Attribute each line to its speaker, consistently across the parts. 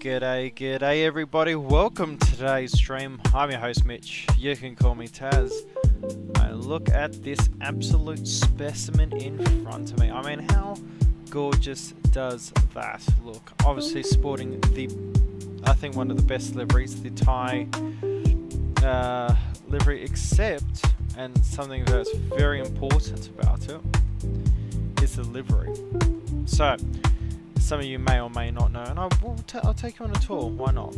Speaker 1: G'day everybody, welcome to today's stream. I'm your host Mitch, you can call me Taz. Look at this absolute specimen in front of me. I mean, how gorgeous does that look? Obviously sporting I think one of the best liveries, the Thai livery, except, and something that's very important about it, is the livery. So, some of you may or may not know, and I'll take you on a tour, why not?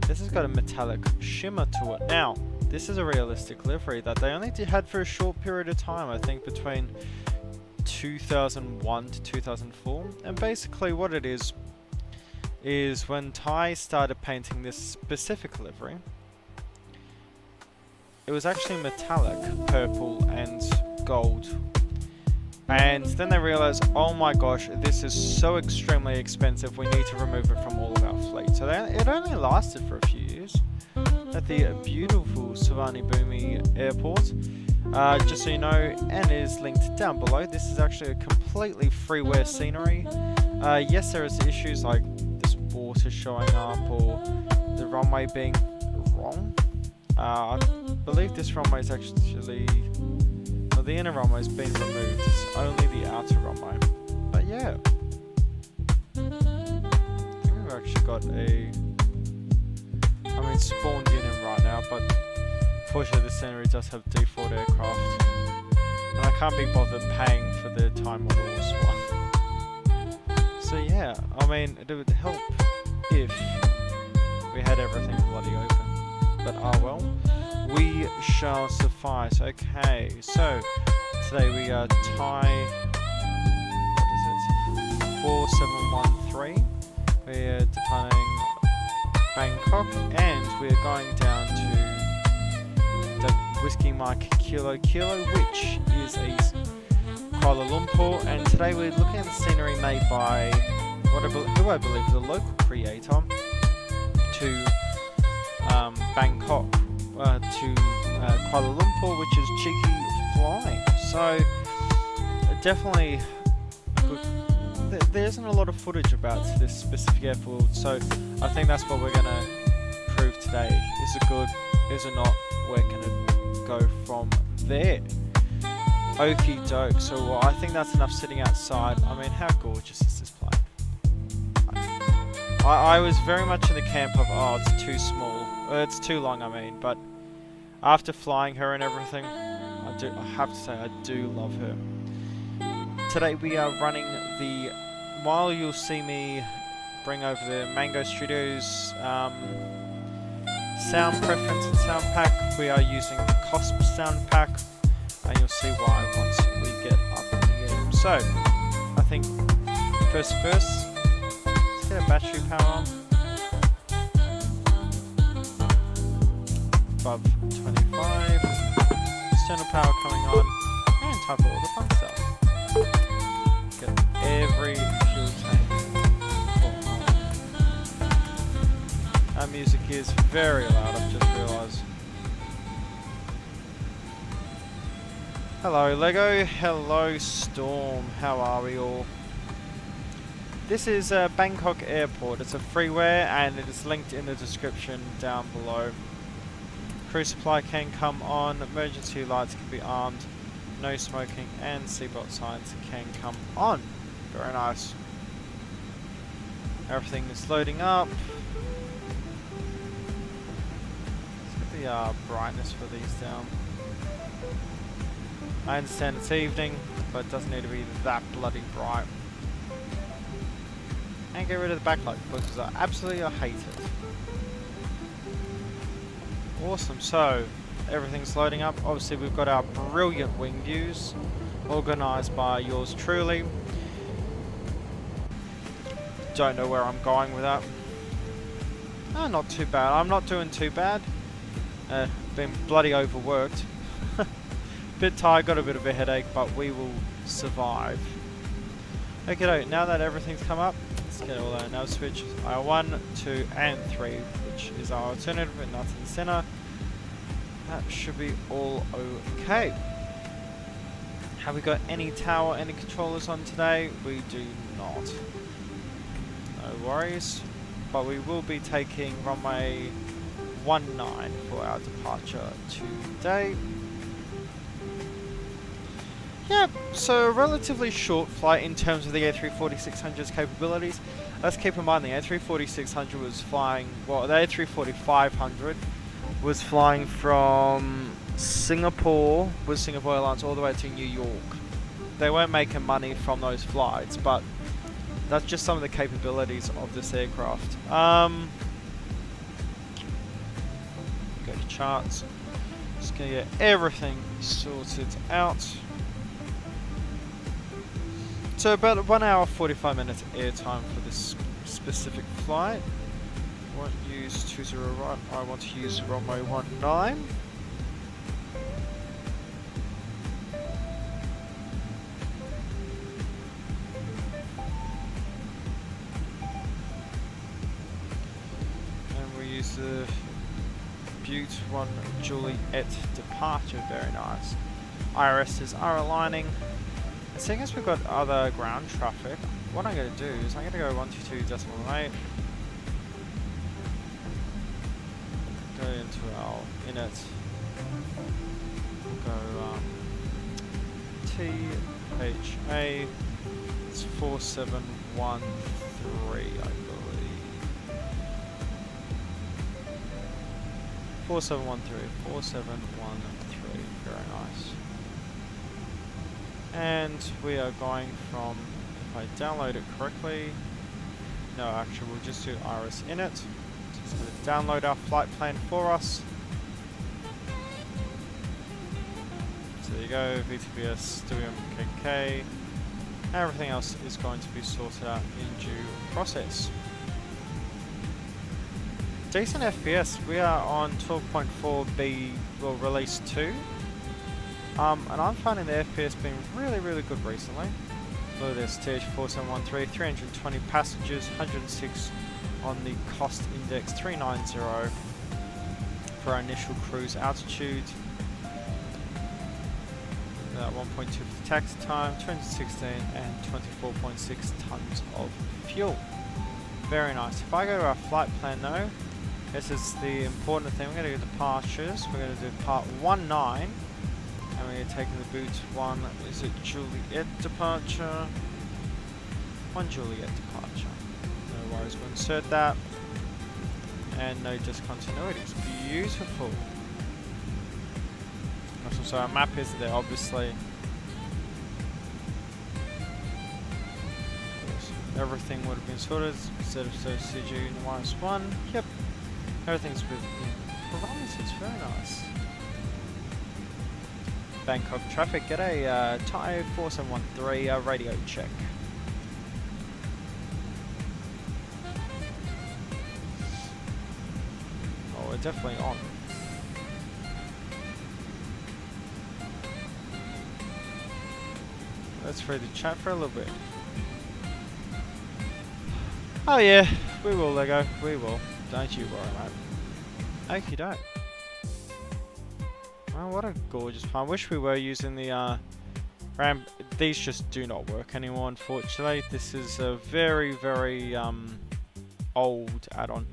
Speaker 1: This has got a metallic shimmer to it. Now, this is a realistic livery that they only had for a short period of time, I think between 2001 to 2004. And basically what it is when Thai started painting this specific livery, it was actually metallic, purple and gold. And then they realized, oh my gosh, this is so extremely expensive, we need to remove it from all of our fleet. So it only lasted for a few years at the beautiful Savani Bhumi airport. Just so you know, and is linked down below, this is actually a completely freeware scenery. Yes, there is issues like this water showing up or the runway being wrong. I believe this runway is actually... the inner runway has been removed, it's only the outer runway. But yeah, I think we've actually got spawned in right now, but fortunately the Scenery does have default aircraft, and I can't be bothered paying for the Time Models one. So yeah, I mean, it would help if we had everything bloody open, but oh well. We shall suffice. Okay, so today we are Thai, what is it, 4713. We're departing Bangkok and we're going down to the Whiskey Mike Kilo Kilo, which is a Kuala Lumpur, and today we're looking at the scenery made by who I believe is a local creator to Bangkok. To Kuala Lumpur, which is Cheekyflying. So definitely there isn't a lot of footage about this specific airport, so I think that's what we're gonna prove today. Is it good? Is it not? We're gonna go from there. Okie doke. So I think that's enough sitting outside. I mean, how gorgeous is this plane? I was very much in the camp of, oh, it's too small, it's too long, I mean, but after flying her and everything, I have to say I do love her. Today we are running while you'll see me bring over the Mango Studios sound preference and sound pack, we are using the COSP sound pack, and you'll see why once we get up in the air. So, I think first, let's get a battery power on. Above 25, external power coming on, and time for all the fun stuff. Get every fuel tank. Our music is very loud, I've just realised. Hello Lego, hello Storm, how are we all? This is Bangkok Airport, it's a freeware and it is linked in the description down below. Crew supply can come on, emergency lights can be armed, no smoking, and seatbelt signs can come on. Very nice. Everything is loading up. Let's get the brightness for these down. I understand it's evening, but it doesn't need to be that bloody bright. And get rid of the backlight because I absolutely hate it. Awesome, so everything's loading up. Obviously we've got our brilliant wing views organised by yours truly. Don't know where I'm going with that. Oh, not too bad. I'm not doing too bad. Been bloody overworked. Bit tired, got a bit of a headache, but we will survive. Okay, now that everything's come up, let's get all our nav switches. Our 1, 2 and 3, which is our alternative, and that's in the center. That should be all okay. Have we got any tower, any controllers on today? We do not. No worries. but we will be taking runway 19 for our departure today. Yeah, so a relatively short flight in terms of the A340-600's capabilities. Let's keep in mind the A340-600 was flying, well, the A340-500 was flying from Singapore, with Singapore Airlines, all the way to New York. They weren't making money from those flights, but that's just some of the capabilities of this aircraft. Go to charts. Just gonna get everything sorted out. So about 1 hour 45 minutes airtime for this specific flight. I won't use 20 right, I want to use runway 19. And we use the Butte 1 Juliet departure, very nice. IRSs are aligning. Seeing as we've got other ground traffic, what I'm going to do is I'm going to go 122.8. Go into our init. Go THA. It's 4713, I believe. 4713. 4713. Very nice. And we are going from, if I download it correctly, no, actually we'll just do iris init. So it's going to download our flight plan for us. So there you go, VTBS, WMKK. Everything else is going to be sorted out in due process. Decent FPS, we are on 12.4B, well, release 2. And I'm finding the FPS being really good recently. Look at this, TH4713, 320 passengers, 106 on the cost index, 390 for our initial cruise altitude. 1.2 for the taxi time, 216 and 24.6 tons of fuel. Very nice. If I go to our flight plan though, this is the important thing. We're going to do departures. We're going to do part 19. And we're taking the Butte 1, is it Juliet departure? 1 Juliet departure. No worries, we'll insert that. And no discontinuities. Beautiful. So our map is there, obviously. Everything would have been sorted instead of CG-1. Yep. Everything's within parameters, very nice. Bangkok traffic, get a Thai 4713 radio check. Oh, we're definitely on. Let's free the chat for a little bit. Oh yeah, we will, Lego, we will. Don't you worry, mate. Okie doke. Well, what a gorgeous plan. I wish we were using the RAM. These just do not work anymore, unfortunately. This is a very old add-on.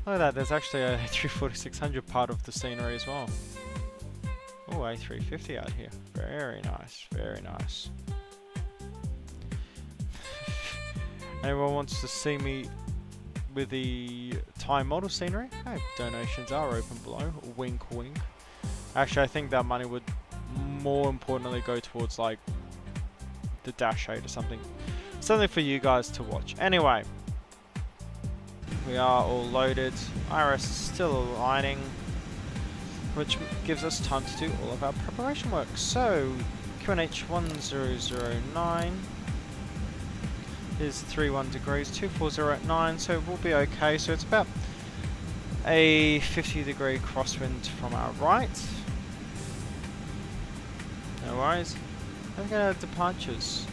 Speaker 1: Look at that, there's actually a A340-600 part of the scenery as well. Oh, A350 out here. Very nice, very nice. Anyone wants to see me with the Thai model scenery? Hey, donations are open below. Wink, wink. Actually, I think that money would more importantly go towards like the Dash 8 or something. Something for you guys to watch. Anyway, we are all loaded. IRS is still aligning, which gives us time to do all of our preparation work. So, QNH 1009 is 31 degrees, 2408 at 9, so we'll be okay. So it's about a 50-degree crosswind from our right. No worries. Look at our departures.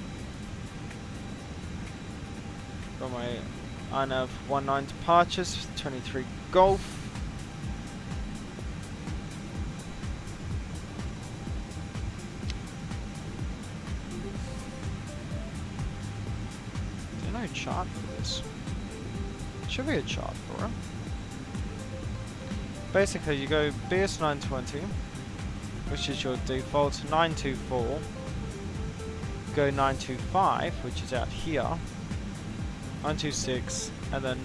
Speaker 1: From my INAV 19 departures, 23 Golf. Is there no chart for this? Should be a chart for it. Basically, you go BS 920, which is your default, 924, go 925, which is out here, 926, and then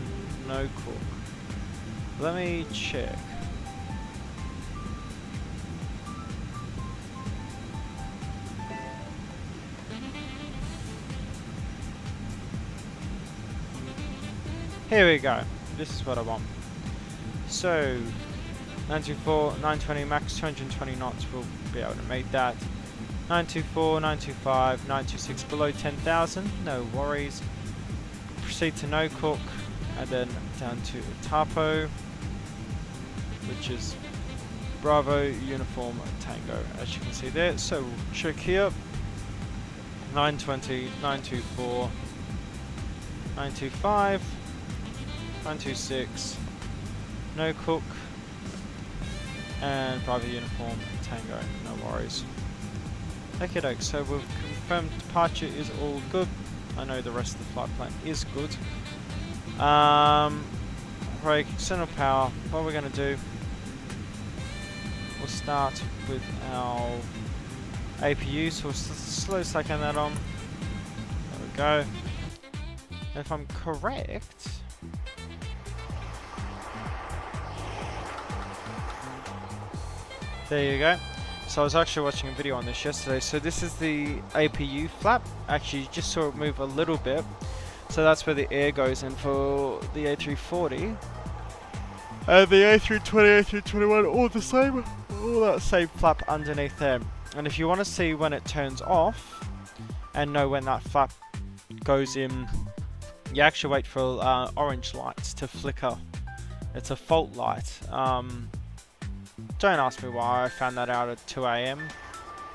Speaker 1: no cook. Let me check. Here we go. This is what I want. So, 924, 920 max, 220 knots, we'll be able to make that. 924, 925, 926 below 10,000, no worries. Proceed to no cook, and then down to Tapo, which is Bravo Uniform Tango, as you can see there. So we'll check here. 920, 924, 925, 926, no cook, and Bravo Uniform Tango, no worries. Okay, doke, so we've confirmed departure is all good. I know the rest of the flight plan is good. Right, external power, what we're going to do, we'll start with our APU, so we'll slow stacking that on. There we go. If I'm correct, there you go. So I was actually watching a video on this yesterday. So this is the APU flap. Actually, you just saw it move a little bit. So that's where the air goes in for the A340. And the A320, A321, all the same. All that same flap underneath there. And if you want to see when it turns off and know when that flap goes in, you actually wait for orange lights to flicker. It's a fault light. Don't ask me why I found that out at 2 AM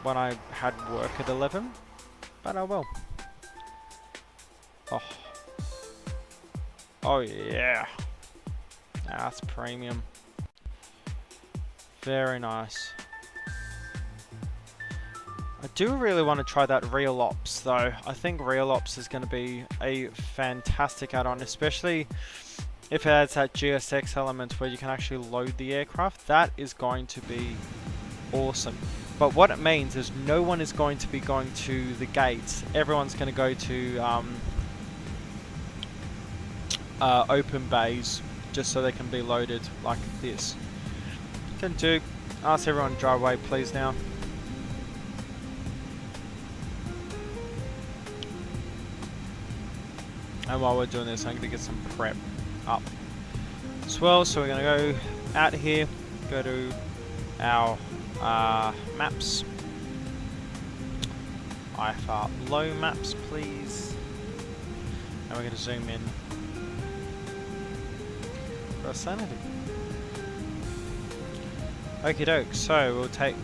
Speaker 1: when I had work at 11, but I will. Oh yeah, that's premium. Very nice. I do really want to try that Real Ops though. I think Real Ops is going to be a fantastic add-on, especially if it adds that GSX element where you can actually load the aircraft. That is going to be awesome. But what it means is no one is going to be going to the gates. Everyone's going to go to open bays just so they can be loaded like this. Can do. Ask everyone to drive away please now. And while we're doing this, I'm going to get some prep up as well. So we're going to go out here, go to our maps. IFR low maps please. And we're going to zoom in for Sceneries. Okie doke, so we'll take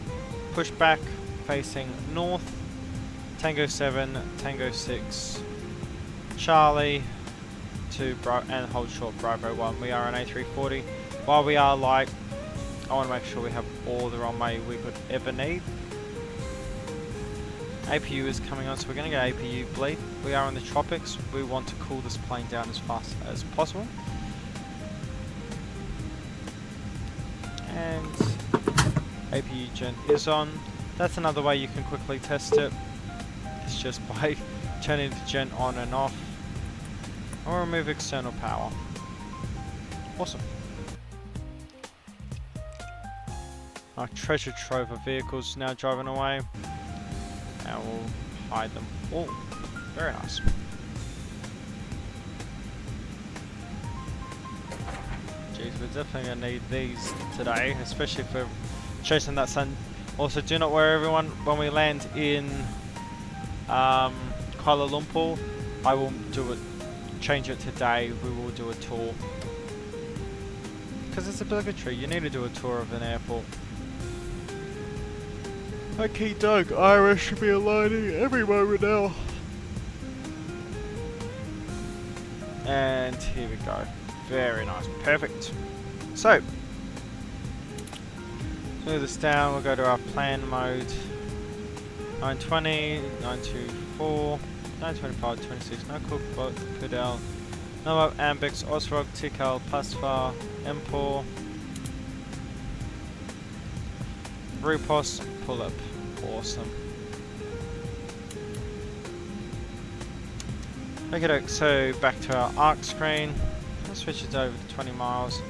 Speaker 1: push back facing north, Tango 7, Tango 6, Charlie to and hold short Bravo 1. We are an A340. While we are light, I want to make sure we have all the runway we could ever need. APU is coming on, so we're going to go APU bleed. We are in the tropics. We want to cool this plane down as fast as possible. And APU gen is on. That's another way you can quickly test it. It's just by turning the gen on and off. Or remove external power. Awesome. Our treasure trove of vehicles now driving away. And we'll hide them all. Very nice. Jeez, we're definitely going to need these today, especially for chasing that sun. Also, do not worry everyone, when we land in Kuala Lumpur, I will do it. Change it today. We will do a tour because it's obligatory. You need to do a tour of an airport. Okay, Doug, Ira should be aligning every moment now. And here we go. Very nice. Perfect. So, move this down. We'll go to our plan mode. 920, 924. 925, 26, no cook, but Kuala, Nova, Ambex, Osrog, Tikal, Pasvar, Empor, Rupos, pull up. Awesome. Okay, so back to our arc screen. Let's switch it over to 20 miles.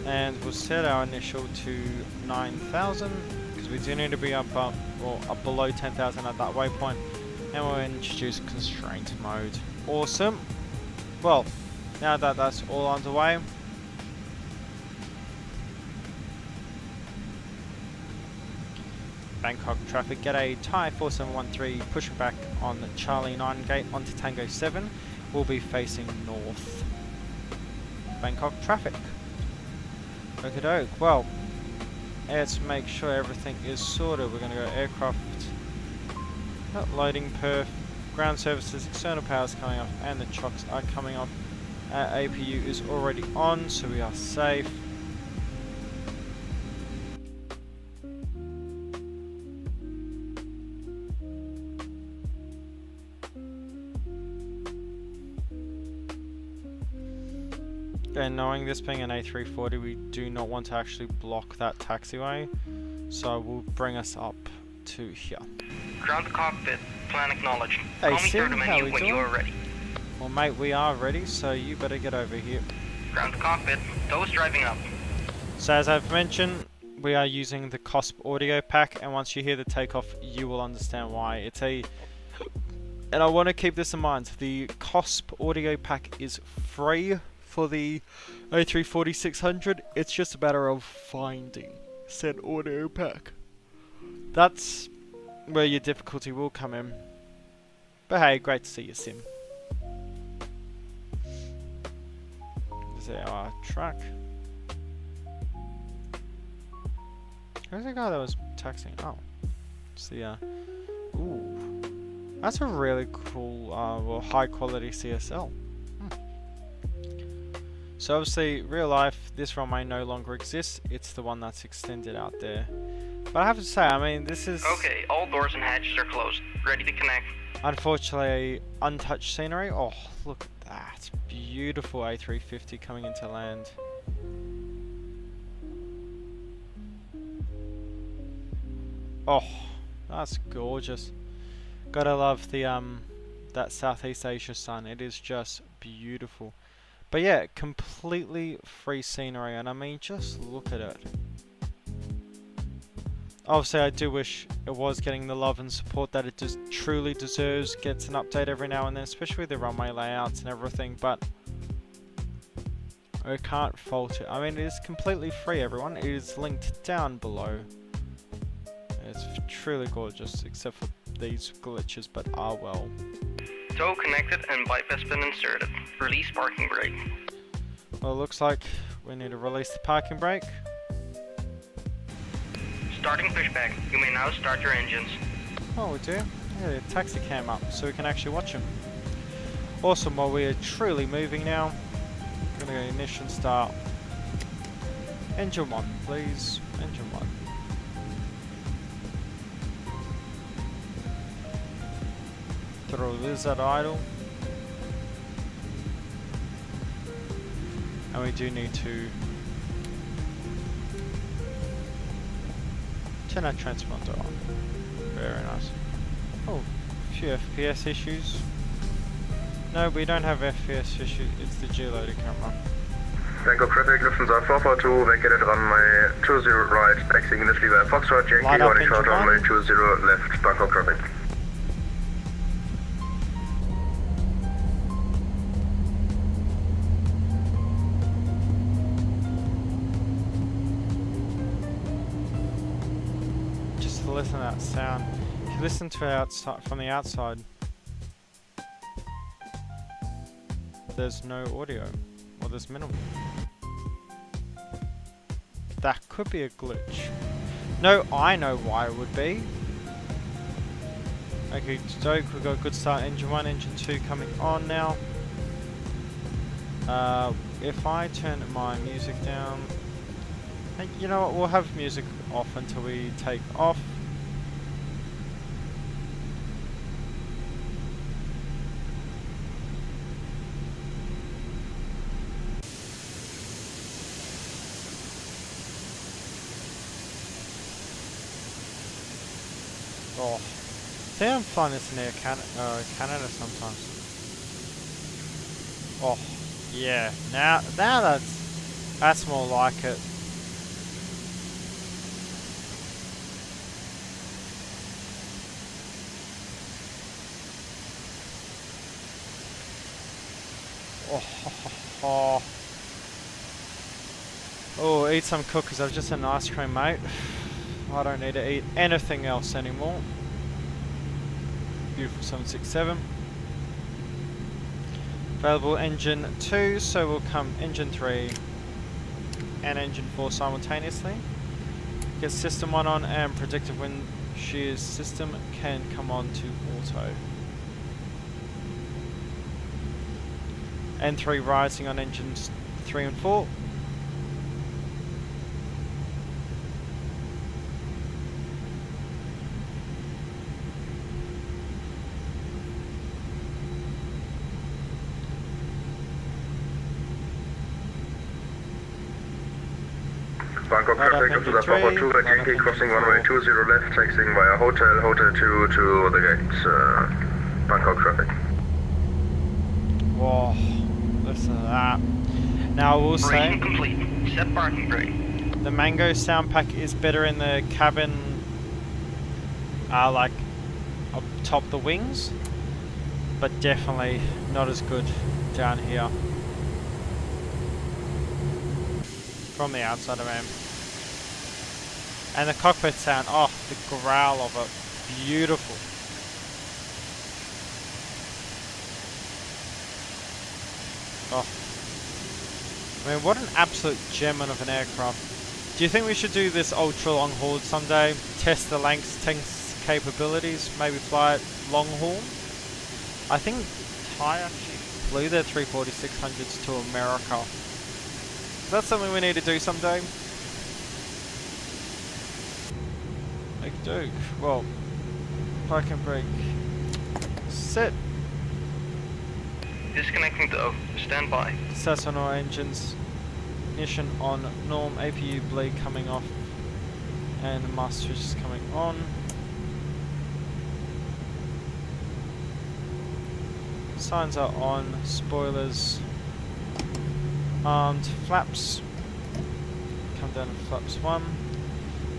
Speaker 1: And we'll set our initial to 9,000 because we do need to be up below 10,000 at that waypoint. And we'll introduce constraint mode. Awesome. Well, now that that's all underway, Bangkok traffic, get a Thai 4713 pushing back on the Charlie 9 gate onto Tango 7. We'll be facing north. Bangkok traffic. Okie doke. Well, let's make sure everything is sorted. We're going to go aircraft, not loading perf, ground services, external powers coming off, and the chocks are coming off. APU is already on, so we are safe. And knowing this being an A340, we do not want to actually block that taxiway, so we'll bring us up to here.
Speaker 2: Ground cockpit, plan acknowledged.
Speaker 1: Hey,
Speaker 2: Call me through
Speaker 1: Sim,
Speaker 2: the
Speaker 1: how
Speaker 2: menu
Speaker 1: we
Speaker 2: when
Speaker 1: doing?
Speaker 2: you are ready.
Speaker 1: Well, mate, we are ready, so you better get over here.
Speaker 2: Ground cockpit, those driving up.
Speaker 1: So as I've mentioned, we are using the COSP audio pack, and once you hear the takeoff, you will understand why. It's a... And I want to keep this in mind, the COSP audio pack is free for the A340-600. It's just a matter of finding said audio pack. That's where your difficulty will come in. But hey, great to see you, Sim. There's our truck. Where's the guy that was taxiing? Oh, it's the ooh, that's a really cool, well, high quality CSL. So obviously, real life, this runway no longer exists. It's the one that's extended out there. But I have to say, I mean, this is...
Speaker 2: Okay, all doors and hatches are closed. Ready to connect.
Speaker 1: Unfortunately, untouched scenery. Oh, look at that. Beautiful A350 coming into land. Oh, that's gorgeous. Gotta love the, that Southeast Asia sun. It is just beautiful. But yeah, completely free scenery, and I mean, just look at it. Obviously, I do wish it was getting the love and support that it just truly deserves. Gets an update every now and then, especially with the runway layouts and everything, but I can't fault it. I mean, it is completely free, everyone. It is linked down below. It's truly gorgeous, except for these glitches, but ah well.
Speaker 2: Tow connected and bypass pin inserted. Release parking brake.
Speaker 1: Well, it looks like we need to release the parking brake.
Speaker 2: Starting pushback. You may now start your engines.
Speaker 1: Oh, we do? Yeah, the taxi cam up, so we can actually watch them. Awesome, well, we are truly moving now. Gonna go ignition start. Engine 1, please. Engine 1. Throw this at idle. And we do need to turn our transponder on. Very nice. Oh, a few FPS issues. No, we don't have FPS issues, it's the G-loaded camera.
Speaker 3: Bangkok traffic, Lufthansa 442, vacated runway 20 right, taxiing initially by Foxtrot, Yankee, running short runway 20 left, Bangkok traffic.
Speaker 1: Just to listen to that sound. If you listen to it outside, from the outside, there's no audio. Well, there's minimal. That could be a glitch. No, I know why it would be. Okay, Stoke, we've got a good start. Engine 1, Engine 2 coming on now. If I turn my music down... Hey, you know what, we'll have music off until we take off. Oh, I think I'm flying this near Canada sometimes. Oh, yeah. Now that's more like it. Oh, oh, eat some cookies. I've just had an ice cream, mate. I don't need to eat anything else anymore. Beautiful 767. Available engine 2, so will come engine 3 and engine 4 simultaneously. Get system 1 on, and predictive wind shear system can come on to auto. N3 rising on engines 3 and 4.
Speaker 3: Bangkok traffic up to the 442 at Yankee, crossing runway 20 left, taxiing via Hotel 2 to the gates. Bangkok traffic.
Speaker 1: Whoa, listen to that. Now I will say,
Speaker 2: complete. Set parking brake.
Speaker 1: the Mango sound pack is better in the cabin, like up top the wings, but definitely not as good down here from the outside of AM. And the cockpit sound, oh, the growl of it, beautiful. Oh, I mean, what an absolute gem of an aircraft. Do you think we should do this ultra long haul someday? Test the lengths, tanks capabilities, maybe fly it long haul? I think Thai actually flew their 340-600s to America. Is that something we need to do someday? Duke. Well, parking brake set.
Speaker 2: Disconnecting to O. Stand by.
Speaker 1: Stats on all engines. Ignition on. Norm. APU bleed coming off. And master switch is coming on. Signs are on. Spoilers. Armed. Flaps. Come down to flaps 1.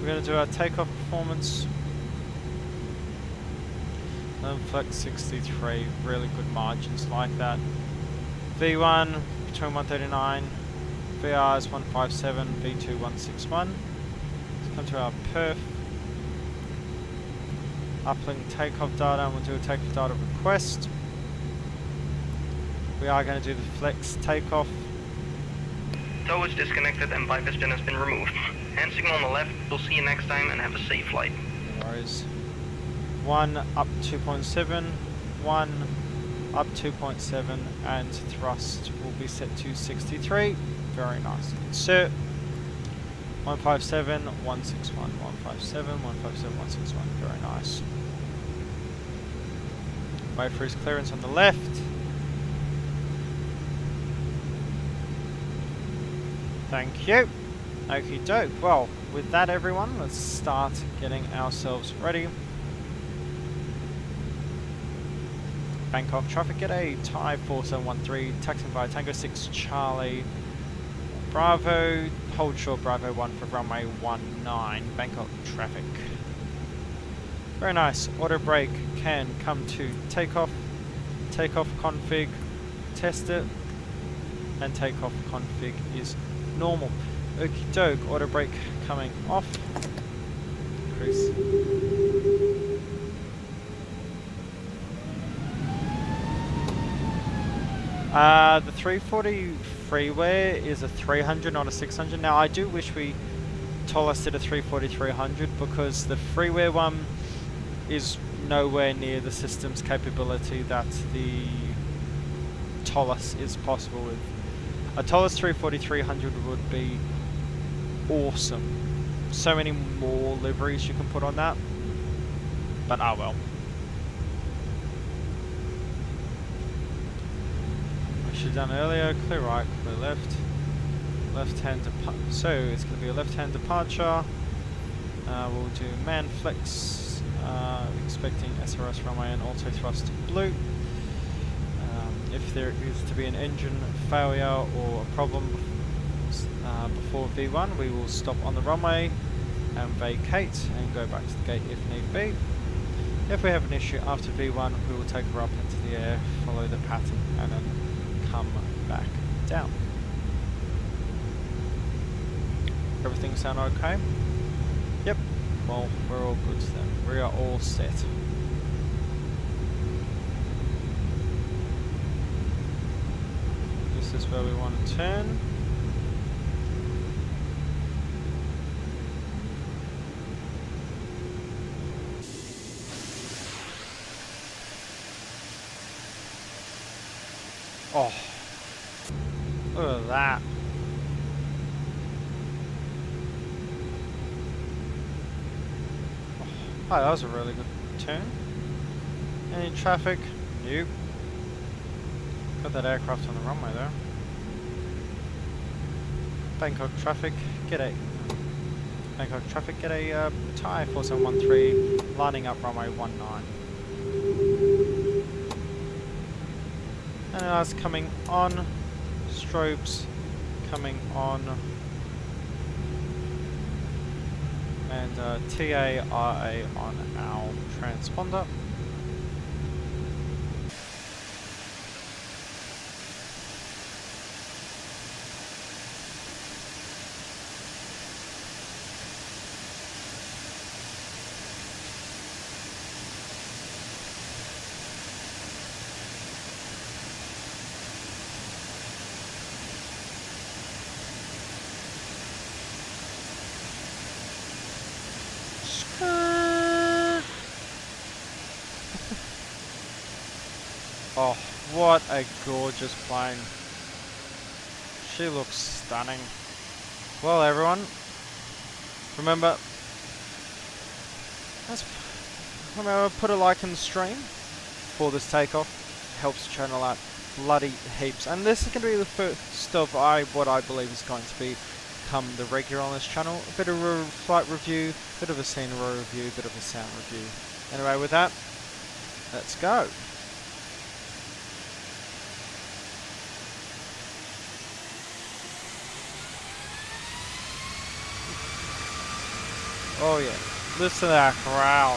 Speaker 1: We're going to do our takeoff performance. Flex 63, really good margins like that. V1 between 139, VR is 157, V2 161. Let's come to our perf. Uplink takeoff data, and we'll do a takeoff data request. We are going to do the flex takeoff.
Speaker 2: Tow is disconnected and bypass pin has been removed. Hand signal on the left. We'll see you next time and have a safe flight.
Speaker 1: No worries. 1 up 2.7, 1 up 2.7, and thrust will be set to 63. Very nice. Insert 157, 161, 157, 157, 161. Very nice. Wait for his clearance on the left. Thank you. Okie doke. Well, with that, everyone, let's start getting ourselves ready. Bangkok traffic, get a Thai 4713, taxiing via Tango 6 Charlie Bravo, hold short Bravo 1 for runway 19, Bangkok traffic. Very nice. Auto brake can come to takeoff, takeoff config, test it, and takeoff config is normal. Okie doke, auto brake coming off. Increase. The 340 freeware is a 300, not a 600. Now I do wish we told us did a 340-300 because the freeware one is nowhere near the system's capability that the Tollus is possible with. A Tollus 340-300 would be awesome. So many more liveries you can put on that, but ah well. I should have done earlier. Clear right, clear left. Left hand so it's going to be a left hand departure. We'll do man flex Expecting SRS runway and auto thrust blue. If there is to be an engine failure or a problem before V1, we will stop on the runway and vacate and go back to the gate if need be. If we have an issue after V1, we will take her up into the air, follow the pattern, and then come back down. Everything sound okay? Yep. Well, we're all good then. We are all set. This is where we want to turn. Oh, look at that. Oh, that was a really good turn. Any traffic? Nope. Got that aircraft on the runway though. Bangkok traffic, get a Thai 4713 lining up runway 19. And that's coming on, strobes coming on, and TARA on our transponder. Oh, what a gorgeous plane. She looks stunning. Well, everyone, remember, put a like in the stream for this takeoff. Helps the channel out bloody heaps. And this is going to be the first of what I believe is going to become the regular on this channel. A bit of a flight review, a bit of a scenery review, a bit of a sound review. Anyway, with that, let's go. Oh yeah, listen to that growl.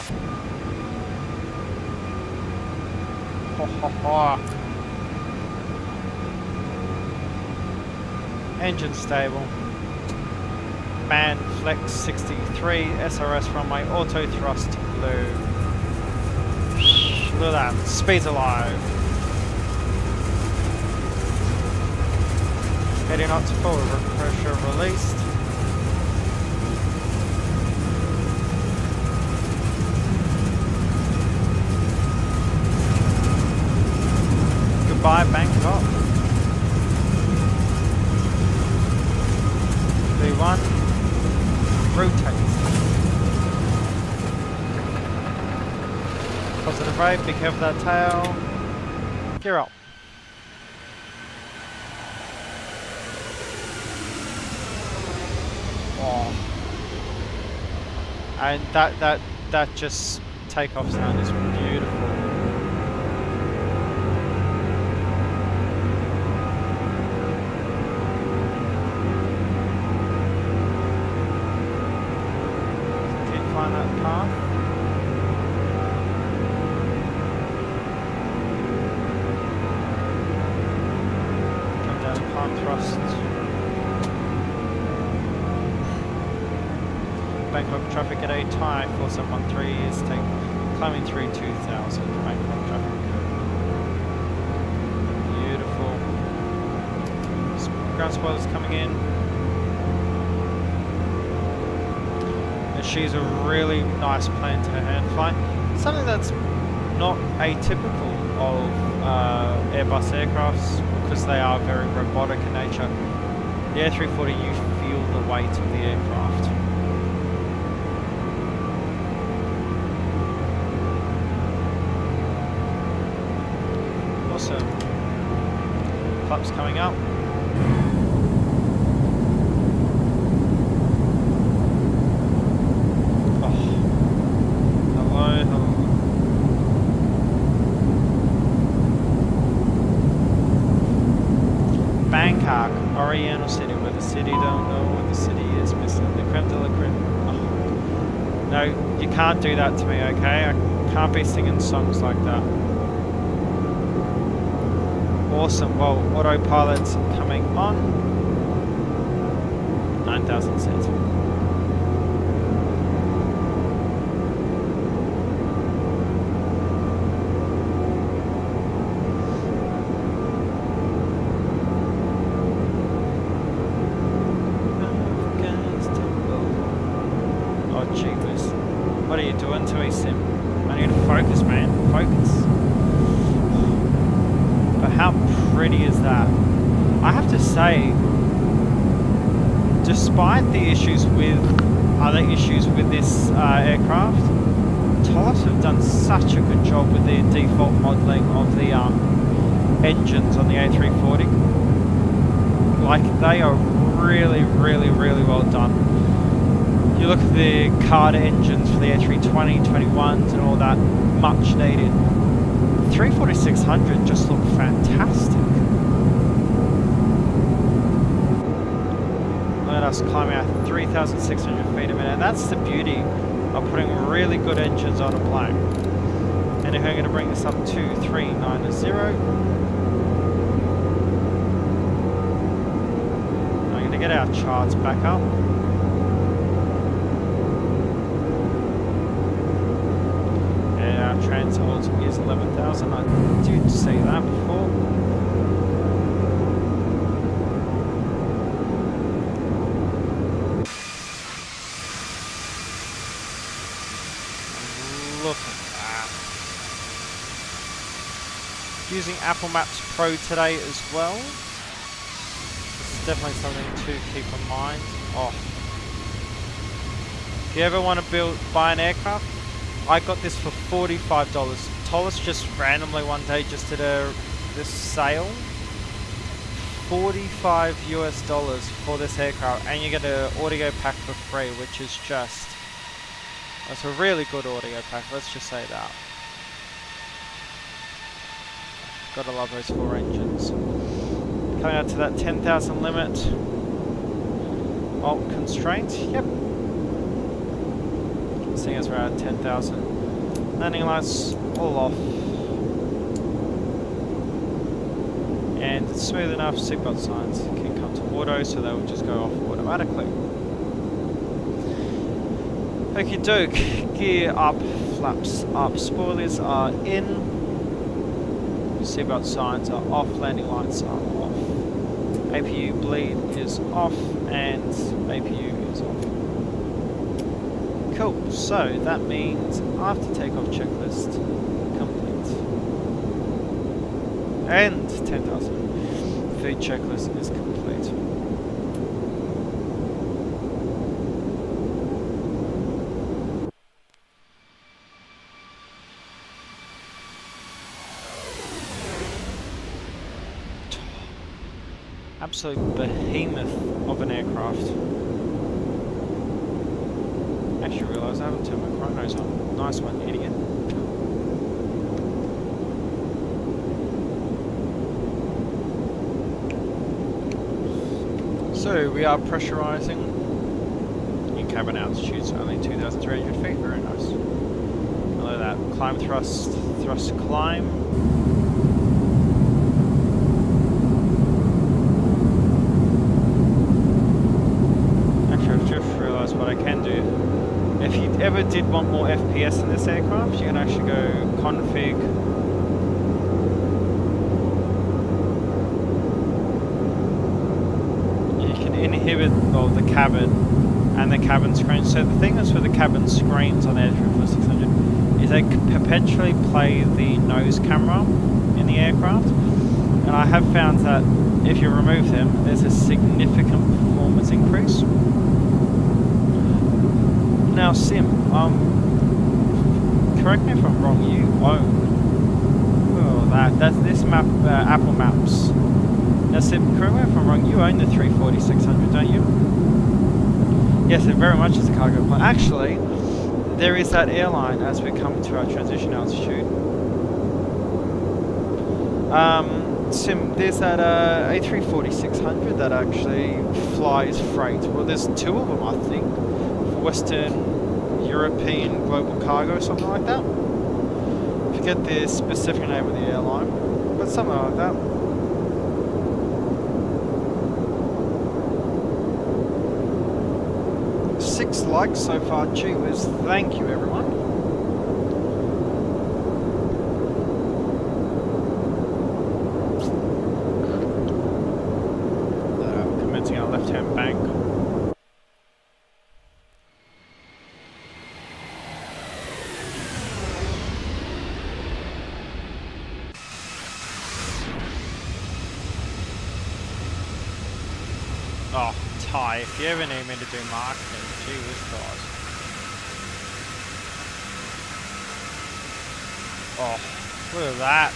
Speaker 1: Ho ho ho. Engine stable. Man flex 63, SRS runway, auto thrust blue. Look at that, speed's alive. Heading up to forward, pressure released. Goodbye, Bangkok. V1, rotate. Positive rate, be careful of that tail. Gear up. Oh. And that just takeoff sound is beautiful. Find that path. Come down to palm thrust. Bangkok traffic at a Thai 4713 is climbing through 2000. Bangkok traffic. Beautiful. Ground spoilers coming in. She's a really nice plane to hand fly. Something that's not atypical of Airbus aircrafts because they are very robotic in nature. The A340, you feel the weight of the aircraft. Awesome. Flaps coming up. Hello. city, don't know what the city is, missing the creme de la creme. Oh. No, you can't do that to me, okay? I can't be singing songs like that. Awesome, well, autopilot's coming on. 9,000 seats. What are you doing to me, Sim? I need to focus, man. Focus. But how pretty is that? I have to say, despite the issues with other issues with this aircraft, Tolos have done such a good job with the default modelling of the engines on the A340. Like, they are really, really, really well done. You look at the card engines for the A320, 21s and all that, much needed. 340-600 just look fantastic. Let us climb out 3,600 feet a minute, and that's the beauty of putting really good engines on a plane. And if I'm going to bring this up to 390, I'm going to get our charts back up. Transhold is 11,000. I did say that before. Look at that. Using Apple Maps Pro today as well. It's definitely something to keep in mind. Oh. If you ever want to buy an aircraft, I got this for $45. Tolos just randomly one day just did this sale. $45 US for this aircraft, and you get an audio pack for free, which is just, that's a really good audio pack, let's just say that. Gotta love those 4 engines. Coming out to that 10,000 limit. Alt constraint, yep. Seeing as we're at 10,000. Landing lights all off. And it's smooth enough, seatbelt signs can come to auto, so they will just go off automatically. Okie doke, gear up, flaps up, spoilers are in. Seatbelt signs are off, landing lights are off. APU bleed is off, and APU is off. Cool, so that means after takeoff checklist complete. And 10,000 feet checklist is complete. Absolute behemoth of an aircraft. Actually realised I haven't turned my chronos on. Nice one, idiot. So we are pressurising. In cabin altitude's only 2,300 feet, very nice. Below that, climb thrust, thrust climb. Actually I've just realised what I can do. If you ever did want more FPS in this aircraft, you can actually go config. You can inhibit the cabin and the cabin screen. So the thing is with the cabin screens on the A340-600 is they perpetually play the nose camera in the aircraft. And I have found that if you remove them, there's a significant performance increase. Now, Sim, correct me if I'm wrong, you own that's this map, Apple Maps. Now, Sim, correct me if I'm wrong, you own the 340-600, don't you? Yes, it very much is a cargo plane. Actually, there is that airline as we come to our transition altitude. Vatsim, there's that A340-600 that actually flies freight. Well, there's two of them, I think, for Western European global cargo or something like that. Forget the specific name of the airline, but something like that. Six likes so far, gee whiz, thank you everyone. Commencing our left-hand bank. Oh, Ty, if you ever need me to do marketing, gee whiz, guys. Oh, look at that.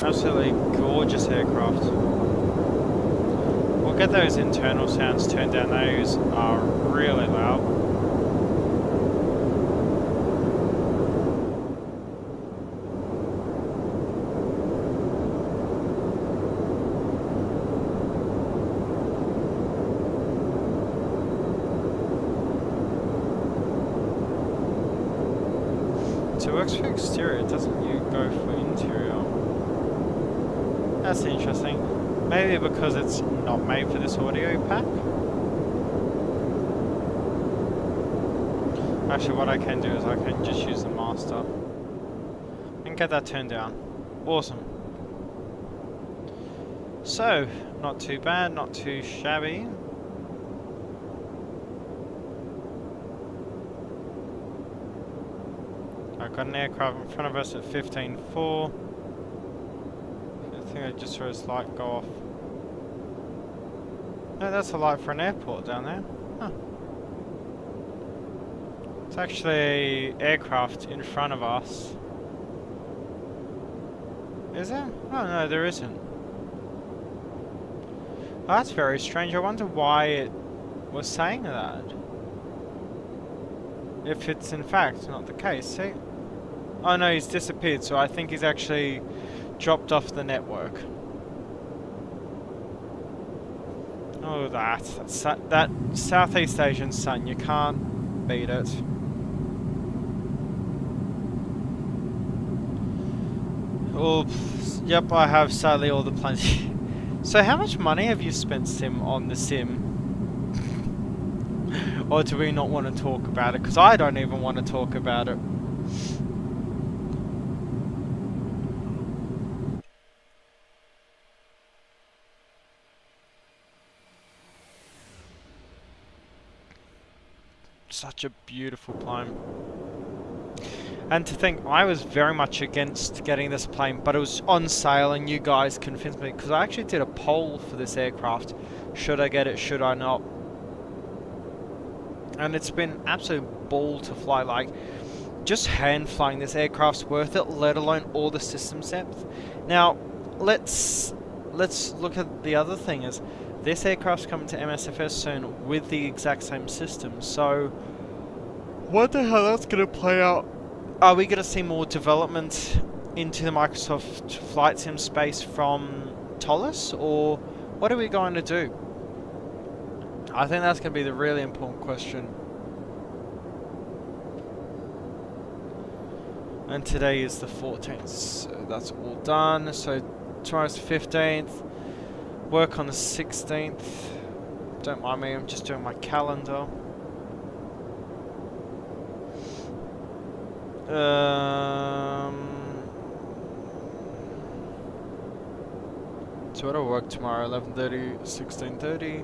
Speaker 1: Absolutely gorgeous aircraft. We'll get those internal sounds turned down. Those are really loud. So it works for exterior, it doesn't go for interior. That's interesting. Maybe because it's not made for this audio pack. Actually, what I can do is I can just use the master and get that turned down. Awesome. So, not too bad, not too shabby. I've got an aircraft in front of us at 15.4. I think I just saw his light go off. No, that's a light for an airport down there. Huh. It's actually aircraft in front of us. Is there? Oh no, there isn't. Oh, that's very strange. I wonder why it was saying that. If it's in fact not the case. See? Oh no, he's disappeared, so I think he's actually dropped off the network. Oh, that Southeast Asian sun, you can't beat it. Oops, yep, I have sadly all the planes. So how much money have you spent, Sim, on the sim? Or do we not want to talk about it? Because I don't even want to talk about it. Such a beautiful plane. And to think, I was very much against getting this plane, but it was on sale and you guys convinced me, because I actually did a poll for this aircraft. Should I get it, should I not? And it's been absolute ball to fly. Like, just hand flying this aircraft's worth it, let alone all the system depth. Now, let's look at the other thing is, this aircraft's coming to MSFS soon with the exact same system, so wonder how that's going to play out. Are we going to see more development into the Microsoft Flight Sim space from Tolis, or what are we going to do? I think that's going to be the really important question. And today is the 14th, so that's all done. So tomorrow's the 15th. Work on the 16th. Don't mind me, I'm just doing my calendar. So what do I work tomorrow? 11:30, 16:30.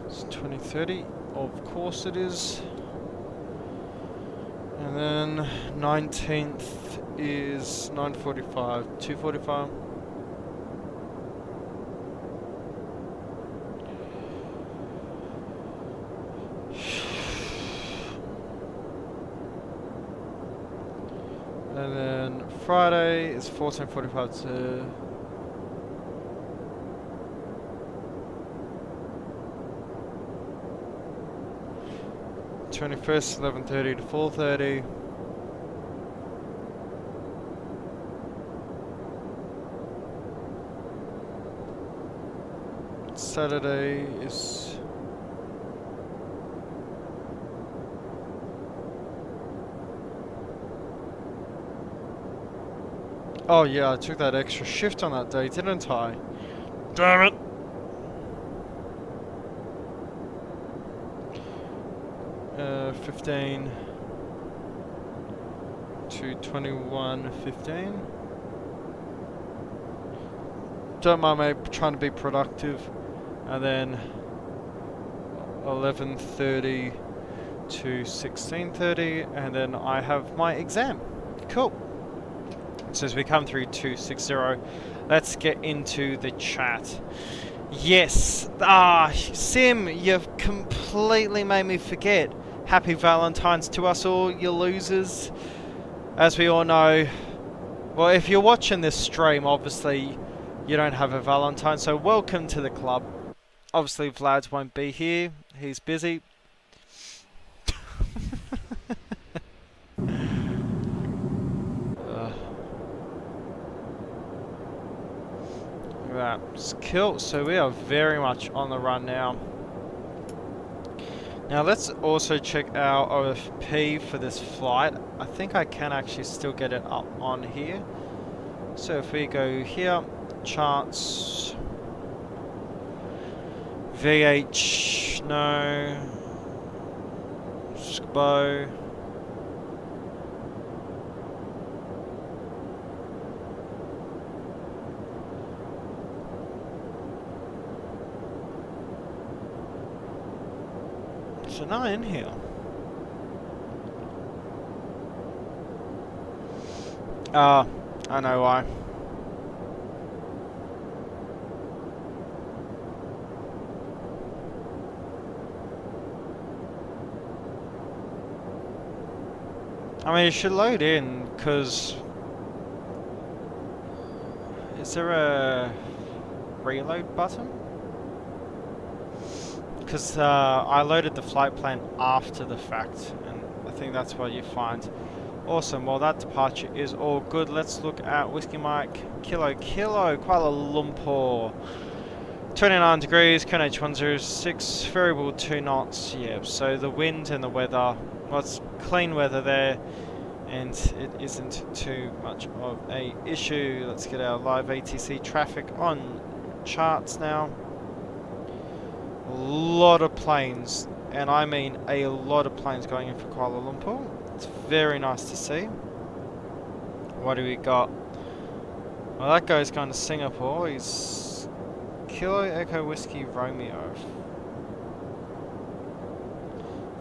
Speaker 1: It's 20:30, of course it is. And then 19th is 9:45, 2:45. And then Friday is 14:45 to 21st, 11:30 to 4:30. Saturday is oh yeah, I took that extra shift on that day, didn't I? Damn it! Uh, 15 to 21:15. Don't mind me trying to be productive. And then 11:30 to 16:30, and then I have my exam. Cool. So as we come through 260, let's get into the chat. Yes, Sim, you've completely made me forget. Happy Valentine's to us all, you losers. As we all know, well, if you're watching this stream, obviously you don't have a Valentine, so welcome to the club. Obviously Vlad won't be here, he's busy. Right, cool. So we are very much on the run now. Now let's also check our OFP for this flight. I think I can actually still get it up on here. So if we go here, charts, VH, no, SCBO. So now in here. I know why. I mean, it should load in, because... Is there a reload button? Because I loaded the flight plan after the fact, and I think that's what you find. Awesome, well that departure is all good. Let's look at Whiskey Mike, Kilo, Kuala Lumpur. 29 degrees, KNH 106, variable 2 knots, yeah, so the wind and the weather, well it's clean weather there, and it isn't too much of a issue. Let's get our live ATC traffic on charts now. A lot of planes, and I mean a lot of planes going in for Kuala Lumpur. It's very nice to see. What do we got? Well, that guy's going to Singapore. He's Kilo Echo Whiskey Romeo.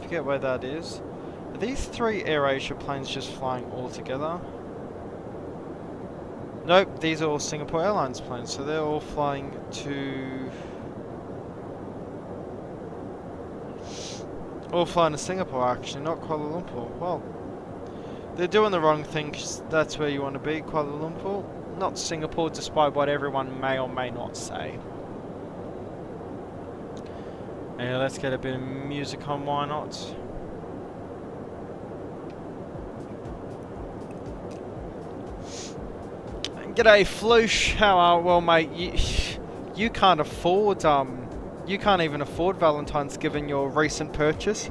Speaker 1: Forget where that is. Are these 3 AirAsia planes just flying all together? Nope, these are all Singapore Airlines planes, so they're all flying to... All flying to Singapore actually, not Kuala Lumpur. Well, they're doing the wrong thing, 'cause that's where you want to be, Kuala Lumpur, not Singapore, despite what everyone may or may not say. Yeah, let's get a bit of music on, why not? G'day Floosh, how are, well mate, you can't afford, you can't even afford Valentine's given your recent purchase.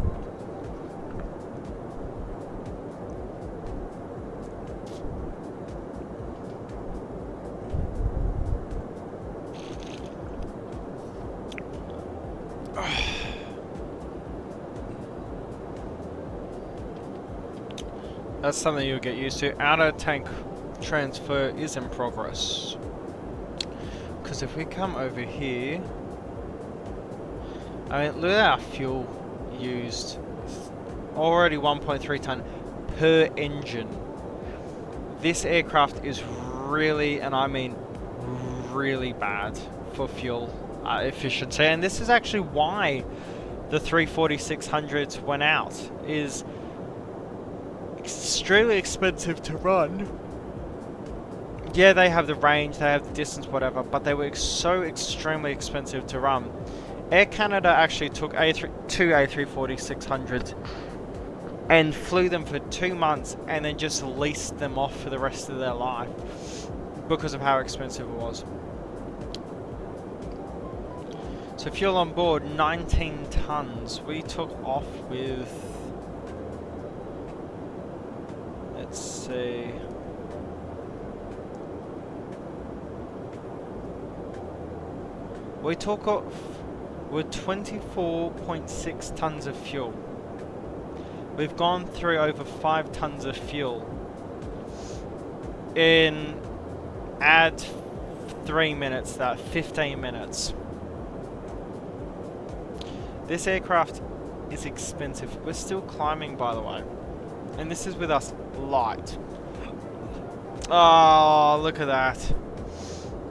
Speaker 1: That's something you'll get used to. Outer tank transfer is in progress. Because if we come over here, I mean, look at our fuel used. Already 1.3 ton per engine. This aircraft is really, and I mean really bad for fuel efficiency, and this is actually why the 340-600s went out. Is extremely expensive to run. Yeah, they have the range, they have the distance, whatever, but they were so extremely expensive to run. Air Canada actually took two A340-600s and flew them for 2 months and then just leased them off for the rest of their life because of how expensive it was. So fuel on board, 19 tons. We took off with, let's see, we took off with 24.6 tons of fuel. We've gone through over 5 tons of fuel in, add 3 minutes, that 15 minutes. This aircraft is expensive. We're still climbing, by the way, and this is with us light. Oh, look at that.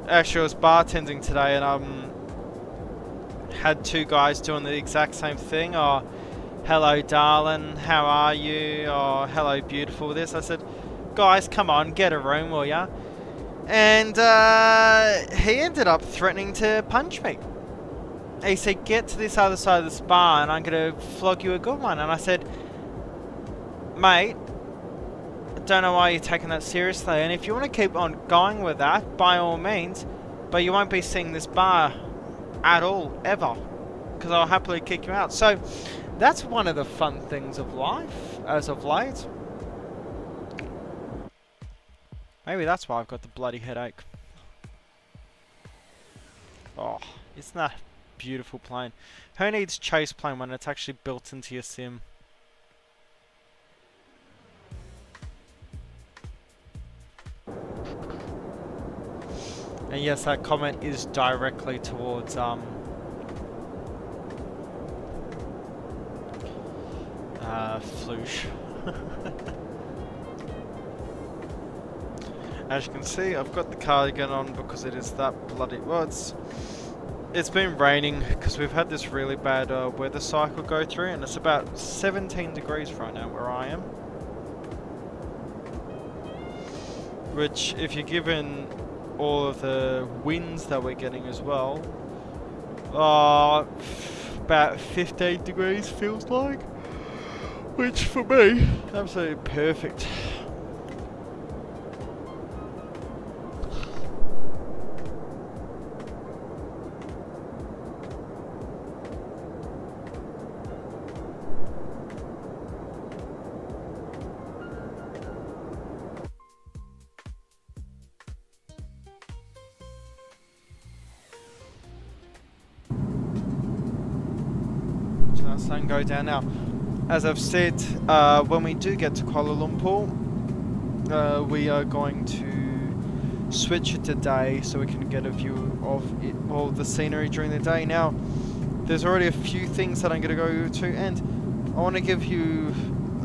Speaker 1: Actually, I was bartending today and had 2 guys doing the exact same thing. Oh, hello darling, how are you? Oh, hello beautiful. This, I said, guys, come on, get a room, will ya? And he ended up threatening to punch me. He said, get to this other side of this bar and I'm going to flog you a good one. And I said, mate, I don't know why you're taking that seriously. And if you want to keep on going with that, by all means, but you won't be seeing this bar at all, ever. Because I'll happily kick you out. So, that's one of the fun things of life, as of late. Maybe that's why I've got the bloody headache. Oh, isn't that a beautiful plane? Who needs chase plane when it's actually built into your sim? And yes, that comment is directly towards Floosh. As you can see, I've got the cardigan on because it is that bloody... Well, it's been raining because we've had this really bad weather cycle go through, and it's about 17 degrees right now where I am. Which, if you're given all of the winds that we're getting as well, about 15 degrees feels like. Which for me, absolutely perfect. So that sun go down now. As I've said, when we do get to Kuala Lumpur, we are going to switch it to day so we can get a view of it, all the scenery during the day. Now, there's already a few things that I'm going to go to, and I want to give you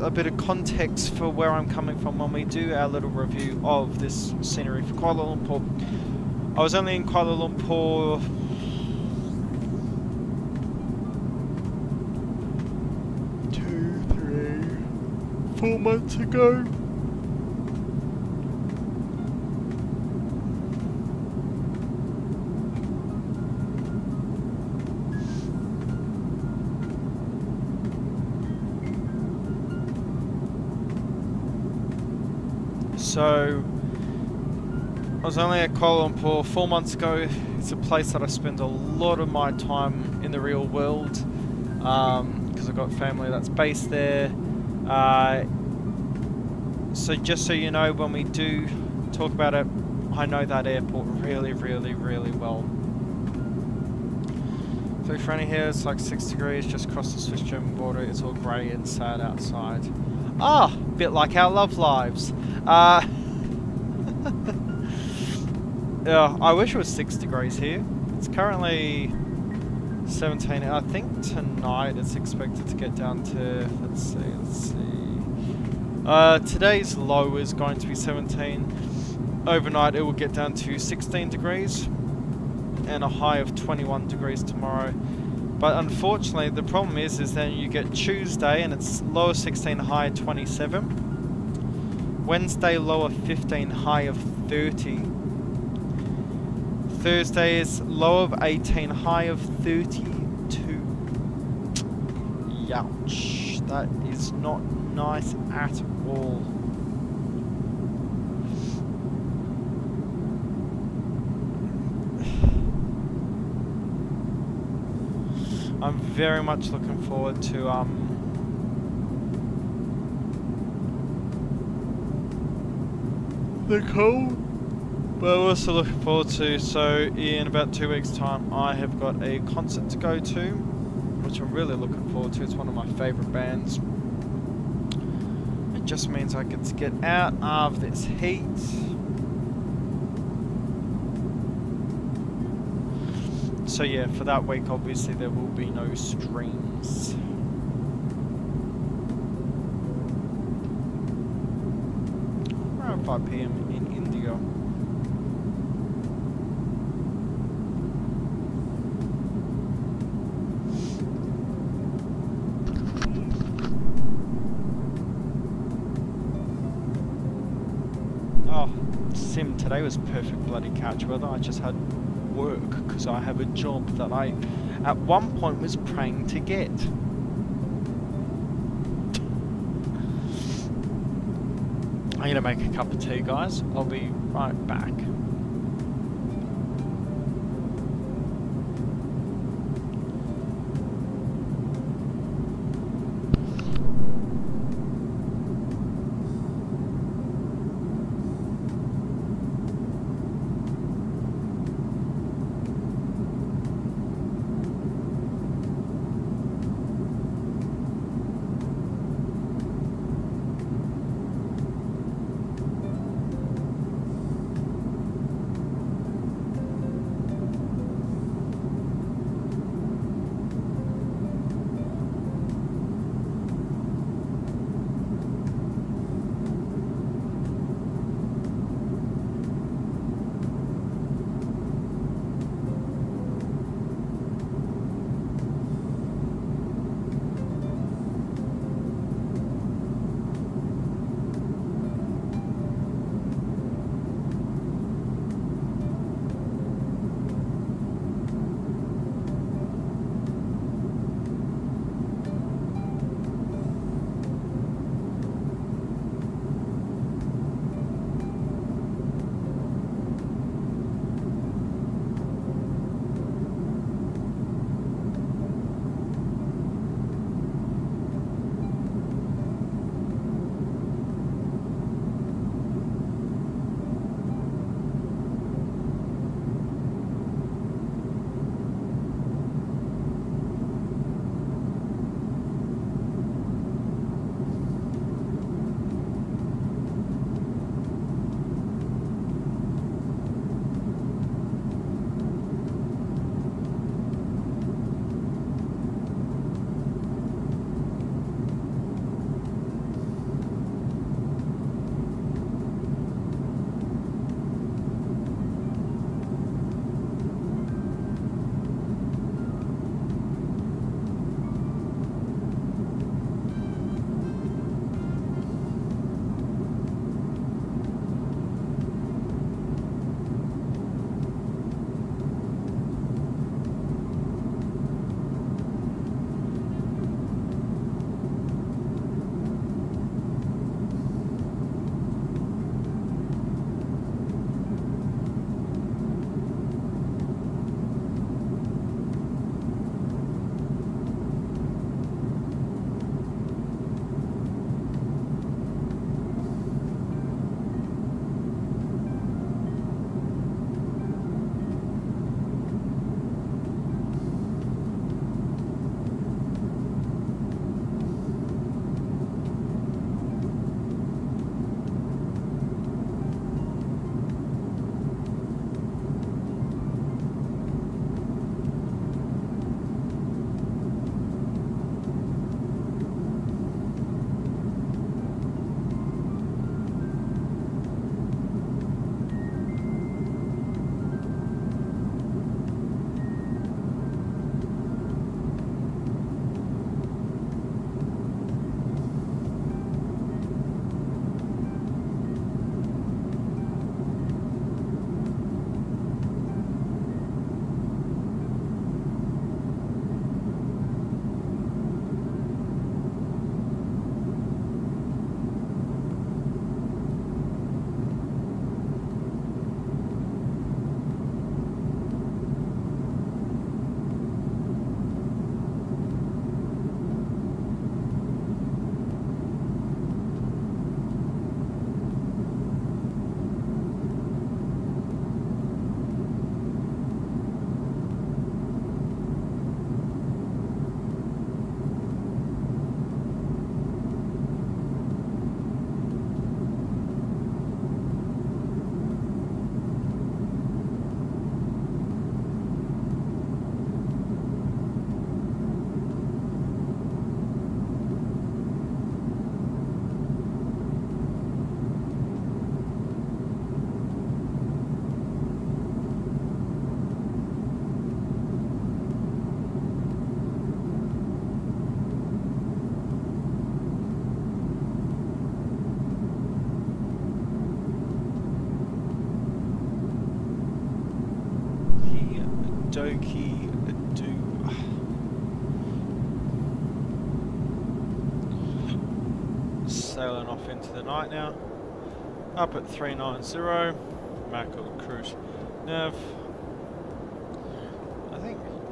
Speaker 1: a bit of context for where I'm coming from when we do our little review of this scenery for Kuala Lumpur. I was only in Kuala Lumpur 4 months ago. So I was only at Kuala Lumpur 4 months ago. It's a place that I spend a lot of my time in the real world because I've got family that's based there. So just so you know, when we do talk about it, I know that airport really, really, really well. So friendly here, it's like 6 degrees, just across the Swiss-German border. It's all grey and sad outside. Ah, bit like our love lives. Yeah, I wish it was 6 degrees here. It's currently 17. I think tonight it's expected to get down to, let's see. Today's low is going to be 17. Overnight it will get down to 16 degrees and a high of 21 degrees tomorrow. But unfortunately the problem is then you get Tuesday and it's low of 16, high of 27. Wednesday low of 15, high of 30. Thursday is low of 18, high of 32. Youch. That is not nice at all. I'm very much looking forward to the cold. But I'm also looking forward to, so in about 2 weeks time I have got a concert to go to, which I'm really looking forward to. It's one of my favourite bands. It just means I get to get out of this heat. So yeah, for that week obviously there will be no streams. Around 5 PM in India. Oh, Sim, today was perfect bloody couch weather. I just had work because I have a job that I at one point was praying to get. I'm gonna make a cup of tea, guys. I'll be right back. dokie do. Sailing off into the night now. Up at 390. Macro cruise nav.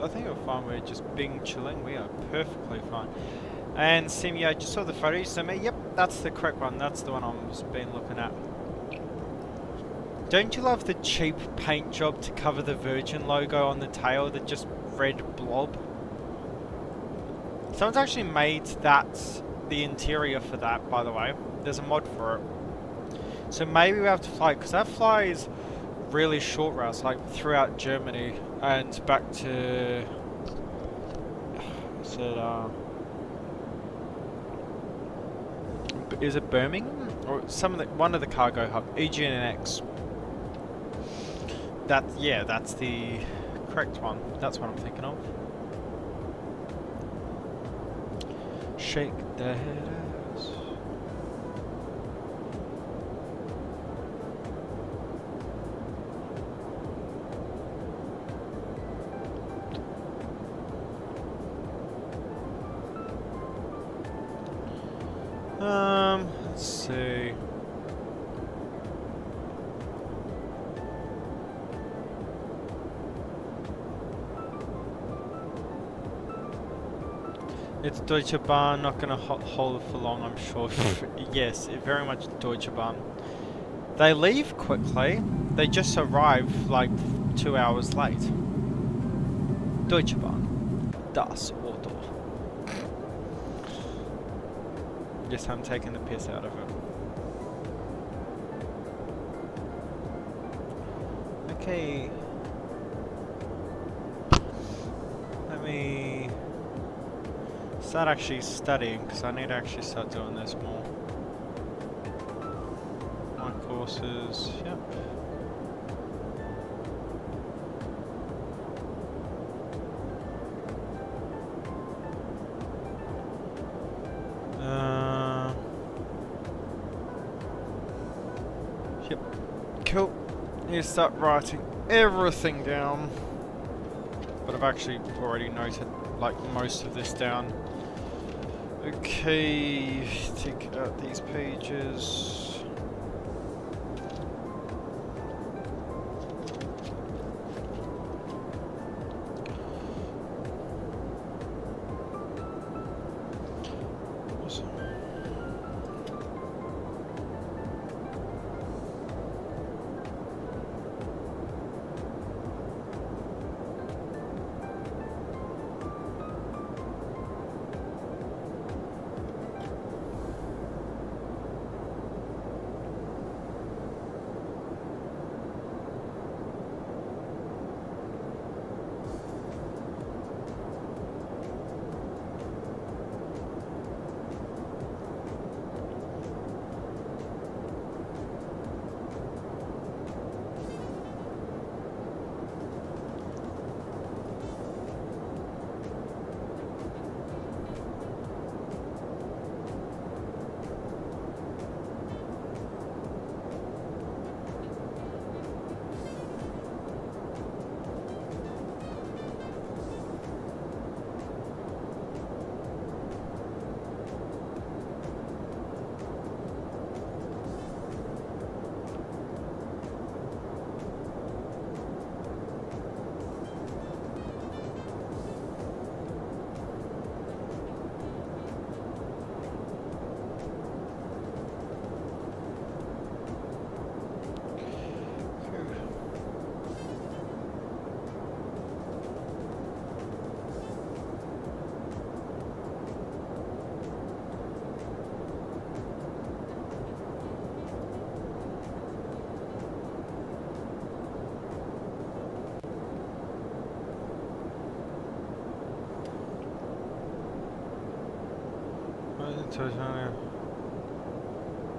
Speaker 1: I think you'll find we're just being chilling. We are perfectly fine. And Sim, yeah, I just saw the photo you sent me. Yep, that's the correct one. That's the one I've been looking at. Don't you love the cheap paint job to cover the Virgin logo on the tail, the just red blob? Someone's actually made that the interior for that, by the way. There's a mod for it. So maybe we have to fly, because that flies really short routes, like throughout Germany and back to... is it Birmingham? Or one of the cargo hub, EGNX. That's the correct one. That's what I'm thinking of. Shake the head ass. Let's see. It's Deutsche Bahn, not gonna hold it for long, I'm sure. Yes, very much Deutsche Bahn. They leave quickly, they just arrive like 2 hours late. Deutsche Bahn. Das Auto. Yes, I'm taking the piss out of it. Okay. Let me start actually studying, because I need to actually start doing this more. My courses, yep. Yep. Cool. Need to start writing everything down. But I've actually already noted like most of this down. Okay, take out these pages.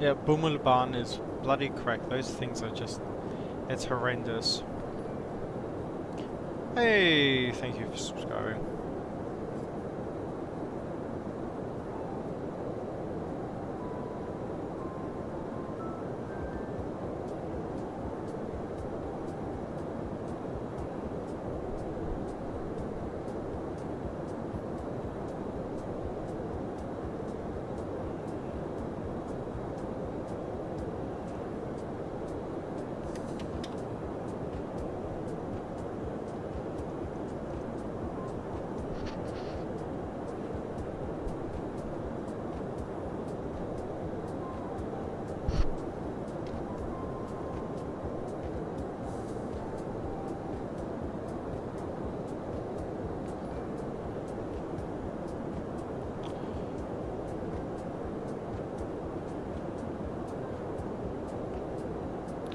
Speaker 1: Yeah, Bummelbahn is bloody correct. Those things are just, it's horrendous. Hey, thank you for subscribing.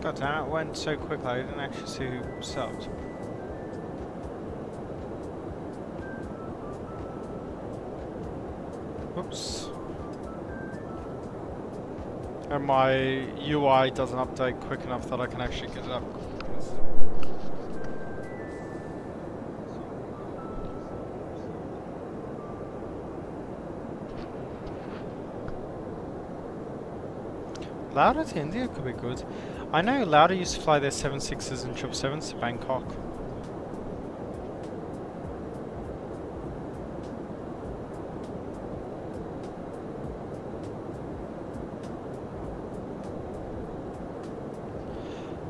Speaker 1: God damn it, it went so quickly I didn't actually see who subbed. Whoops. And my UI doesn't update quick enough that I can actually get it up. Lauda to India could be good. I know Lauda used to fly their 76s and 777s to Bangkok.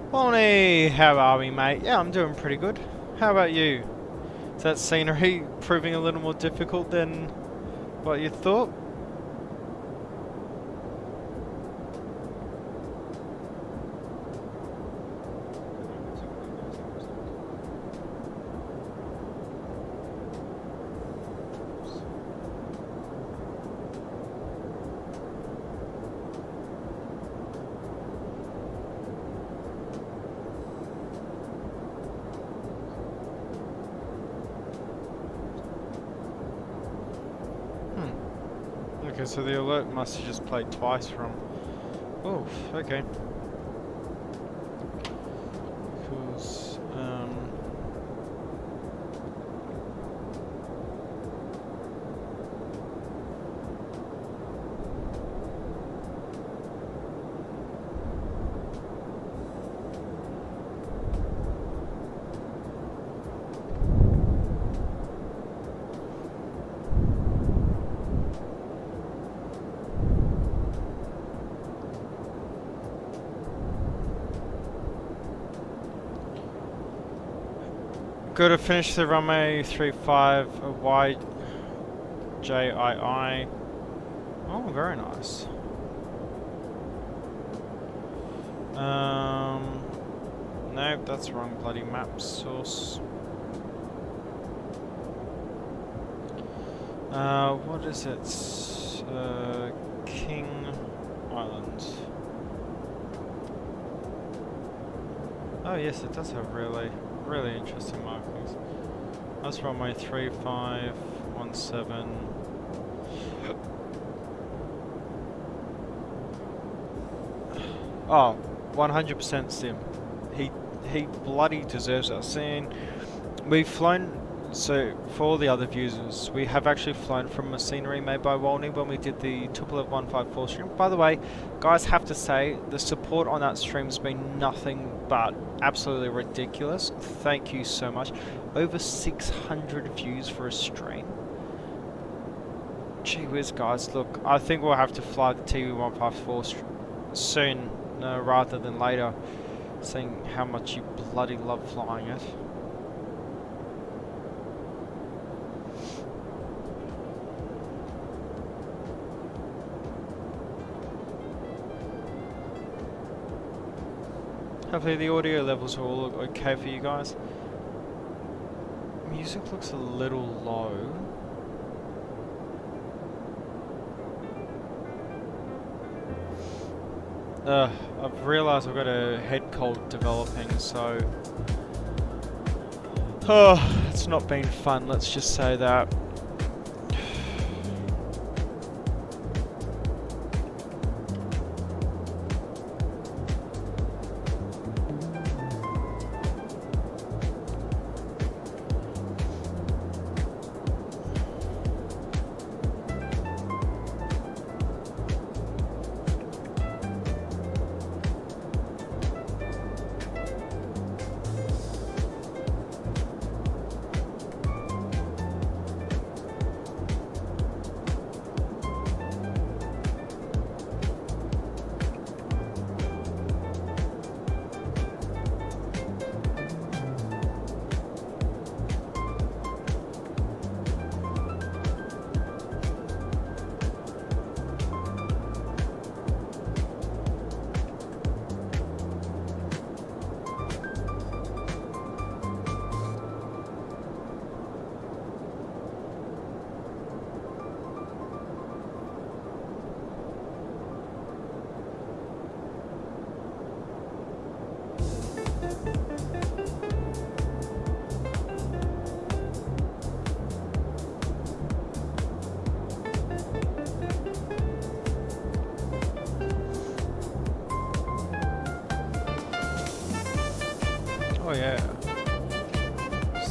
Speaker 1: Bonnie, how are we, mate? Yeah, I'm doing pretty good. How about you? Is that scenery proving a little more difficult than what you thought? Okay, so the alert must have just played twice from... Oh, okay. Because, got to finish the runway 35 YJII. Oh, very nice. Nope, that's the wrong bloody map source. What is it? King Island. Oh yes, it does have really interesting markings. That's runway 3517. Oh, 100% Sim. He bloody deserves that. Seeing we've flown, so for all the other viewers, we have actually flown from a scenery made by Walney when we did the Tupolev 154 stream. By the way, guys, have to say the support on that stream's been nothing but absolutely ridiculous. Thank you so much. Over 600 views for a stream. Gee whiz, guys, look, I think we'll have to fly the TV154 soon rather than later, seeing how much you bloody love flying it. Hopefully the audio levels are all okay for you guys. Music looks a little low. I've realised I've got a head cold developing, so... Oh, it's not been fun, let's just say that.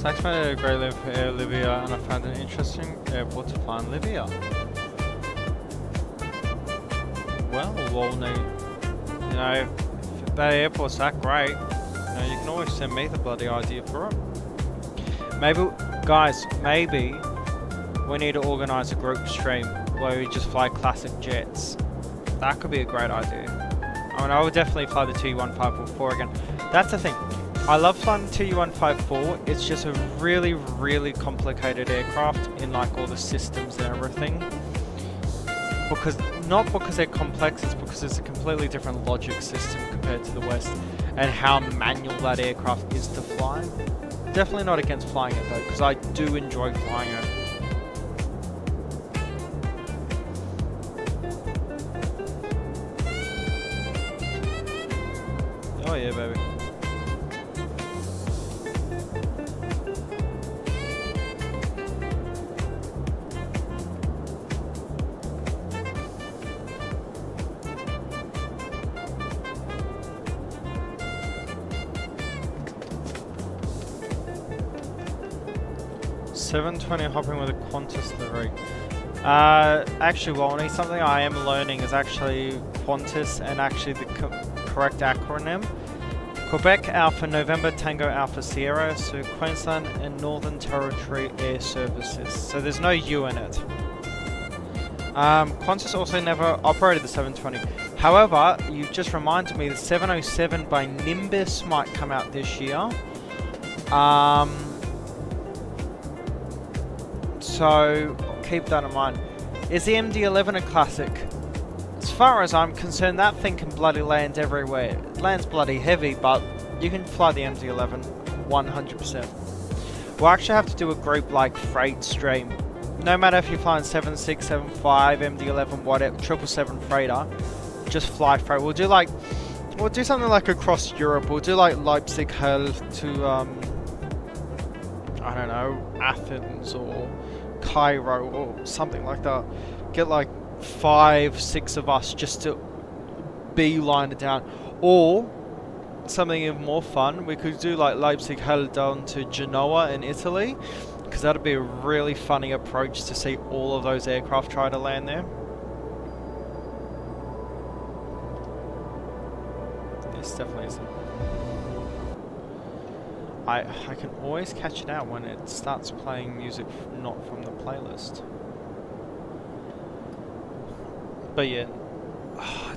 Speaker 1: Thanks for a great live here, Libya, and I found an interesting airport to fly in Libya. Well, Walney, you know, if that airport's that great, you know, you can always send me the bloody idea for it. Maybe, guys, maybe we need to organise a group stream where we just fly classic jets. That could be a great idea. I mean, I would definitely fly the Tu-1544 again. That's the thing. I love flying the Tu-154. It's just a really, really complicated aircraft in like all the systems and everything. Not because they're complex, it's because it's a completely different logic system compared to the West, and how manual that aircraft is to fly. Definitely not against flying it though, because I do enjoy flying it. Oh yeah, baby. $720 hopping with a Qantas livery. Actually, Walney, something I am learning is actually Qantas and actually the correct acronym. Quebec Alpha November Tango Alpha Sierra, so Queensland and Northern Territory Air Services. So there's no U in it. Qantas also never operated the 720. However, you just reminded me the 707 by Nimbus might come out this year. So keep that in mind. Is the MD-11 a classic? As far as I'm concerned, that thing can bloody land everywhere. It lands bloody heavy, but you can fly the MD-11 100%. We'll actually have to do a group like freight stream. No matter if you're flying 76, 75, MD-11, whatever, 777 freighter, just fly freight. We'll do something like across Europe. We'll do like Leipzig, Hull to I don't know, Athens or Cairo or something like that. Get like 5, 6 of us just to beeline it down. Or something even more fun, we could do like Leipzig, Hull down to Genoa in Italy, because that'd be a really funny approach to see all of those aircraft try to land there. This definitely isn't. I can always catch it out when it starts playing music not from the playlist. But yeah, I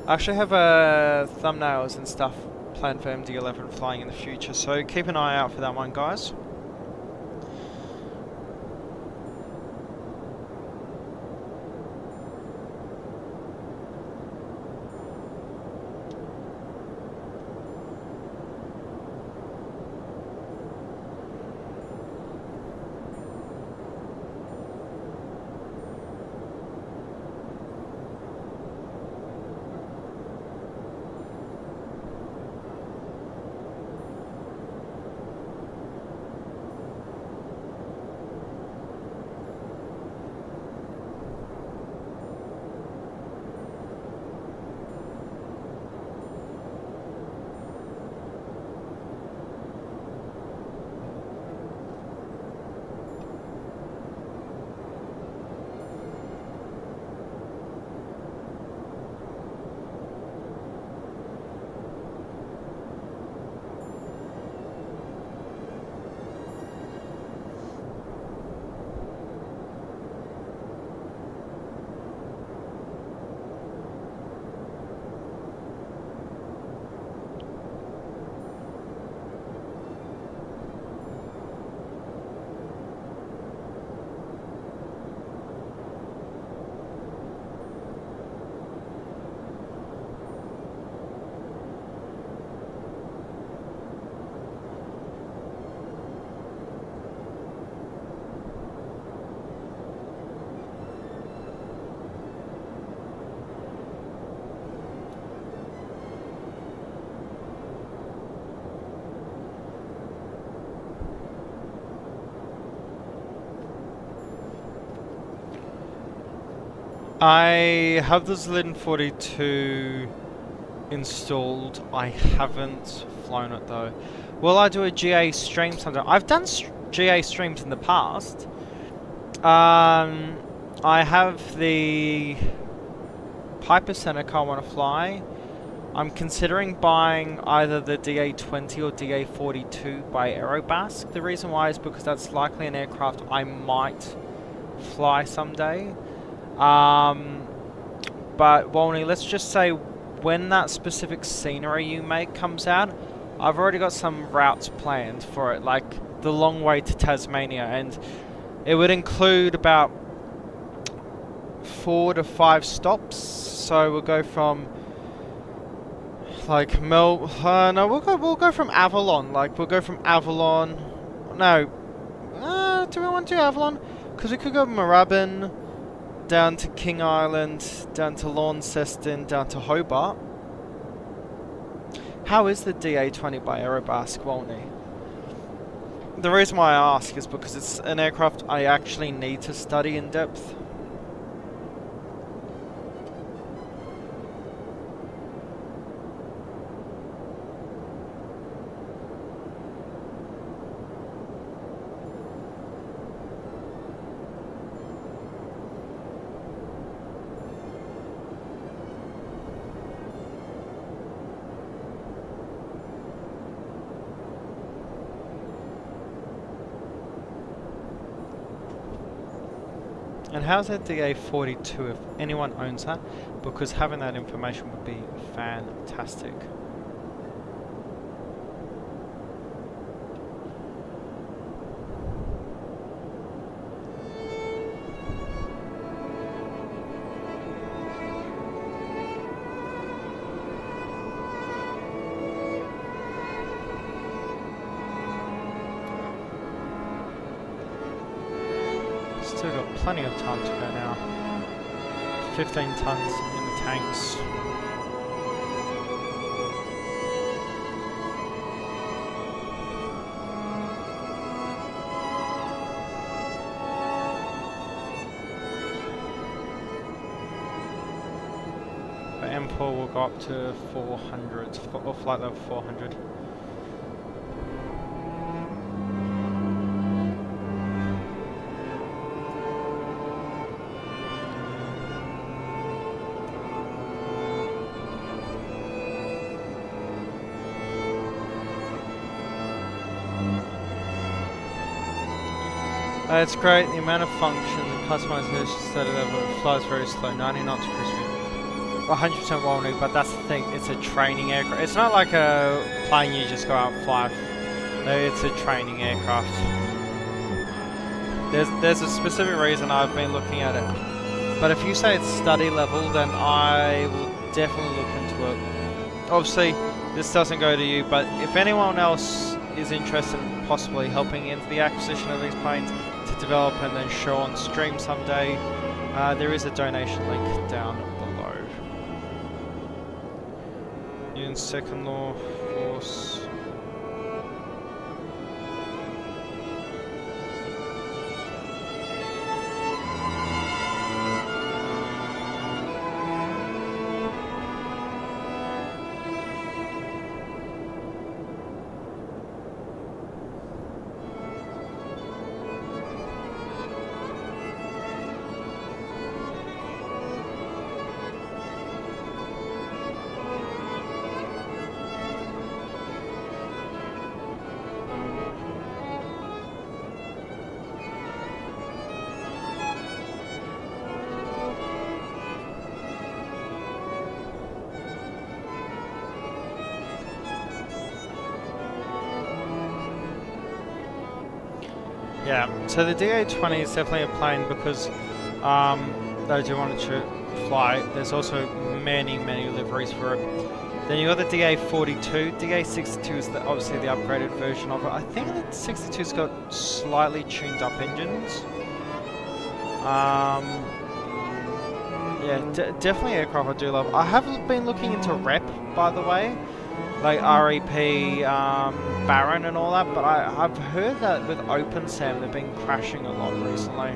Speaker 1: actually have thumbnails and stuff planned for MD-11 flying in the future, so keep an eye out for that one, guys. I have the Zlin 42 installed. I haven't flown it though. Will I do a GA stream sometime? I've done GA streams in the past. I have the Piper Seneca I want to fly. I'm considering buying either the DA-20 or DA-42 by Aerobasque. The reason why is because that's likely an aircraft I might fly someday. But Walney, let's just say when that specific scenery you make comes out, I've already got some routes planned for it, like the long way to Tasmania, and it would include about 4 to 5 stops. So we'll go from like we'll go from Avalon. Like we'll go from Avalon. No, do we want to do Avalon? Because we could go Moorabbin, down to King Island, down to Launceston, down to Hobart. How is the DA-20 by Aerobasque, Walney? The reason why I ask is because it's an aircraft I actually need to study in depth. And how's that DA-42 if anyone owns that? Because having that information would be fantastic. Still got plenty of time to go now. 15 tons in the tanks. The M4 will go up to 400, or flight level 400. It's great, the amount of functions and customization study level flies very slow, 90 knots cruise speed. 100% Walney, but that's the thing, it's a training aircraft. It's not like a plane you just go out and fly. No, it's a training aircraft. There's a specific reason I've been looking at it. But if you say it's study level, then I will definitely look into it. Obviously, this doesn't go to you, but if anyone else is interested in possibly helping into the acquisition of these planes to develop and then show on stream someday, there is a donation link down below. Union Second Law Force. Yeah, so the DA-20 is definitely a plane because those who wanted to fly, there's also many liveries for it. Then you got the DA-42. DA-62 is obviously the upgraded version of it. I think the 62's got slightly tuned up engines. Yeah, definitely aircraft I do love. I have been looking into Rep, by the way, like REP, Baron and all that, but I've heard that with OpenSAM they've been crashing a lot recently.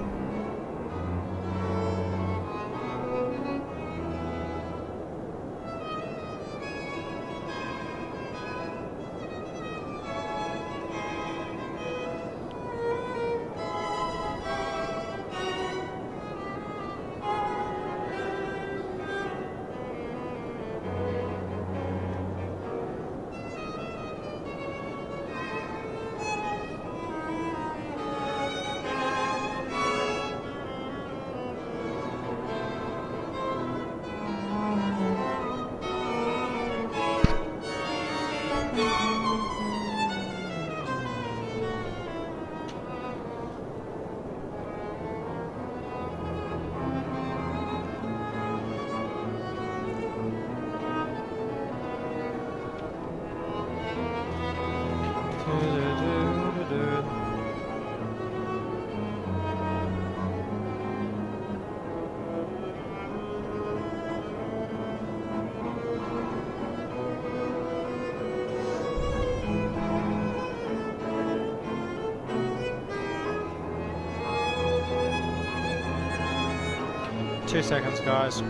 Speaker 1: 2 seconds, guys.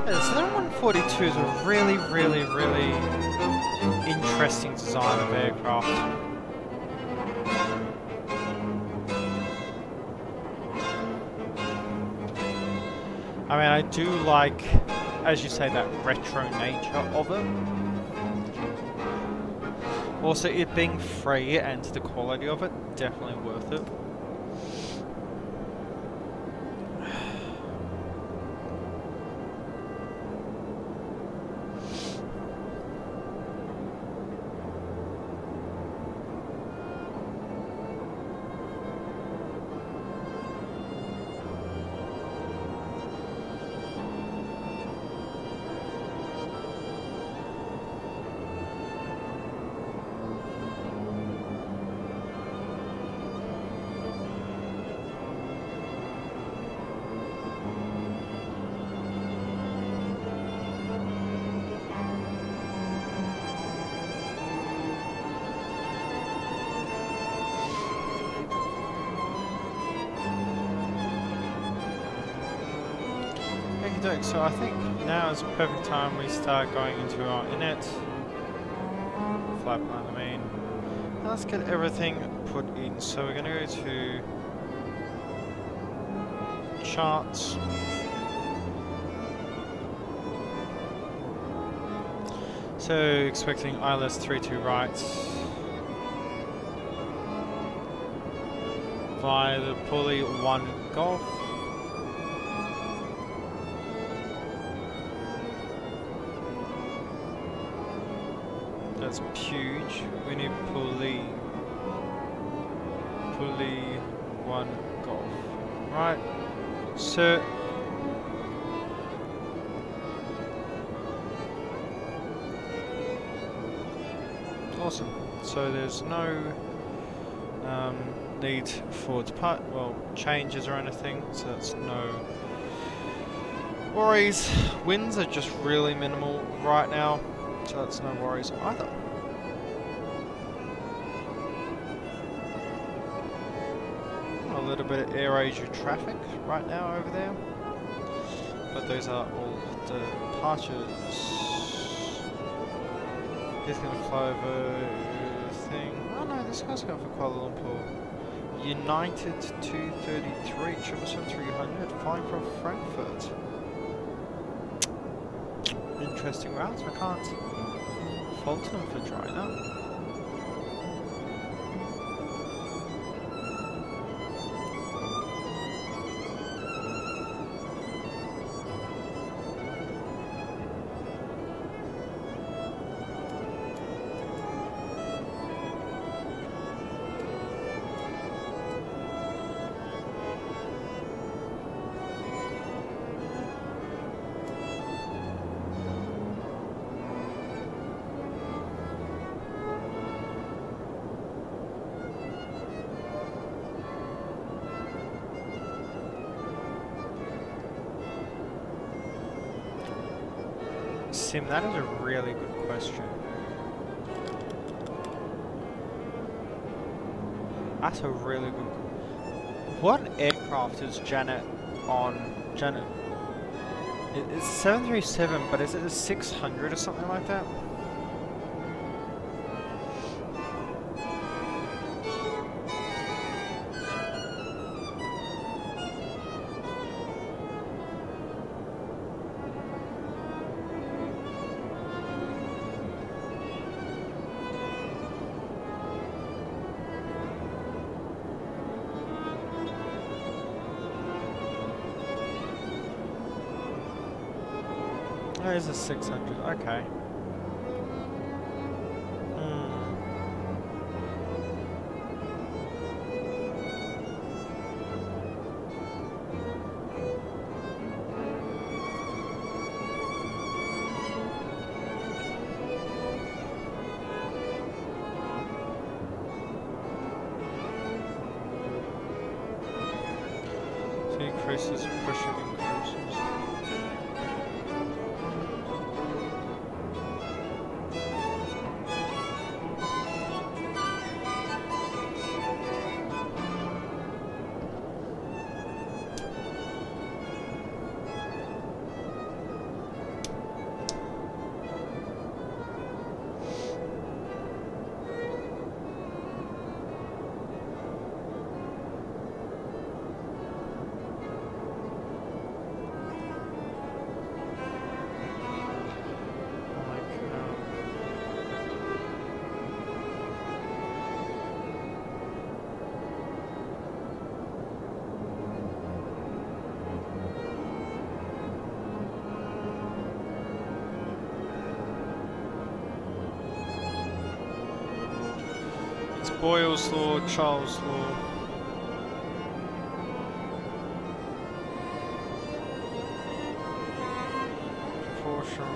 Speaker 1: Yeah, the 142 is a really interesting design of aircraft. I mean, I do like, as you say, that retro nature of it. Also, it being free and the quality of it, definitely worth it. So I think now is the perfect time we start going into our init. Flight plan, I mean. Now let's get everything put in. So we're going to go to charts. So expecting ILS 32 right via the pulley 1 Golf. That's huge. We need pulley 1 Golf. Right, sir. Awesome. So there's no need for changes or anything. So that's no worries. Winds are just really minimal right now, so that's no worries either. A little bit of AirAsia traffic right now over there, but those are all departures. He's going to fly over thing. Oh no, this guy's going for Kuala Lumpur. United 233, 777-300, flying from Frankfurt. Interesting routes, I can't fault them for trying that. Sim, that is a really good question. That's a really good. What aircraft is Janet on? Janet. It's 737, but is it a 600 or something like that? There is a 600, okay. Increases pressure increases. Boyle's Law, Charles Law. Proportion.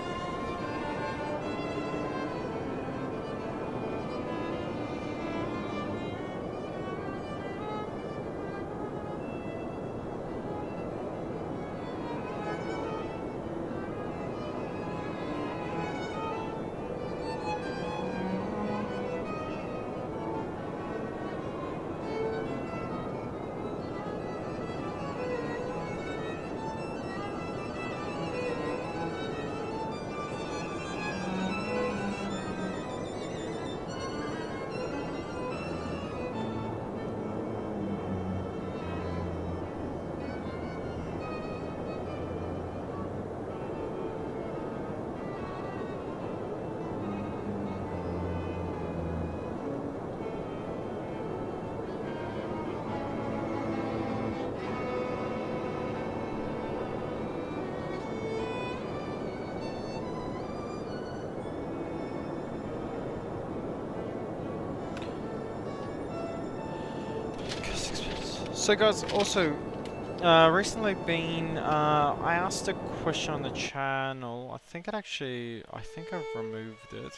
Speaker 1: So guys, also, recently been, I asked a question on the channel. I think I've removed it. Ooh,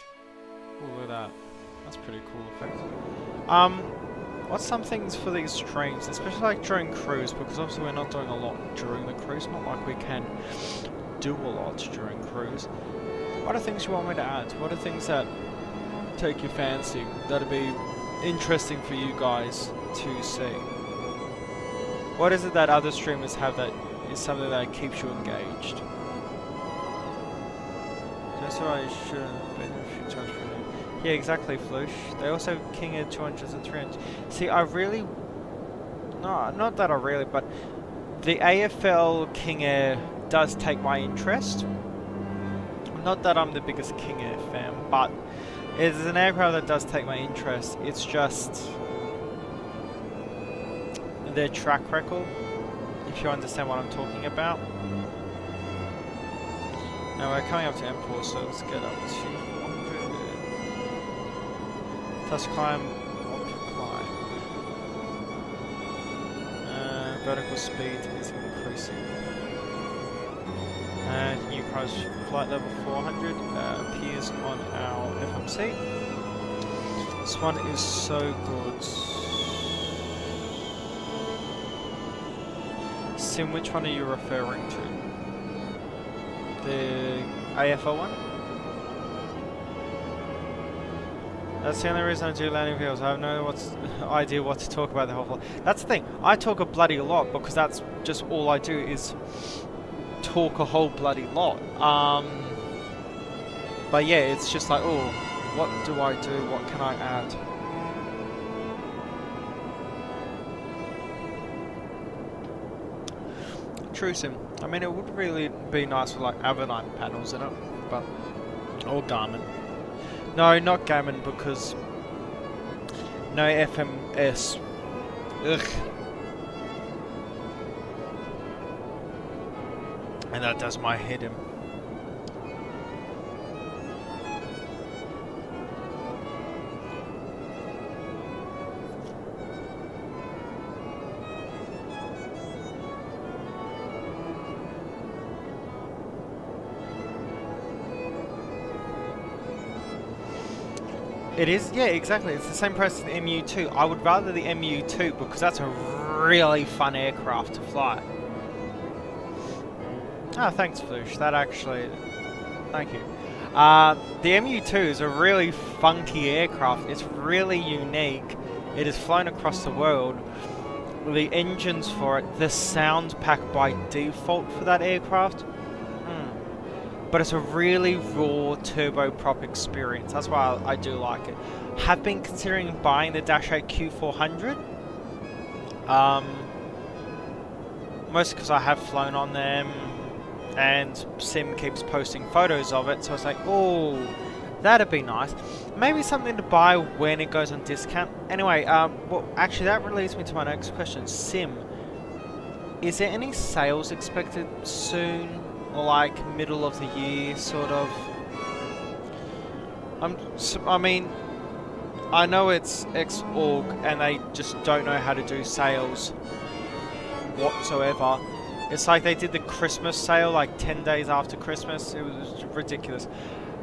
Speaker 1: look at that. That's pretty cool effect. What's some things for these streams, especially like during cruise, because obviously we're not doing a lot during the cruise, not like we can do a lot during cruise. What are things you want me to add? What are things that take your fancy, that'd be interesting for you guys to see? What is it that other streamers have that is something that keeps you engaged? That's why I should have been a few times. Yeah, exactly, Flush. They also King Air 200s and 300s. See, I really... No, not that I really, but the AFL King Air does take my interest. Not that I'm the biggest King Air fan, but it's an aircraft that does take my interest. It's just their track record, if you understand what I'm talking about. Now we're coming up to M4, so let's get up to 400. Plus climb, climb. Vertical speed is increasing. And new price flight level 400 appears on our FMC. This one is so good. Sim, which one are you referring to? The AFL one? That's the only reason I do landing videos. I have no idea what to talk about the whole flight. That's the thing. I talk a bloody lot because that's just all I do is talk a whole bloody lot. But yeah, it's just like, oh, what do I do? What can I add? True Sim. I mean, it would really be nice with like Avenine panels in it, but or Garmin. No, not Garmin because no FMS. Ugh. And that does my head in. It is, yeah, exactly. It's the same price as the MU2. I would rather the MU2 because that's a really fun aircraft to fly. Oh, thanks, Flush. That actually... Thank you. The MU2 is a really funky aircraft. It's really unique. It is flown across the world. The engines for it, the sound pack by default for that aircraft. But it's a really raw turboprop experience. That's why I do like it. Have been considering buying the Dash 8 Q400. Mostly because I have flown on them. And Sim keeps posting photos of it, so it's like, oh, that'd be nice. Maybe something to buy when it goes on discount. Anyway, well, actually that leads me to my next question. Sim, is there any sales expected soon, or like middle of the year, sort of? I mean, I know it's ex-org, and they just don't know how to do sales whatsoever. It's like they did the Christmas sale like 10 days after Christmas. It was ridiculous.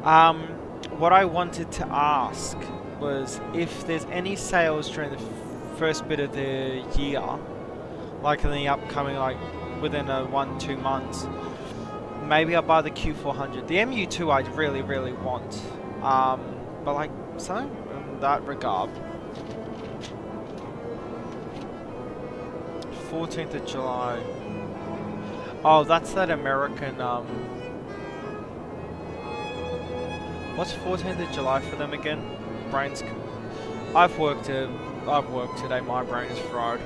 Speaker 1: What I wanted to ask was if there's any sales during the first bit of the year, like in the upcoming, like within 1-2 months, maybe I'll buy the Q400. The MU2 I really, really want. But like something in that regard. 14th of July. Oh, that's that American, what's 14th of July for them again? Brains... I've worked today, my brain is fried.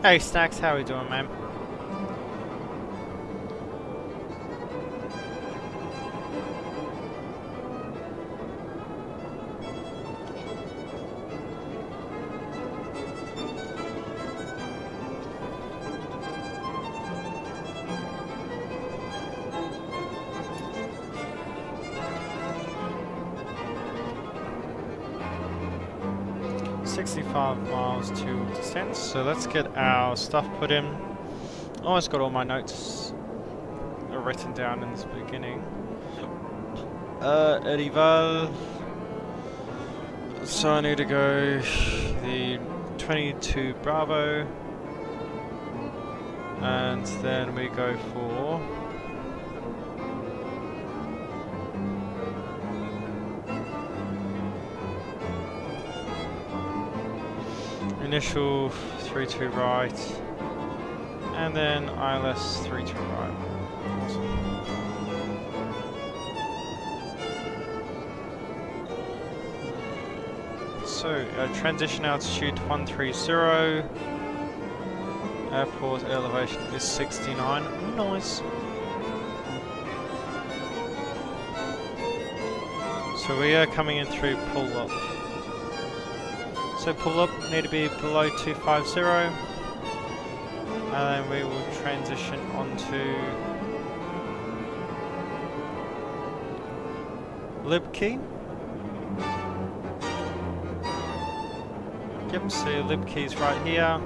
Speaker 1: Hey Snacks, how we doing, man? $65 to descent, so let's get our stuff put in. Almost got all my notes written down in this beginning. Edival. So I need to go the 22 Bravo, and then we go for initial 32 right, and then ILS 32 right. Awesome. So, transition altitude 130, airport elevation is 69, nice. So we are coming in through pull up. So pull up need to be below 250, and then we will transition onto Libkey. Yep, so Libkey's right here.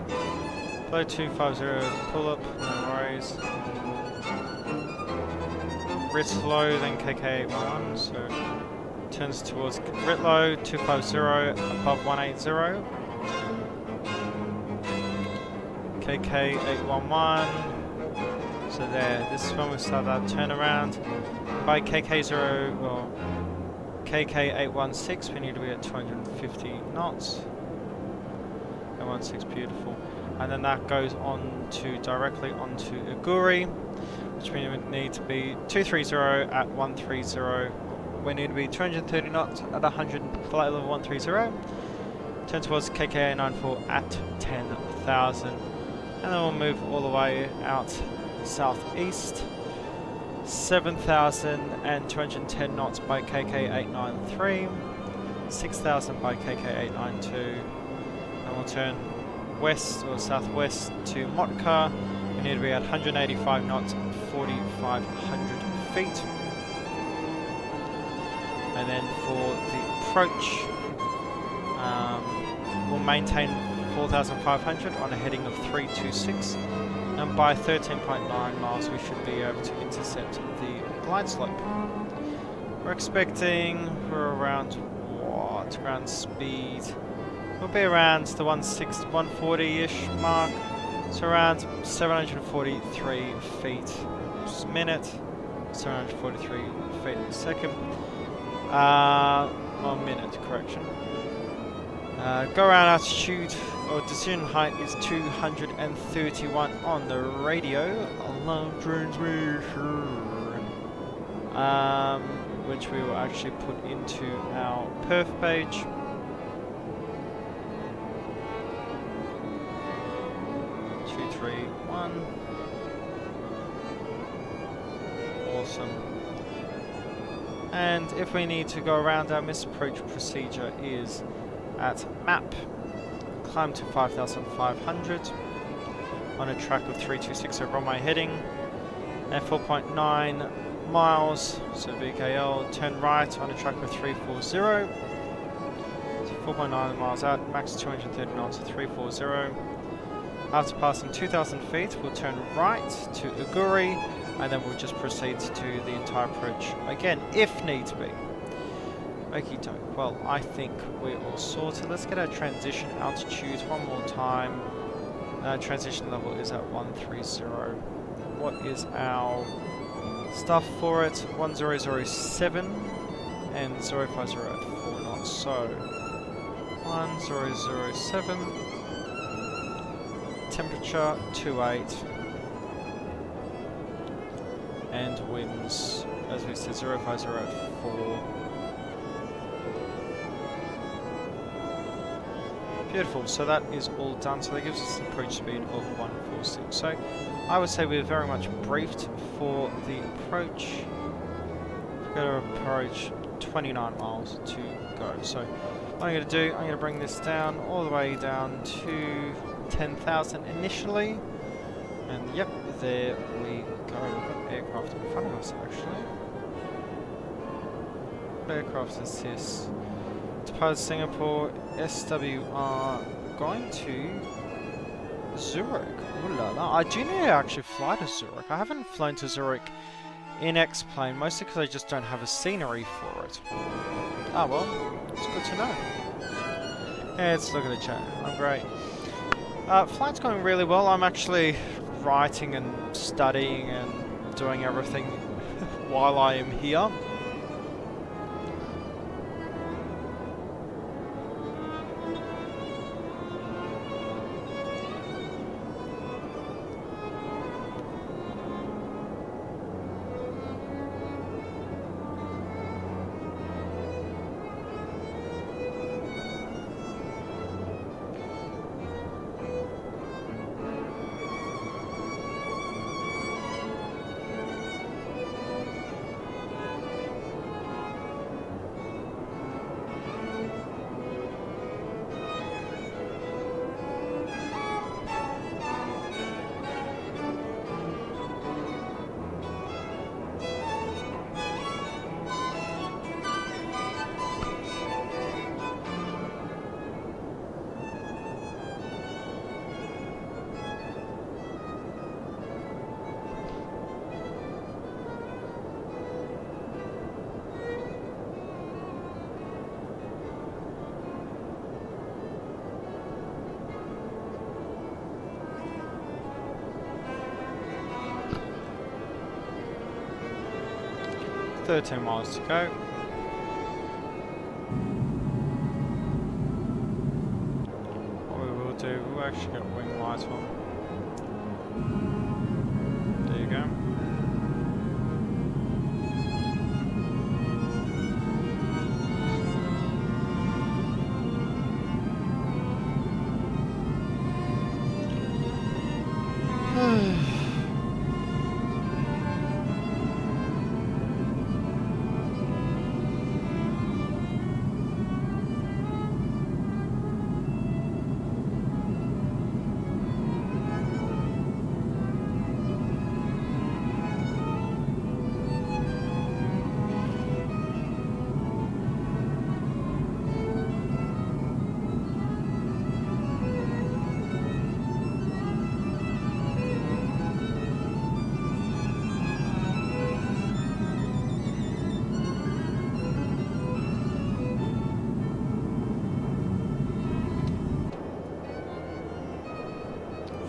Speaker 1: Below 250, pull up, no worries. Ritz low, then KK81, so turns towards Ritlow, 250, above 180. KK811. So there, this is when we start our turnaround. By KK0, well, KK816, we need to be at 250 knots. 816, beautiful. And then that goes on to directly onto Uguri, which means we need to be 230 at 130. We need to be 230 knots at 100 flight level 130. Turn towards KK94 at 10,000. And then we'll move all the way out southeast. 7,210 knots by KK893. 6,000 by KK892. And we'll turn west or southwest to Motka. We need to be at 185 knots, 4,500 feet. And then for the approach, we'll maintain 4,500 on a heading of 326, and by 13.9 miles we should be able to intercept the glide slope. We're expecting, we're around what, ground speed, we'll be around the 140-ish mark, so around 743 feet per minute, 743 feet per second. Well, minute, correction. Go around altitude or decision height is 231 on the radio. Alarm transmission. Which we will actually put into our perf page. Two, three, one. Awesome. And if we need to go around, our misapproach procedure is at map, climb to 5,500 on a track of 326 over on my heading, and 4.9 miles, so VKL, turn right on a track of 340, so 4.9 miles out, max 230 knots at 340. After passing 2,000 feet, we'll turn right to Uguri, and then we'll just proceed to do the entire approach again, if needs be. Okie doke. Well, I think we're all sorted. Let's get our transition altitude one more time. Transition level is at 130. What is our stuff for it? 1007 and 050 at 4 knots. So 1007. Temperature 28. And winds, as we said, 050 at 4. Beautiful, so that is all done. So that gives us an approach speed of 146. So I would say we're very much briefed for the approach. We've got to approach 29 miles to go. So what I'm going to do, I'm going to bring this down all the way down to 10,000 initially. And yep, there we go. We've got aircraft in front of us actually. What aircraft is this? Depart Singapore, SWR, going to Zurich. Ooh la la. I do need to actually fly to Zurich. I haven't flown to Zurich in X-Plane, mostly because I just don't have a scenery for it. Ah well, it's good to know. Yeah, let's look at the chat. I'm great. Flight's going really well. I'm actually writing and studying and doing everything while I am here. $13 miles to go. What we will do, we'll actually get wing light on. There you go.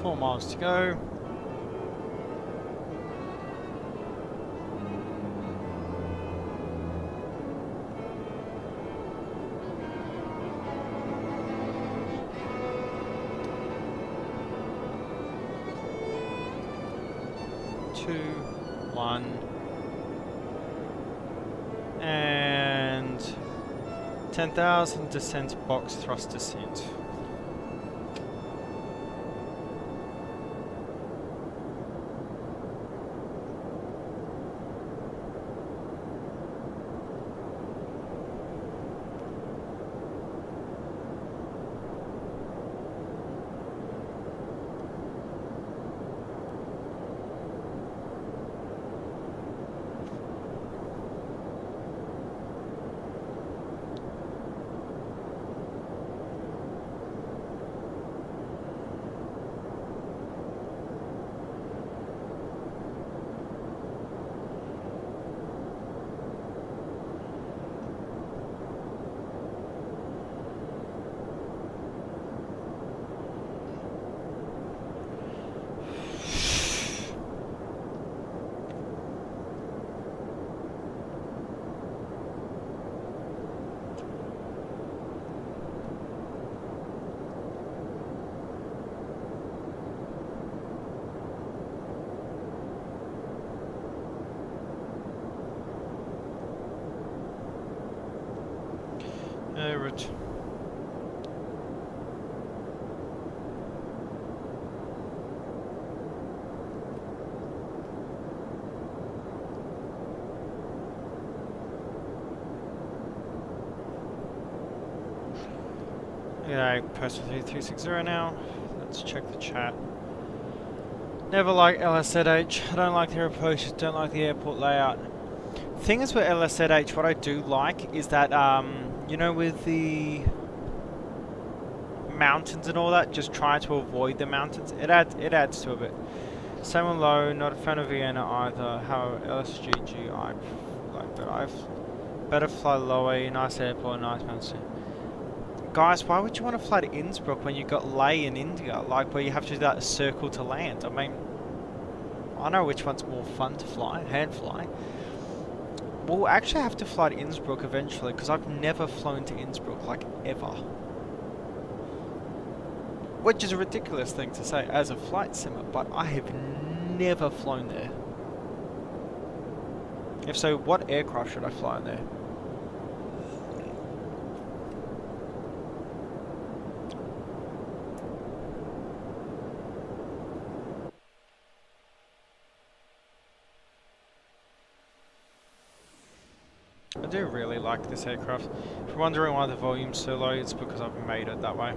Speaker 1: $4 miles to go. Two, one, and 10,000 descent box thrust descent. Yeah, postal 3360 now. Let's check the chat. Never like LSZH. I don't like their approach. Don't like the airport layout. Thing is with LSZH, what I do like is that, you know, with the mountains and all that, just trying to avoid the mountains, it adds to a bit. Same with low, not a fan of Vienna either. How LSGG I like, but I've better fly lower, nice airport, nice mountain. Guys, why would you want to fly to Innsbruck when you've got Leh in India, like where you have to do that circle to land? I mean, I know which one's more fun to fly, hand fly. We'll actually have to fly to Innsbruck eventually, because I've never flown to Innsbruck, like, ever. Which is a ridiculous thing to say as a flight simmer, but I have never flown there. If so, what aircraft should I fly in there? I do really like this aircraft. If you're wondering why the volume's so low, it's because I've made it that way.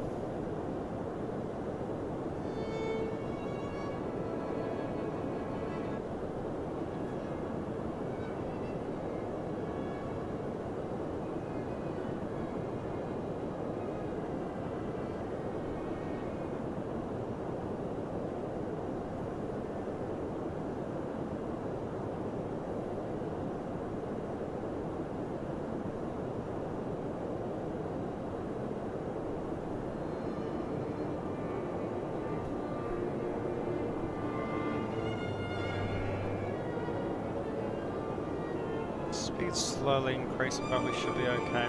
Speaker 1: Speed's slowly increasing, but we should be okay.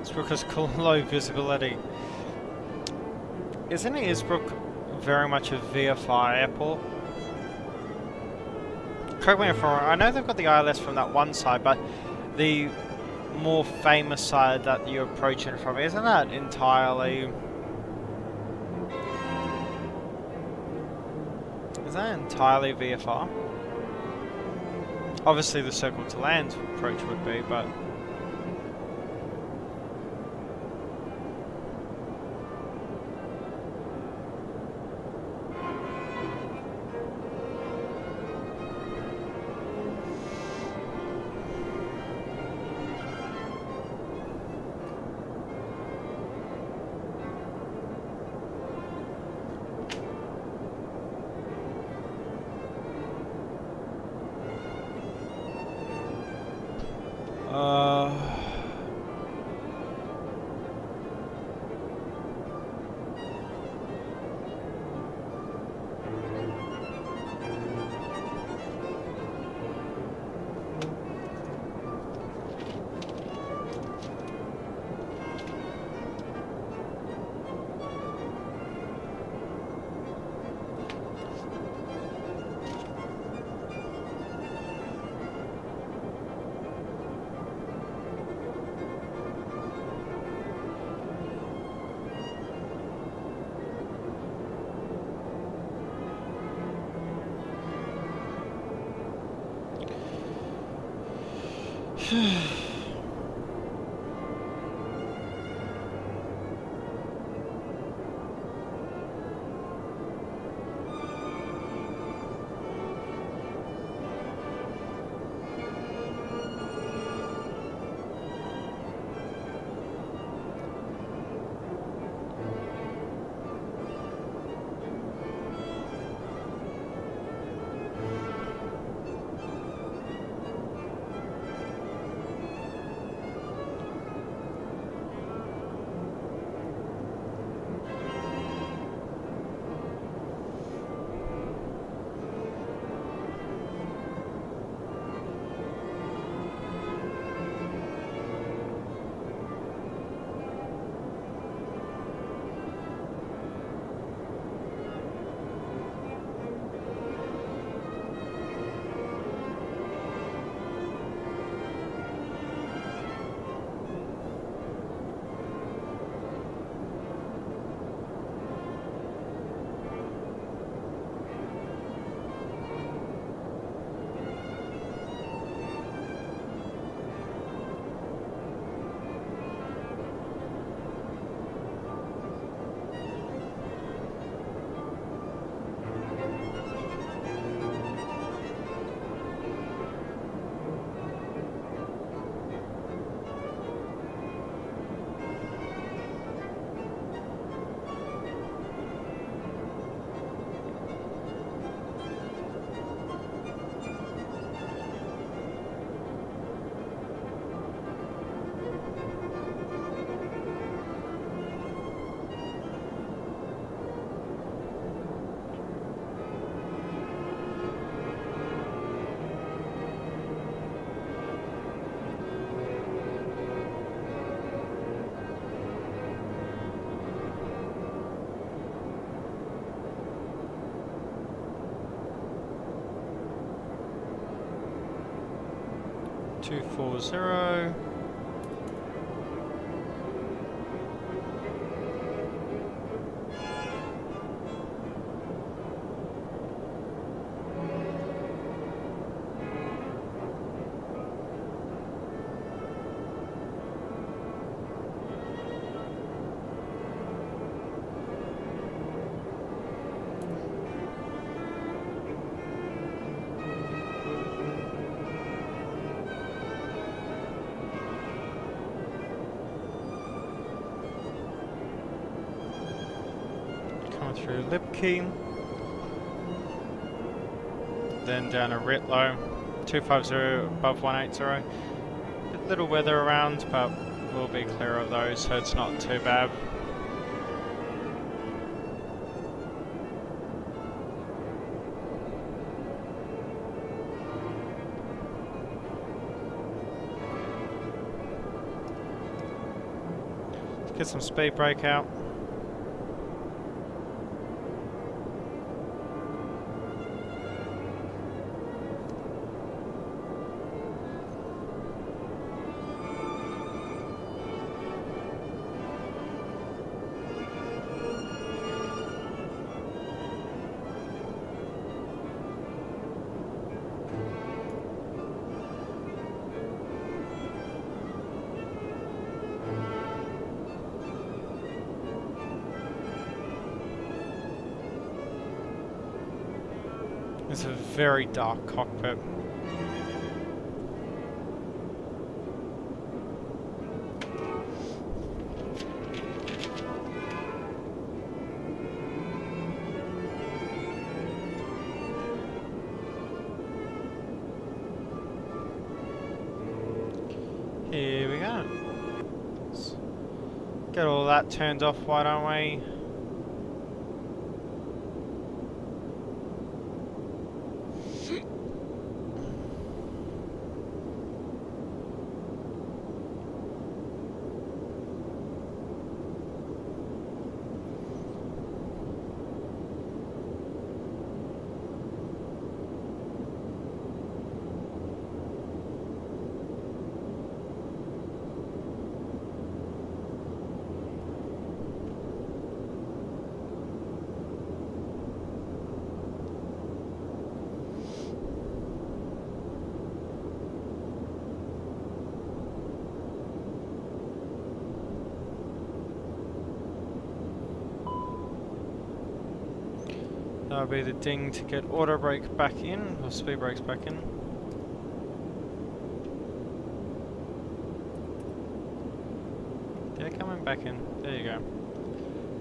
Speaker 1: It's because low visibility. Isn't Innsbruck very much a VFR airport? Correct me if I'm wrong. I know they've got the ILS from that one side, but the more famous side that you're approaching from, isn't that entirely... Is that entirely VFR? Obviously the circle to land approach would be, but... 240. Coming through Lipkey, then down a Ritlow, 250 above 180. Little weather around, but we'll be clear of those, so it's not too bad. Let's get some speed brake out. It's a very dark cockpit. Here we go. Let's get all that turned off, why don't we? That'll be the ding to get auto brake back in, or speed brakes back in. They're coming back in. There you go.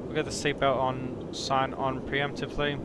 Speaker 1: We'll get the seatbelt on, sign on preemptively.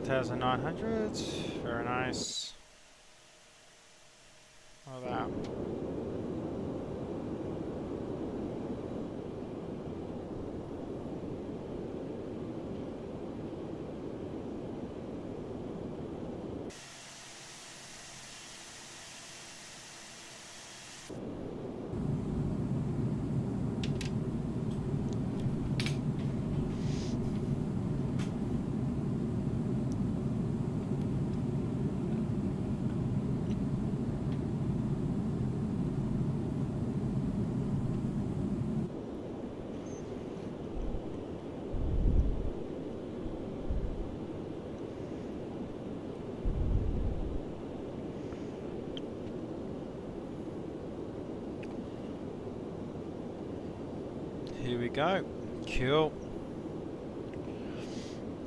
Speaker 1: 1,900. Very nice. All that. Here we go. Cool.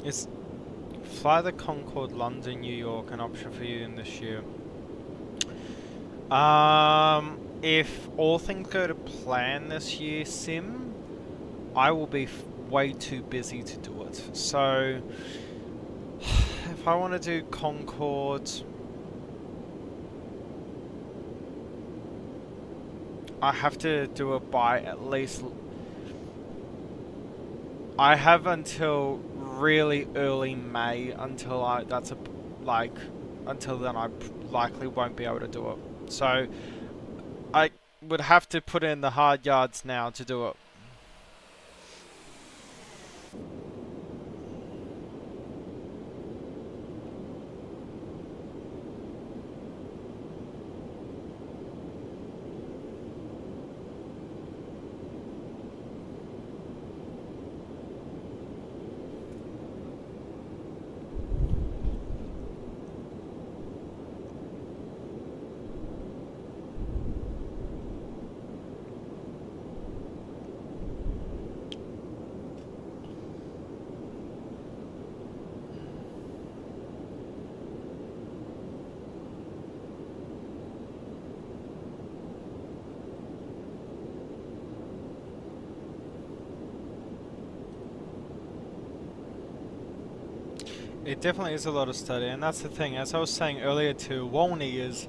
Speaker 1: Is fly the Concorde London, New York an option for you in this year? If all things go to plan this year, Sim, I will be way too busy to do it. So, if I want to do Concorde, I have to do it by at least. I have until really early May until until then I likely won't be able to do it. So I would have to put in the hard yards now to do it. It definitely is a lot of study, and that's the thing, as I was saying earlier to Walney, is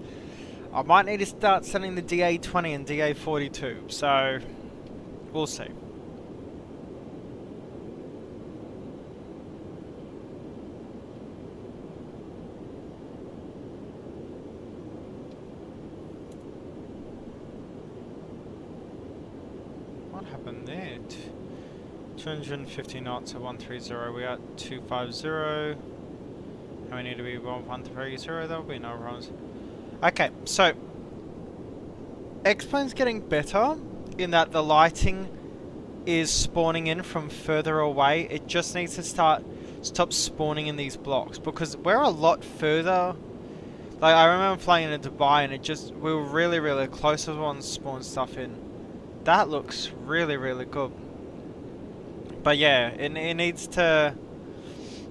Speaker 1: I might need to start studying the DA20 and DA42, so we'll see. What happened there? 250 knots at 130, we are at 250, and we need to be 130, there will be no problems. Okay, so X-Plane's getting better in that the lighting is spawning in from further away. It just needs to stop spawning in these blocks, because we're a lot further. Like, I remember flying into Dubai and we were really, really close as one spawned stuff in. That looks really, really good. But yeah, it needs to.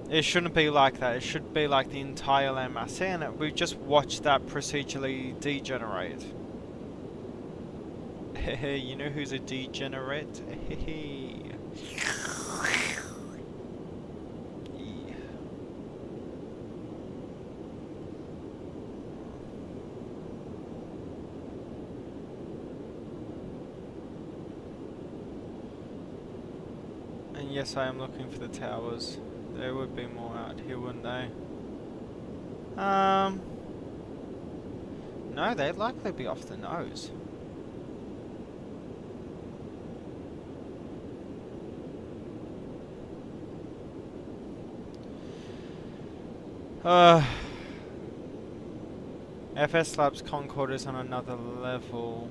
Speaker 1: It shouldn't be like that. It should be like the entire landmass. And we've just watched that procedurally degenerate. Hehe, you know who's a degenerate? Hehe. And yes, I am looking for the towers. There would be more out here, wouldn't they? No, they'd likely be off the nose. FS Labs Concorde is on another level.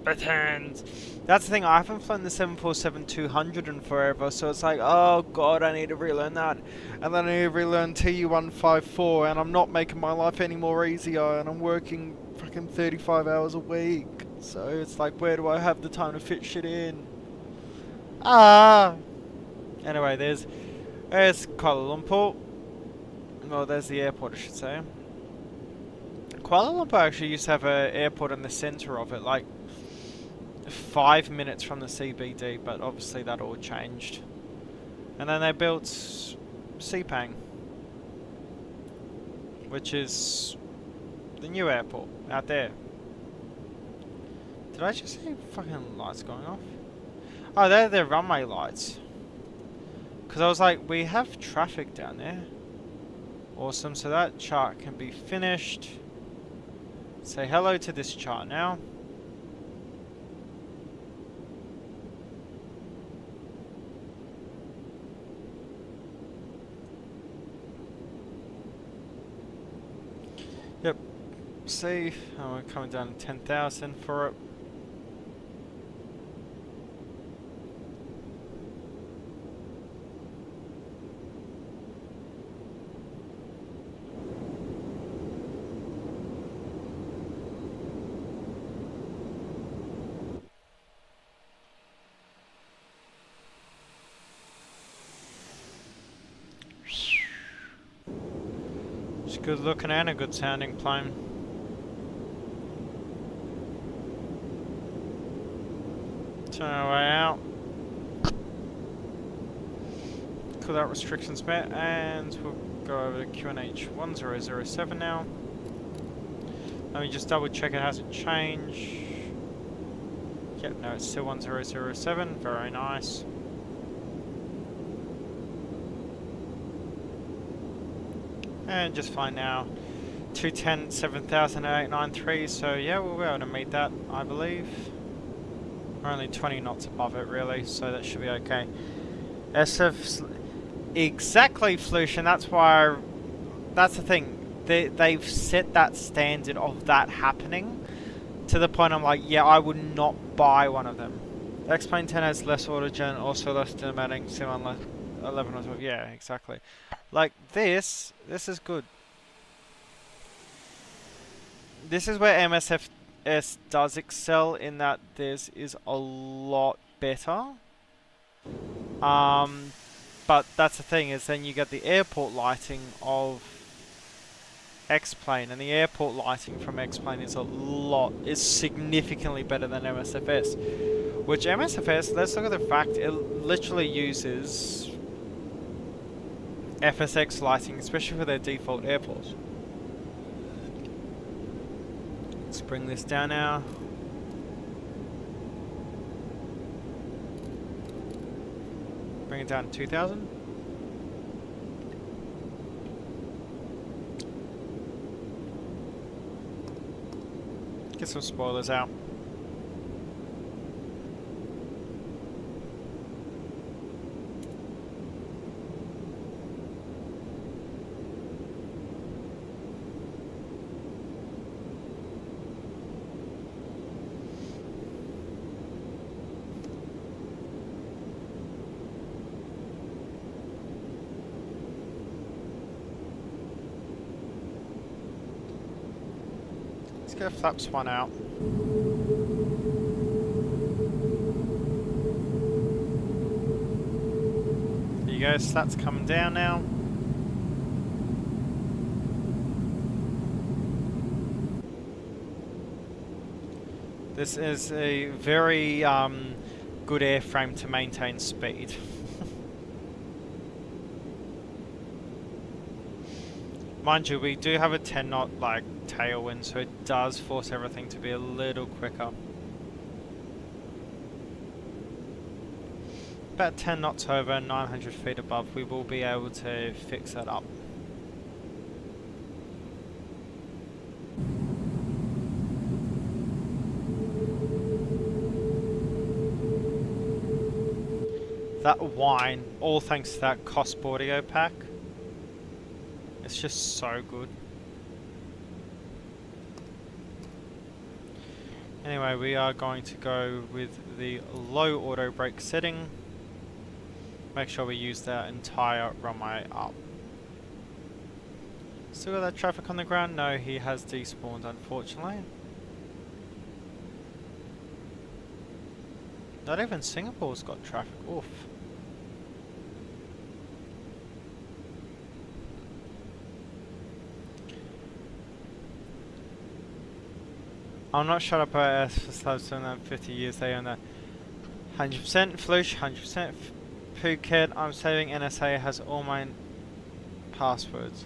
Speaker 1: And that's the thing, I haven't flown the 747-200 in forever, so it's like, oh god, I need to relearn that. And then I need to relearn TU-154, and I'm not making my life any more easier, and I'm working fucking 35 hours a week. So it's like, where do I have the time to fit shit in? Anyway, there's Kuala Lumpur. Well, there's the airport, I should say. Kuala Lumpur actually used to have an airport in the centre of it, like 5 minutes from the CBD, but obviously that all changed. And then they built Sepang, which is the new airport out there. Did I just see fucking lights going off? Oh, they're the runway lights. Because I was like, we have traffic down there. Awesome, so that chart can be finished. Say hello to this chart now. Yep. See, oh, we're coming down to 10,000 for it. It's good looking and a good sounding plane. Turn our way out. Cool, that restrictions met, and we'll go over to QNH 1007 now. Let me just double check it hasn't changed. Yep, no, it's still 1007. Very nice. And just fine now. 210 7,893. So yeah, we'll be able to meet that, I believe. We're only 20 knots above it, really, so that should be okay. SF, exactly, Flushin. That's why. That's the thing. They've set that standard of that happening to the point I'm like, yeah, I would not buy one of them. The X-Plane 10 has less autogen, also less dynamic, sim on 11 or 12. Yeah, exactly. Like this is good. This is where MSFS does excel in that this is a lot better. But that's the thing, is then you get the airport lighting of X-Plane, and the airport lighting from X-Plane is significantly better than MSFS. Which MSFS, let's look at the fact, it literally uses FSX lighting, especially for their default airports. Let's bring this down now. Bring it down to 2,000. Get some spoilers out. Get flaps one out. There you go, slats coming down now. This is a very good airframe to maintain speed. Mind you, we do have a 10 knot like tailwind, so it does force everything to be a little quicker. About 10 knots over, 900 feet above, we will be able to fix that up. That whine, all thanks to that COSP audio pack. It's just so good. Anyway, we are going to go with the low auto brake setting. Make sure we use that entire runway up. Still got that traffic on the ground? No, he has despawned, unfortunately. Not even Singapore's got traffic. Oof. I'm not shut up by S for slabs doing that 50 years, they own that. 100% Flush, 100% Phuket, I'm saving NSA has all my passwords.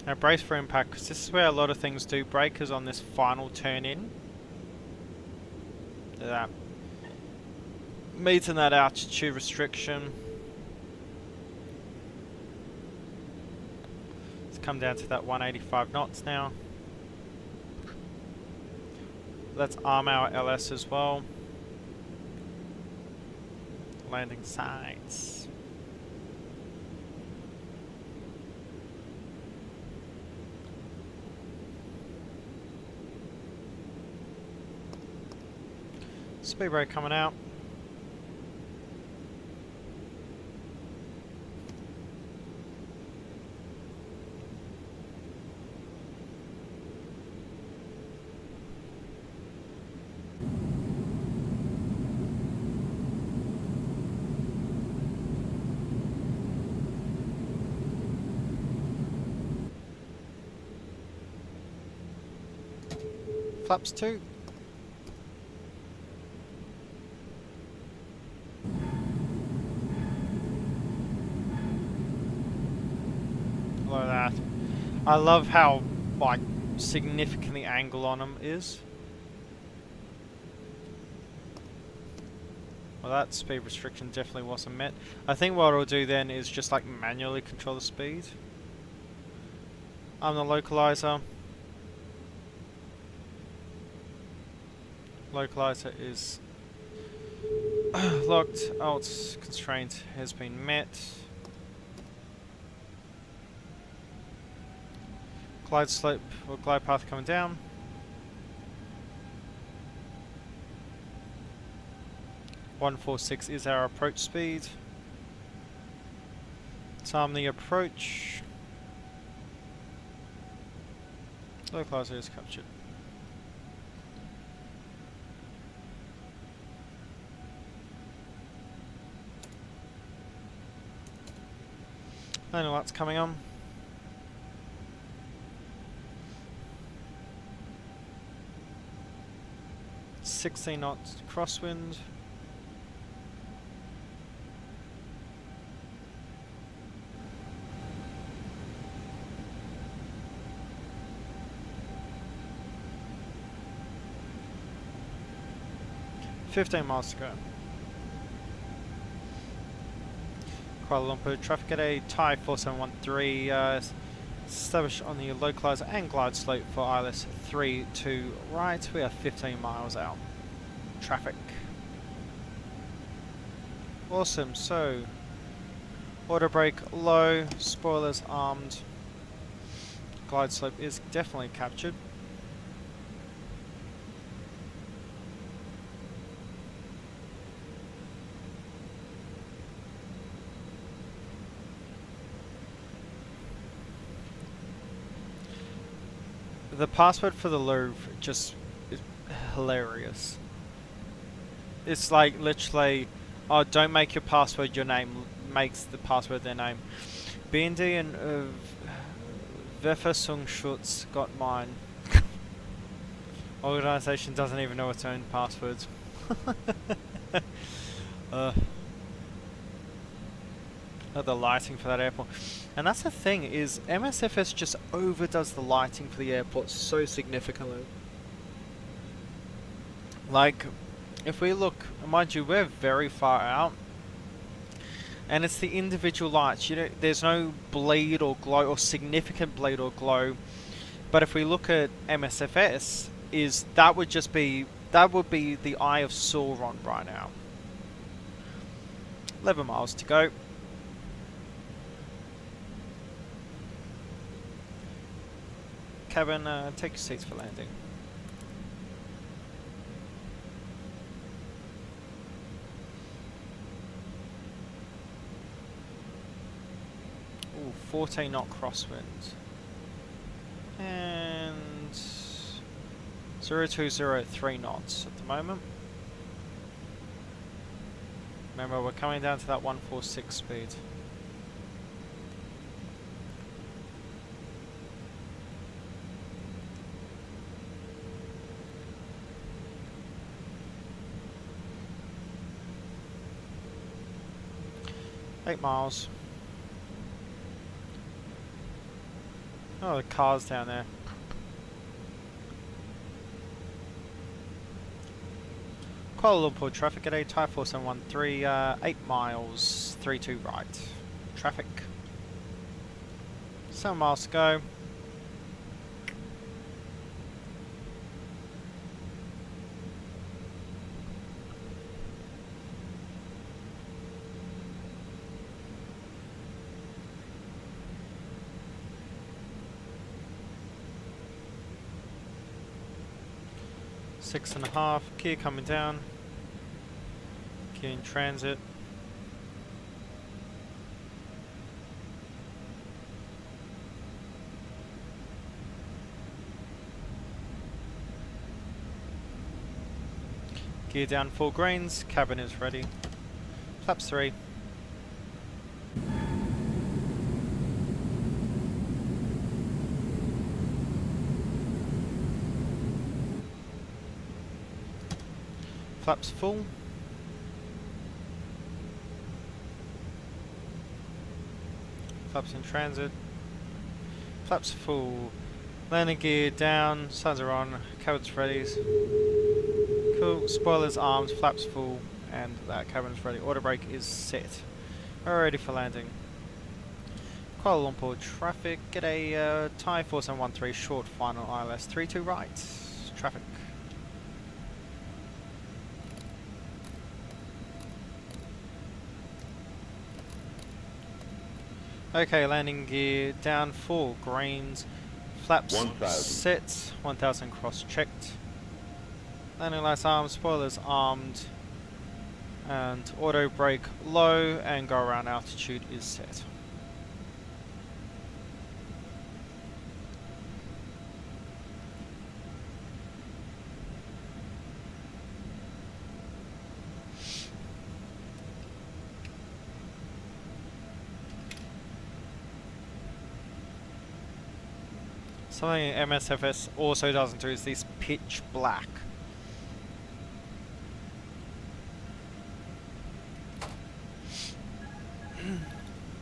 Speaker 1: Now brace for impact, because this is where a lot of things do break, is on this final turn in. That meeting that altitude restriction. Let's come down to that 185 knots now. Let's arm our LS as well. Landing sights. Speed brake coming out. Flaps 2. Like that. I love how like significant the angle on them is. Well, that speed restriction definitely wasn't met. I think what I'll do then is just like manually control the speed. I'm the localizer. Localizer is locked. Alt constraint has been met. Glide slope or glide path coming down. .146 is our approach speed. Time the approach. Localizer is captured. Landing lights coming on. .16 knots crosswind. .15 miles to go. Kuala Lumpur traffic at a Thai 4713 established on the localizer and glide slope for ILS 3 to right. We are 15 miles out. Traffic. Awesome. So auto brake low, spoilers armed. Glide slope is definitely captured. The password for the Louvre just is hilarious. It's like literally, oh, don't make your password your name, makes the password their name. BND and Verfassungsschutz got mine. Organization doesn't even know its own passwords. The lighting for that airport. And that's the thing, is MSFS just overdoes the lighting for the airport so significantly. Like, if we look, mind you, we're very far out, and it's the individual lights. You know, there's no bleed or glow or significant bleed or glow. But if we look at MSFS, that would be the Eye of Sauron right now. 11 miles to go. Cabin, take your seats for landing. Ooh, 14 knot crosswind. And 0203 knots at the moment. Remember, we're coming down to that 146 speed. Eight miles. Oh, the car's down there. Kuala Lumpur traffic at Thai 4713, 8 miles, 32 right. Traffic. 7 miles to go. Six and a half, gear coming down, gear in transit. Gear down, full greens, cabin is ready. Flaps 3. Flaps full. Flaps in transit. Flaps full. Landing gear down. Signs are on. Cabin's ready. Cool. Spoilers armed. Flaps full. And that cabin's ready. Auto brake is set. We're ready for landing. Kuala Lumpur traffic. Get a Thai 4713 short final ILS 32 right. Traffic. Okay, landing gear down, full greens, flaps
Speaker 4: 1000.
Speaker 1: set, 1000 cross checked, landing lights armed, spoilers armed, and auto brake low and go around altitude is set. Something MSFS also doesn't do is this pitch black.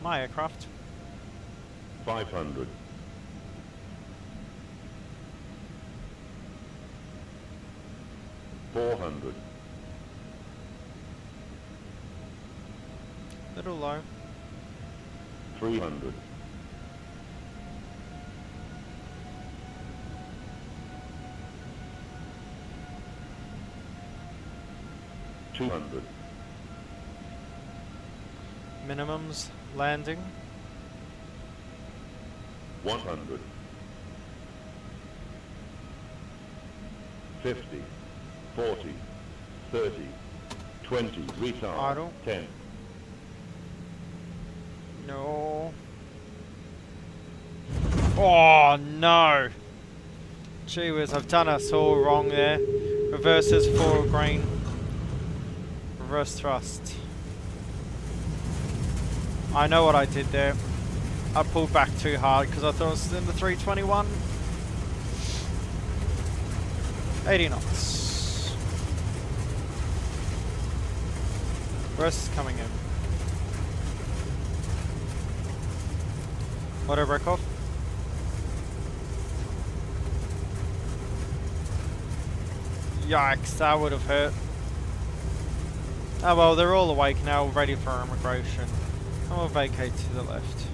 Speaker 1: My aircraft.
Speaker 4: 500. 400.
Speaker 1: Little low.
Speaker 4: 300. 200.
Speaker 1: Minimums landing.
Speaker 4: 100. 50. 40. 30. 20. Retard.
Speaker 1: Idle.
Speaker 4: 10.
Speaker 1: No. Oh no! Gee whiz, I've done us all wrong there. Reverses for green. Reverse thrust. I know what I did there. I pulled back too hard because I thought it was in the 321. 80 knots. Reverse is coming in. Auto brake off. Yikes, that would have hurt. Oh well, they're all awake now, ready for immigration. And we'll vacate to the left.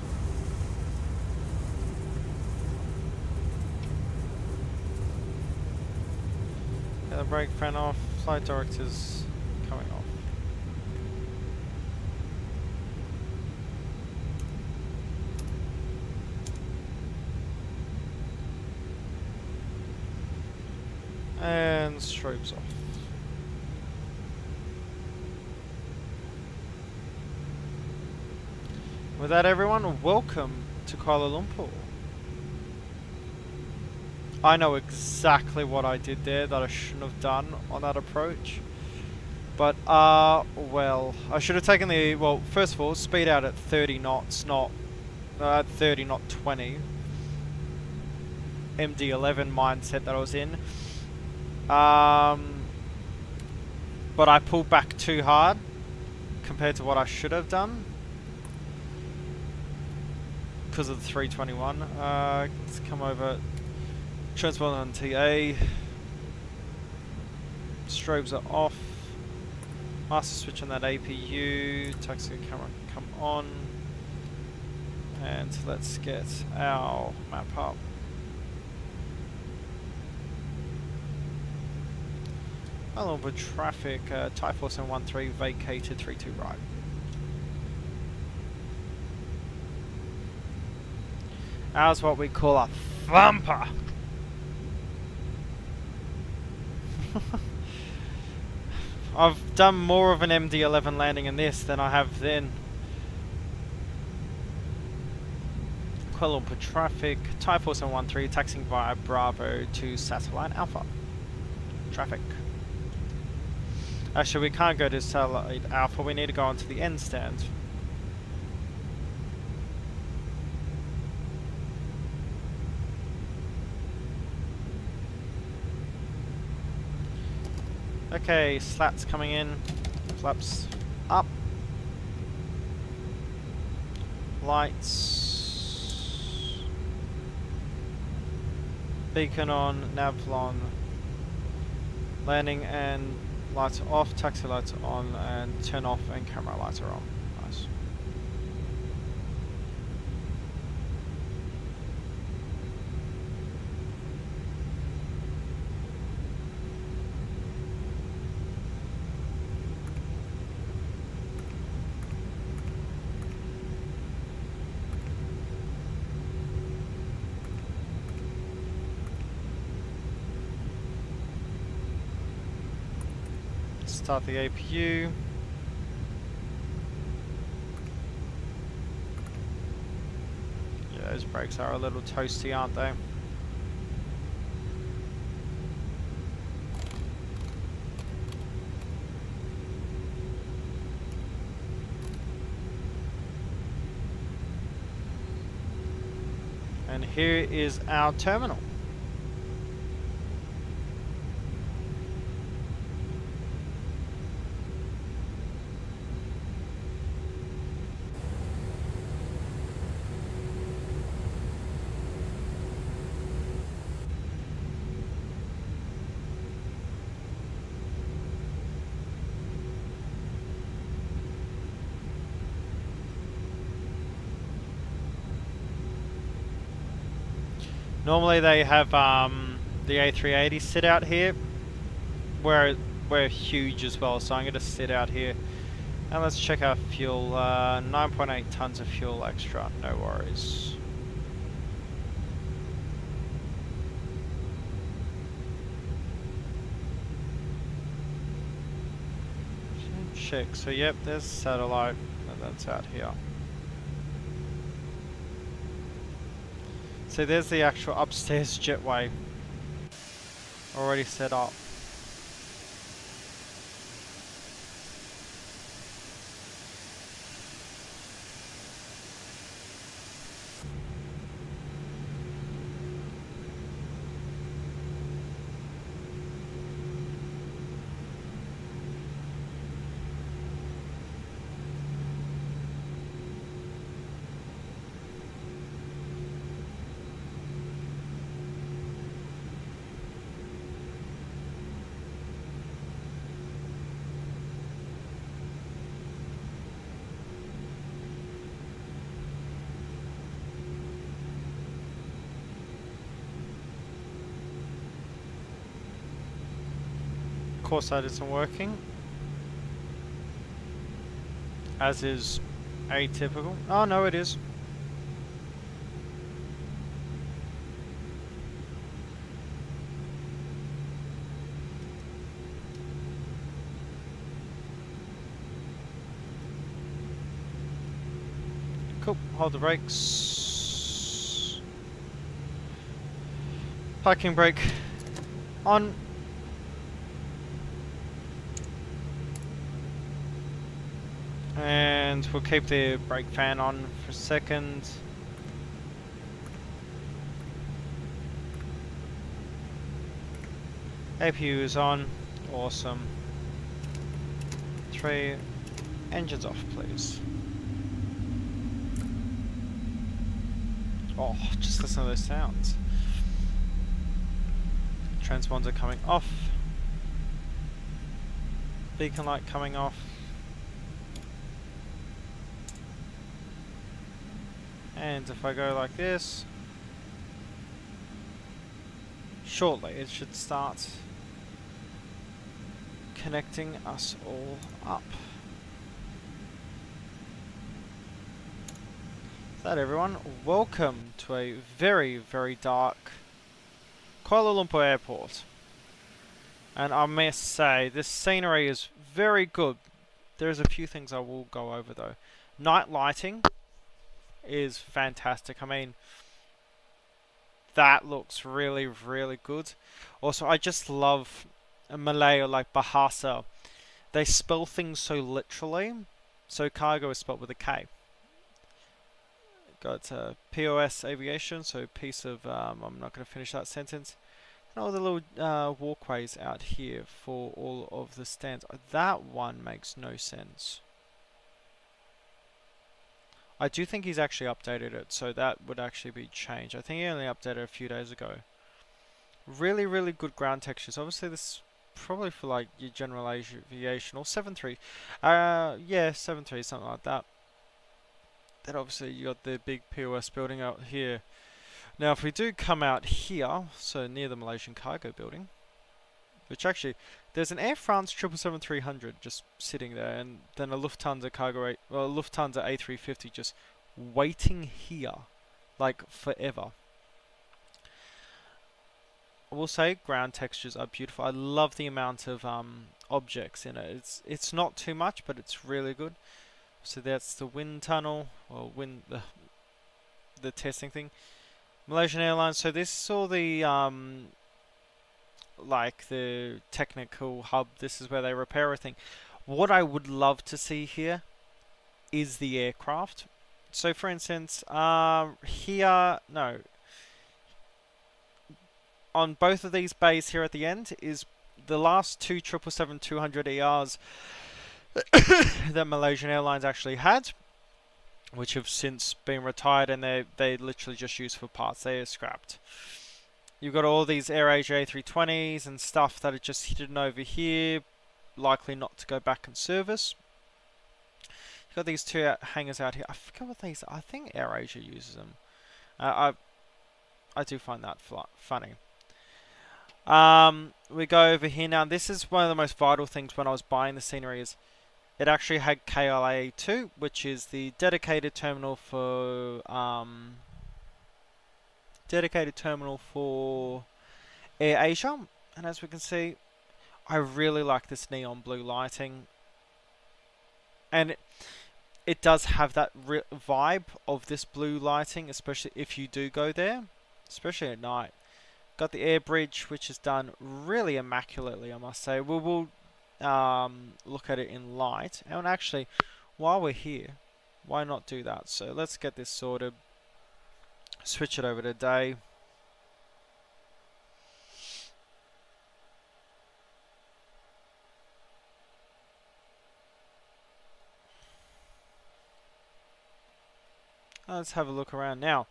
Speaker 1: Get the brake fan off, flight director's coming off. And strobes off. With that, everyone, welcome to Kuala Lumpur. I know exactly what I did there that I shouldn't have done on that approach. But, well, I should have taken the, well, first of all, speed out at 30 knots, not, 30, not 20. MD-11 mindset that I was in. But I pulled back too hard compared to what I should have done. Because of the 321. Let's come over. Transport on TA. Strobes are off. Master switch on that APU. Taxi camera come on. And let's get our map up. Kuala Lumpur traffic, Thai 4713 vacated 32 right. Ours what we call a thumper. I've done more of an MD-11 landing in this than I have then. Kuala Lumpur traffic, Thai 4713 taxiing via Bravo to Satellite Alpha. Traffic. Actually, we can't go to Satellite Alpha, we need to go onto the end stand. Okay, slats coming in, flaps up, lights, beacon on, nav on, landing and lights are off, taxi lights are on, and turn off and camera lights are on. Nice. Start the APU. Yeah, those brakes are a little toasty, aren't they? And here is our terminal. Normally they have the A380 sit out here. We're huge as well, so I'm going to sit out here. And let's check our fuel. 9.8 tons of fuel extra, no worries. Check, so yep, there's satellite, and that's out here. So there's the actual upstairs jetway already set up. Of course that isn't working, as is atypical. Oh no, it is. Cool, hold the brakes. Parking brake on. And we'll keep the brake fan on for a second. APU is on. Awesome. 3. Engines off, please. Oh, just listen to those sounds. Transponder coming off. Beacon light coming off. And if I go like this, shortly it should start connecting us all up. Is that everyone? Welcome to a very, very dark Kuala Lumpur airport. And I must say, this scenery is very good. There's a few things I will go over though. Night lighting is fantastic. I mean, that looks really, really good. Also, I just love Malay or like Bahasa. They spell things so literally. So cargo is spelled with a K. Got POS aviation, so piece of, I'm not going to finish that sentence. And all the little walkways out here for all of the stands. That one makes no sense. I do think he's actually updated it, so that would actually be changed. I think he only updated it a few days ago. Really, really good ground textures. Obviously, this is probably for like your general aviation or 7.3. Yeah, 7.3, something like that. Then obviously you got the big POS building out here. Now, if we do come out here, so near the Malaysian cargo building, which actually, there's an Air France 777-300 just sitting there, and then a Lufthansa Lufthansa A350 just waiting here, like forever. I will say, ground textures are beautiful. I love the amount of objects in it. It's not too much, but it's really good. So that's the wind tunnel, or the testing thing. Malaysian Airlines. So this is all the like the technical hub. This is where they repair everything. What I would love to see here is the aircraft. So for instance, here, no, on both of these bays here at the end is the last two 777-200ERs that Malaysian Airlines actually had, which have since been retired, and they literally just used for parts. They are scrapped. You've got all these AirAsia A320s and stuff that are just hidden over here, likely not to go back in service. You've got these two hangars out here. I forget what these are. I think AirAsia uses them. I do find that funny. We go over here now. This is one of the most vital things when I was buying the scenery is it actually had KLA2, which is the dedicated terminal for AirAsia. And as we can see, I really like this neon blue lighting, and it does have that vibe of this blue lighting, especially if you do go there, especially at night. Got the air bridge, which is done really immaculately, I must say. We'll look at it in light. And actually, while we're here, why not do that? So let's get this sorted. Switch it over to day. Let's have a look around now.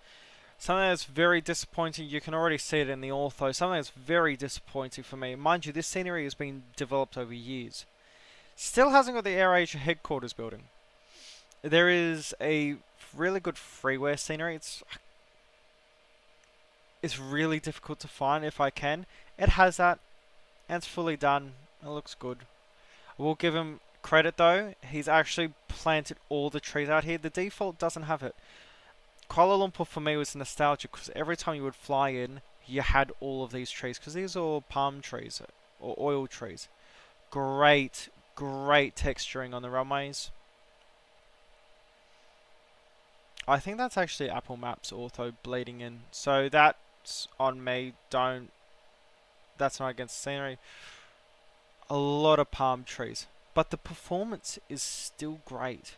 Speaker 1: Something that's very disappointing, you can already see it in the ortho, something that's very disappointing for me. Mind you, this scenery has been developed over years. Still hasn't got the AirAsia headquarters building. There is a really good freeware scenery. It's really difficult to find if I can. It has that, and it's fully done. It looks good. I will give him credit though. He's actually planted all the trees out here. The default doesn't have it. Kuala Lumpur for me was nostalgic because every time you would fly in, you had all of these trees, because these are all palm trees or oil trees. Great, great texturing on the runways. I think that's actually Apple Maps Ortho bleeding in, so that That's on me. Don't. That's not against scenery. A lot of palm trees, but the performance is still great.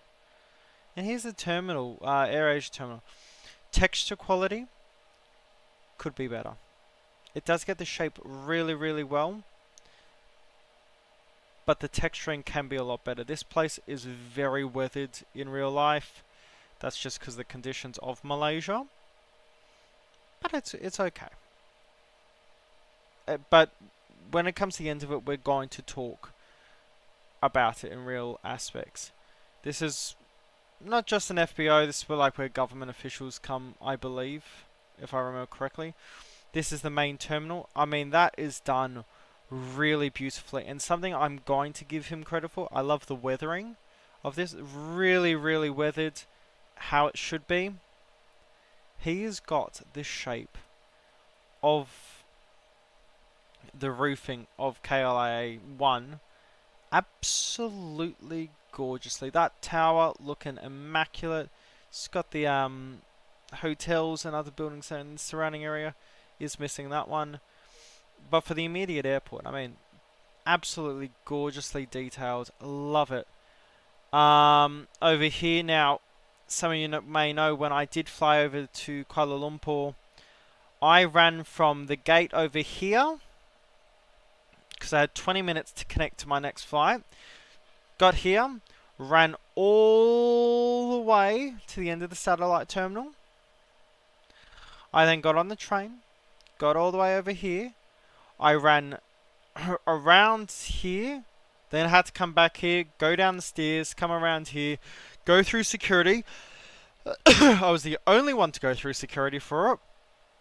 Speaker 1: And here's the terminal, AirAsia terminal. Texture quality could be better. It does get the shape really, really well, but the texturing can be a lot better. This place is very weathered in real life. That's just because of the conditions of Malaysia. But it's okay. But when it comes to the end of it, we're going to talk about it in real aspects. This is not just an FBO, this is where government officials come, I believe, if I remember correctly. This is the main terminal. I mean, that is done really beautifully, and something I'm going to give him credit for. I love the weathering of this. Really, really weathered how it should be. He has got the shape of the roofing of KLIA 1 absolutely gorgeously. That tower looking immaculate. It's got the hotels and other buildings in the surrounding area. Is missing that one. But for the immediate airport, I mean, absolutely gorgeously detailed. Love it. Over here now, some of you may know when I did fly over to Kuala Lumpur, I ran from the gate over here because I had 20 minutes to connect to my next flight. Got here, ran all the way to the end of the satellite terminal. I then got on the train, got all the way over here. I ran around here, then I had to come back here, go down the stairs, come around here, go through security. I was the only one to go through security for it,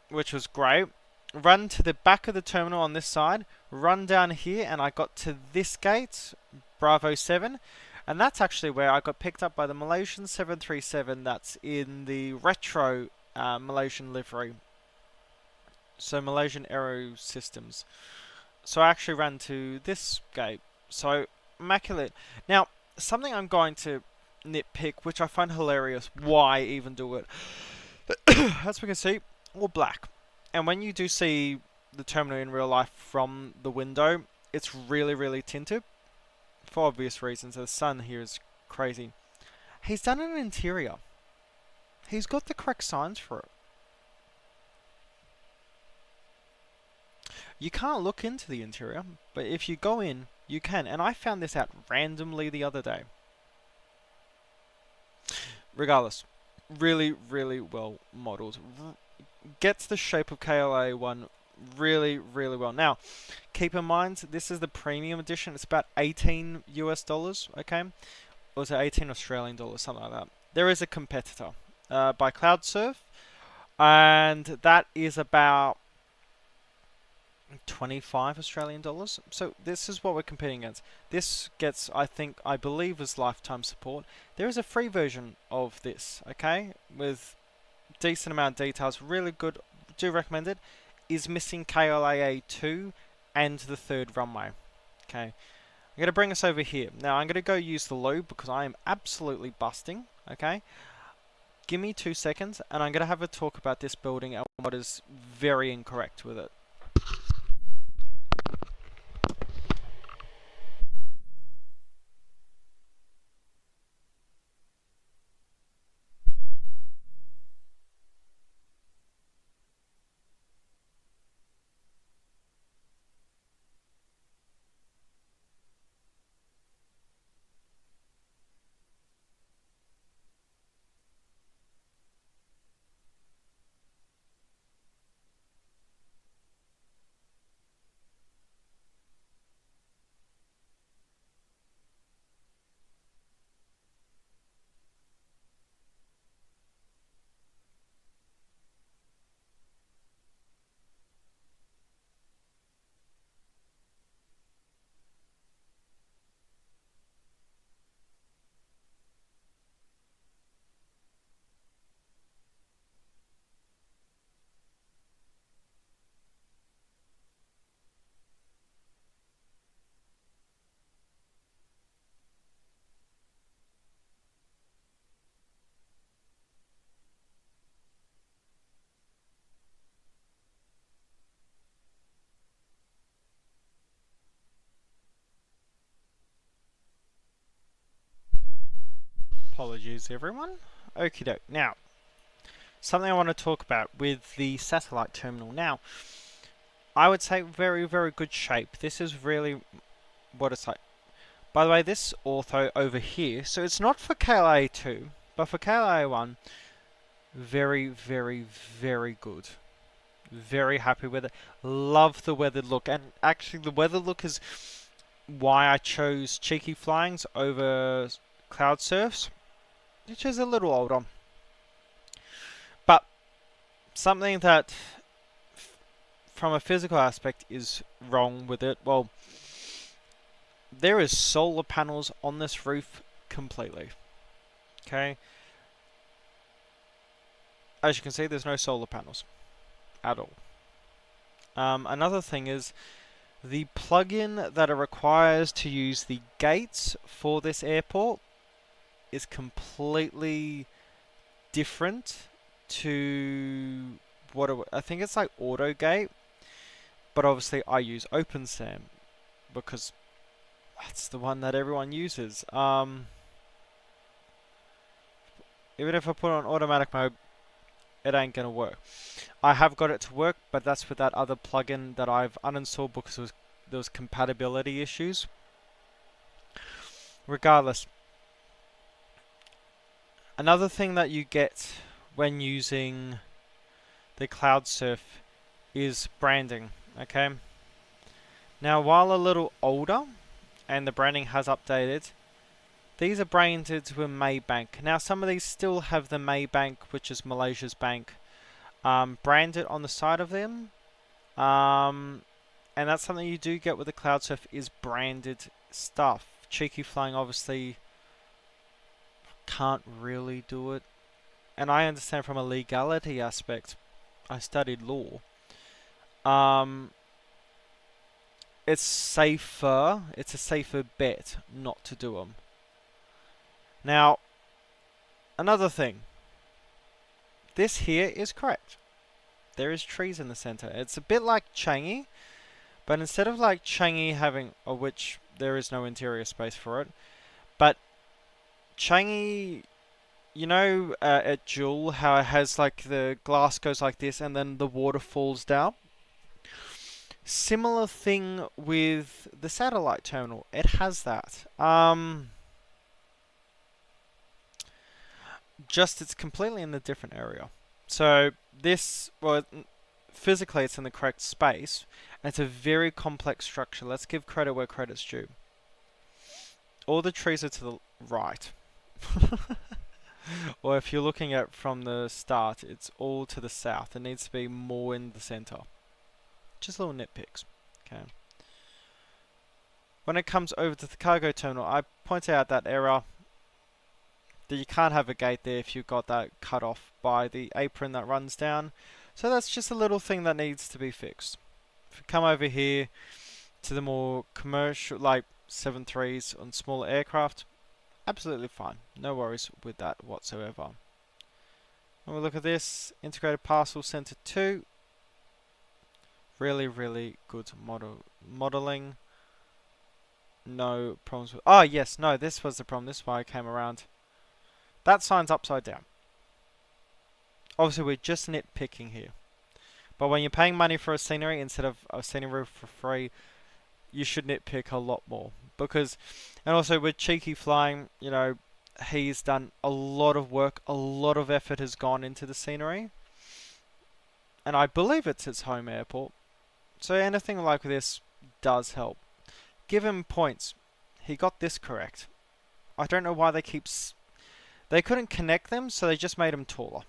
Speaker 1: which was great. Run to the back of the terminal on this side, run down here, and I got to this gate, Bravo 7, and that's actually where I got picked up by the Malaysian 737 that's in the retro Malaysian livery. So Malaysian Aero Systems. So I actually ran to this gate. So immaculate. Now, something I'm going to nitpick, which I find hilarious, why even do it? As we can see, all black. And when you do see the terminal in real life from the window, it's really, really tinted. For obvious reasons. The sun here is crazy. He's done an interior. He's got the correct signs for it. You can't look into the interior, but if you go in, you can. And I found this out randomly the other day. Regardless, really, really well modeled. Gets the shape of KLA 1 really, really well. Now, keep in mind, this is the premium edition. It's about 18 US dollars, okay? Or was it 18 Australian dollars, something like that. There is a competitor by CloudSurf, and that is about 25 Australian dollars. So this is what we're competing against. This gets, I believe, was lifetime support. There is a free version of this, okay, with decent amount of details, really good. Do recommend it. Is missing KLAA 2 and the third runway. Okay, I'm going to bring us over here. Now I'm going to go use the lobe because I am absolutely busting. Okay, give me 2 seconds and I'm going to have a talk about this building and what is very incorrect with it. Apologies, everyone. Okie doke. Now, something I want to talk about with the satellite terminal. Now, I would say very, very good shape. This is really what it's like. By the way, this ortho over here, so it's not for KLA 2, but for KLA 1, very, very, very good. Very happy with it. Love the weathered look. And actually, the weathered look is why I chose Cheekyflyings over Cloud Surfs, which is a little older. But something that, from a physical aspect, is wrong with it. Well, there is solar panels on this roof completely. Okay. As you can see, there's no solar panels at all. Another thing is the plugin that it requires to use the gates for this airport is completely different to what I think it's like AutoGate, but obviously I use OpenSAM because that's the one that everyone uses. Even if I put it on automatic mode, it ain't gonna work. I have got it to work, but that's with that other plugin that I've uninstalled because there was compatibility issues. Regardless, another thing that you get when using the Cloud Surf is branding. Okay. Now, while a little older, and the branding has updated, these are branded with Maybank. Now, some of these still have the Maybank, which is Malaysia's bank, branded on the side of them. And that's something you do get with the Cloud Surf is branded stuff. Cheekyflying obviously can't really do it. And I understand from a legality aspect, I studied law. It's safer, it's a safer bet not to do them. Now, another thing. This here is correct. There is trees in the center. It's a bit like Changi, but instead of like Changi having, which there is no interior space for it, but Changi, you know, at Jewel, how it has like the glass goes like this and then the water falls down? Similar thing with the satellite terminal. It has that. Just it's completely in a different area. So this, well, physically it's in the correct space. And it's a very complex structure. Let's give credit where credit's due. All the trees are to the right. Or if you're looking at from the start, it's all to the south. It needs to be more in the center. Just little nitpicks. Okay. When it comes over to the cargo terminal, I point out that error that you can't have a gate there if you've got that cut off by the apron that runs down. So that's just a little thing that needs to be fixed. If you come over here to the more commercial, like 7.3s on smaller aircraft, absolutely fine. No worries with that whatsoever. When we look at this, integrated parcel center 2. Really, really good modeling. No problems with... Oh, yes, no, this was the problem. This is why I came around. That sign's upside down. Obviously, we're just nitpicking here. But when you're paying money for a scenery instead of a scenery for free, you should nitpick a lot more. Because, and also with Cheekyflying, you know, he's done a lot of work, a lot of effort has gone into the scenery. And I believe it's his home airport. So anything like this does help. Give him points. He got this correct. I don't know why they keep... They couldn't connect them, so they just made them taller.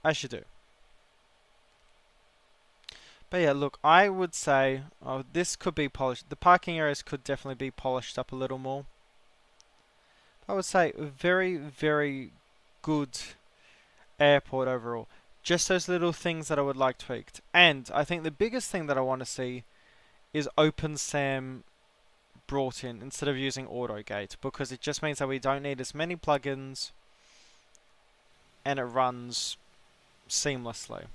Speaker 1: As you do. But yeah, look, I would say this could be polished. The parking areas could definitely be polished up a little more. I would say very, very good airport overall. Just those little things that I would like tweaked. And I think the biggest thing that I want to see is OpenSAM brought in instead of using AutoGate, because it just means that we don't need as many plugins and it runs seamlessly.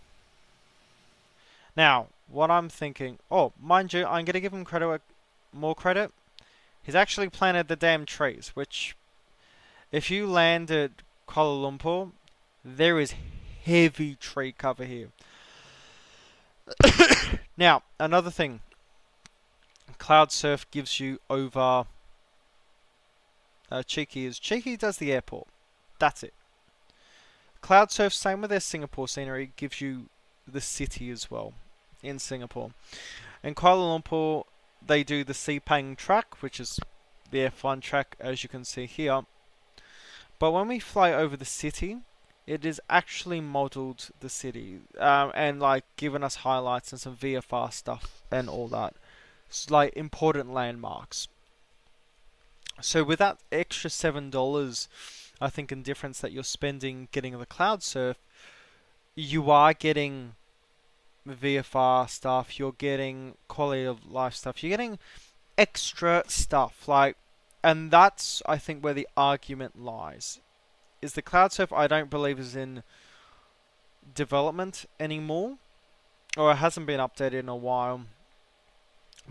Speaker 1: Now, what I'm thinking, mind you, I'm going to give him credit, more credit. He's actually planted the damn trees, which, if you land at Kuala Lumpur, there is heavy tree cover here. Now, another thing, Cloud Surf gives you over Cheeky does the airport. That's it. Cloud Surf, same with their Singapore scenery, gives you the city as well in Singapore. In Kuala Lumpur, they do the Sepang track, which is the F1 track, as you can see here. But when we fly over the city, it is actually modelled the city, and like given us highlights and some VFR stuff and all that. It's like important landmarks. So with that extra $7, I think, in difference that you're spending getting the Cloud Surf, you are getting VFR stuff, you're getting quality of life stuff, you're getting extra stuff, like, and that's, I think, where the argument lies. Is the Cloud Surf, I don't believe, is in development anymore, or it hasn't been updated in a while,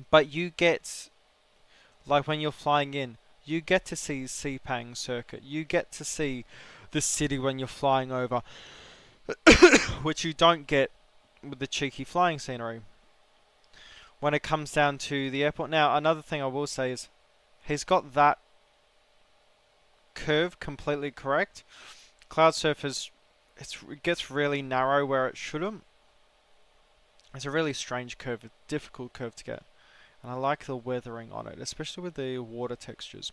Speaker 1: but you get, like when you're flying in, you get to see Sepang Circuit, you get to see the city when you're flying over, which you don't get with the Cheekyflying scenery when it comes down to the airport. Now, another thing I will say is he's got that curve completely correct. Cloud Surf it gets really narrow where it shouldn't. It's a really strange curve, a difficult curve to get. And I like the weathering on it, especially with the water textures.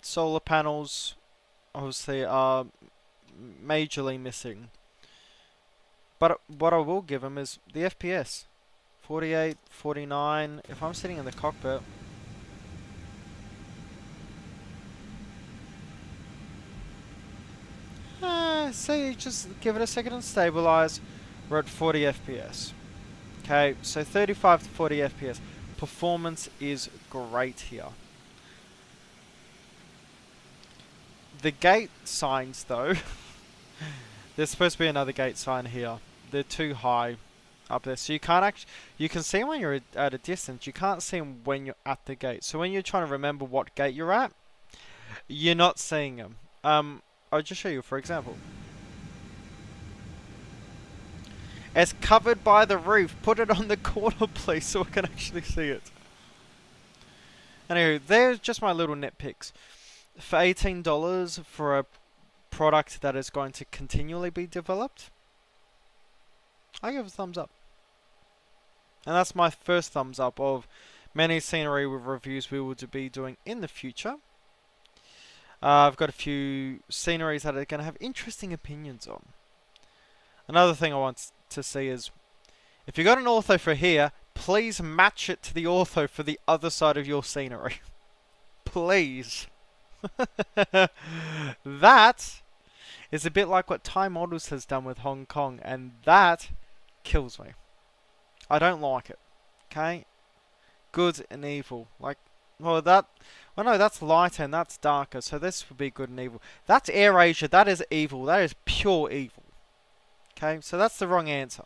Speaker 1: Solar panels, obviously, are majorly missing. But what I will give them is the FPS. 48, 49. If I'm sitting in the cockpit, say just give it a second and stabilize. We're at 40 FPS. Okay, so 35 to 40 FPS. Performance is great here. The gate signs, though, there's supposed to be another gate sign here. They're too high up there, so you can't you can see them when you're at a distance. You can't see them when you're at the gate. So when you're trying to remember what gate you're at, you're not seeing them. I'll just show you, for example. It's covered by the roof. Put it on the corner, please, so I can actually see it. Anyway, there's just my little nitpicks. For $18 for a product that is going to continually be developed, I give a thumbs up. And that's my first thumbs up of many scenery reviews we will be doing in the future. I've got a few sceneries that are going to have interesting opinions on. Another thing I want to see is, if you got an ortho for here, please match it to the ortho for the other side of your scenery. Please. That is a bit like what Thai Models has done with Hong Kong, and that kills me. I don't like it. Okay? Good and evil. Like, well, no, that's lighter and that's darker, so this would be good and evil. That's AirAsia, that is evil. That is pure evil. Okay? So that's the wrong answer.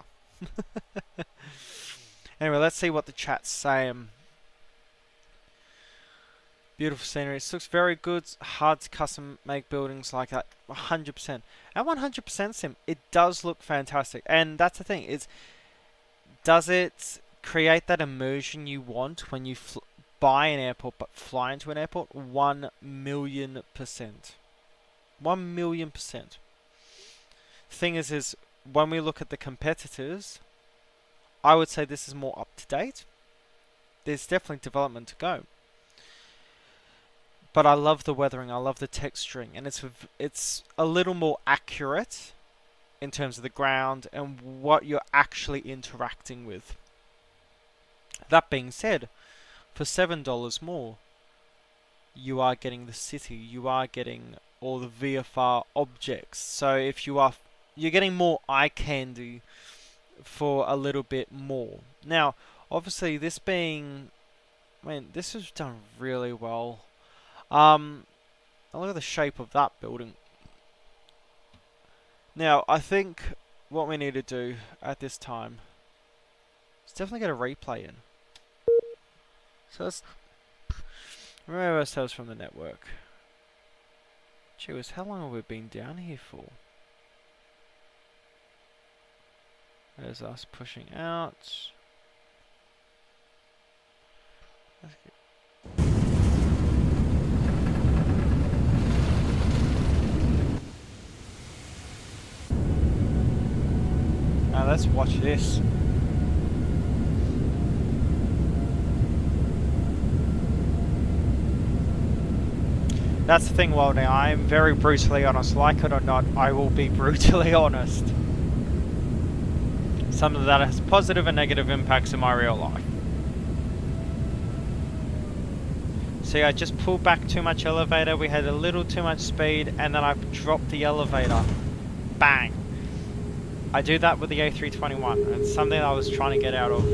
Speaker 1: Anyway, let's see what the chat's saying. Beautiful scenery. It looks very good. Hard to custom make buildings like that. 100%. At 100% sim, it does look fantastic. And that's the thing. Does it create that immersion you want when you buy an airport but fly into an airport? 1,000,000%. 1,000,000%. Thing is when we look at the competitors, I would say this is more up to date. There's definitely development to go. But I love the weathering, I love the texturing, and it's a little more accurate in terms of the ground and what you're actually interacting with. That being said, for $7 more, you are getting the city, you are getting all the VFR objects. So if you're getting more eye candy for a little bit more. Now, obviously, this is done really well. Look at the shape of that building. Now, I think what we need to do at this time is definitely get a replay in. So let's remove ourselves from the network. Gee whiz, how long have we been down here for? There's us pushing out. Let's get now let's watch this. That's the thing, Walding. I am very brutally honest. Like it or not, I will be brutally honest. Something that has positive and negative impacts in my real life. See, I just pulled back too much elevator, we had a little too much speed, and then I dropped the elevator. Bang! I do that with the A321. It's something I was trying to get out of.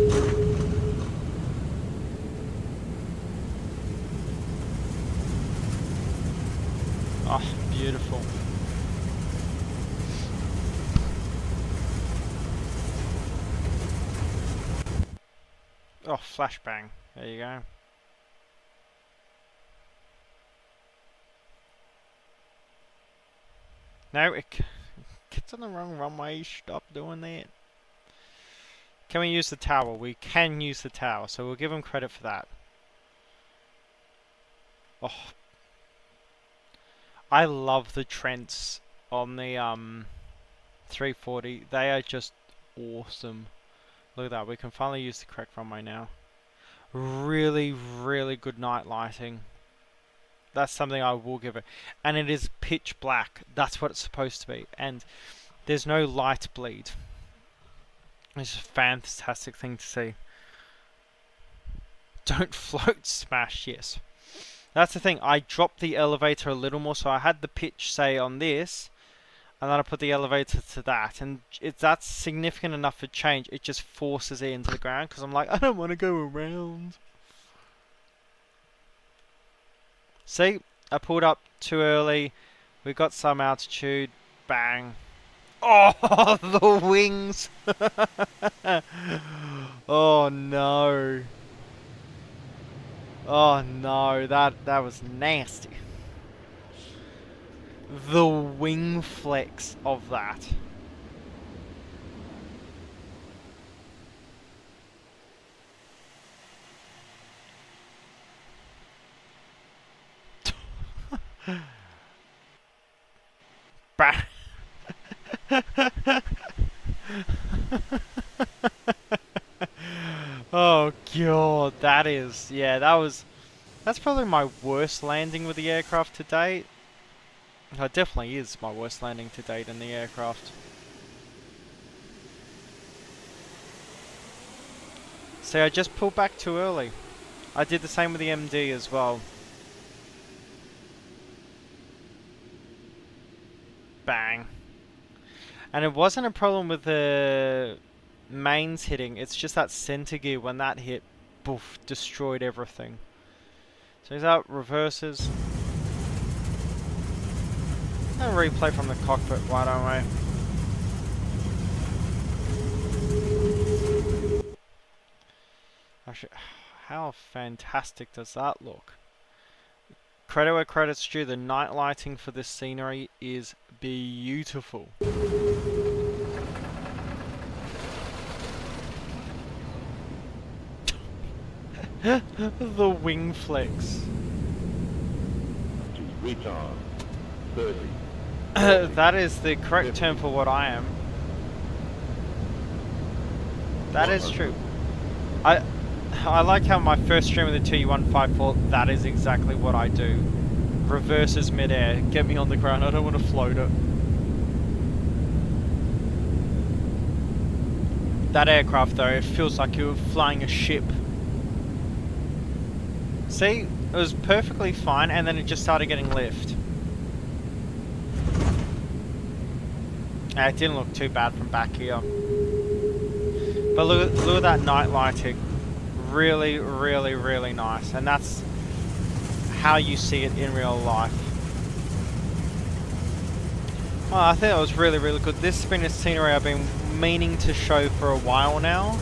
Speaker 1: Oh, beautiful. Oh, flashbang. There you go. No, it gets on the wrong runway. Stop doing that. Can we use the tower? We can use the tower, so we'll give them credit for that. Oh, I love the Trents on the 340. They are just awesome. Look at that. We can finally use the correct runway now. Really, really good night lighting. That's something I will give it. And it is pitch black. That's what it's supposed to be. And there's no light bleed. It's a fantastic thing to see. Don't float smash, yes. That's the thing. I dropped the elevator a little more, so I had the pitch, say, on this, and then I put the elevator to that. And that's significant enough for change. It just forces it into the ground, because I'm like, I don't want to go around. See? I pulled up too early. We got some altitude. Bang. Oh, the wings! Oh, no. Oh no, that was nasty. The wing flex of that. Bah. Oh god, that is, yeah, that's probably my worst landing with the aircraft to date. It definitely is my worst landing to date in the aircraft. See, I just pulled back too early. I did the same with the MD as well. Bang. And it wasn't a problem with the mains hitting, it's just that center gear, when that hit, poof, destroyed everything. So he's out, reverses. I'll replay from the cockpit, why don't we? Actually, how fantastic does that look? Credit where credit's due, the night lighting for this scenery is beautiful. The wing flex.
Speaker 4: Retard. 30.
Speaker 1: That is the correct term for what I am. That is true. I like how my first stream of the TU-154, that is exactly what I do. Reverses mid-air, get me on the ground, I don't want to float it. That aircraft though, it feels like you're flying a ship. See, it was perfectly fine and then it just started getting lift. It didn't look too bad from back here. But look at that night lighting. Really, really, really nice. And that's how you see it in real life. Well, I think that was really, really good. This has been a scenery I've been meaning to show for a while now.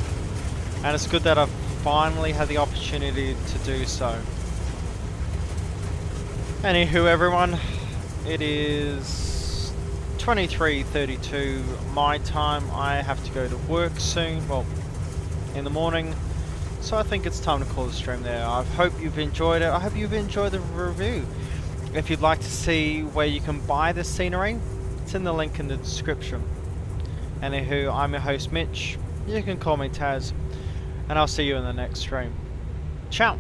Speaker 1: And it's good that I've finally had the opportunity to do so. Anywho, everyone, it is 23:32 my time. I have to go to work soon, well, in the morning. So I think it's time to call the stream there. I hope you've enjoyed it. I hope you've enjoyed the review. If you'd like to see where you can buy this scenery, it's in the link in the description. Anywho, I'm your host Mitch. You can call me Taz, and I'll see you in the next stream. Ciao!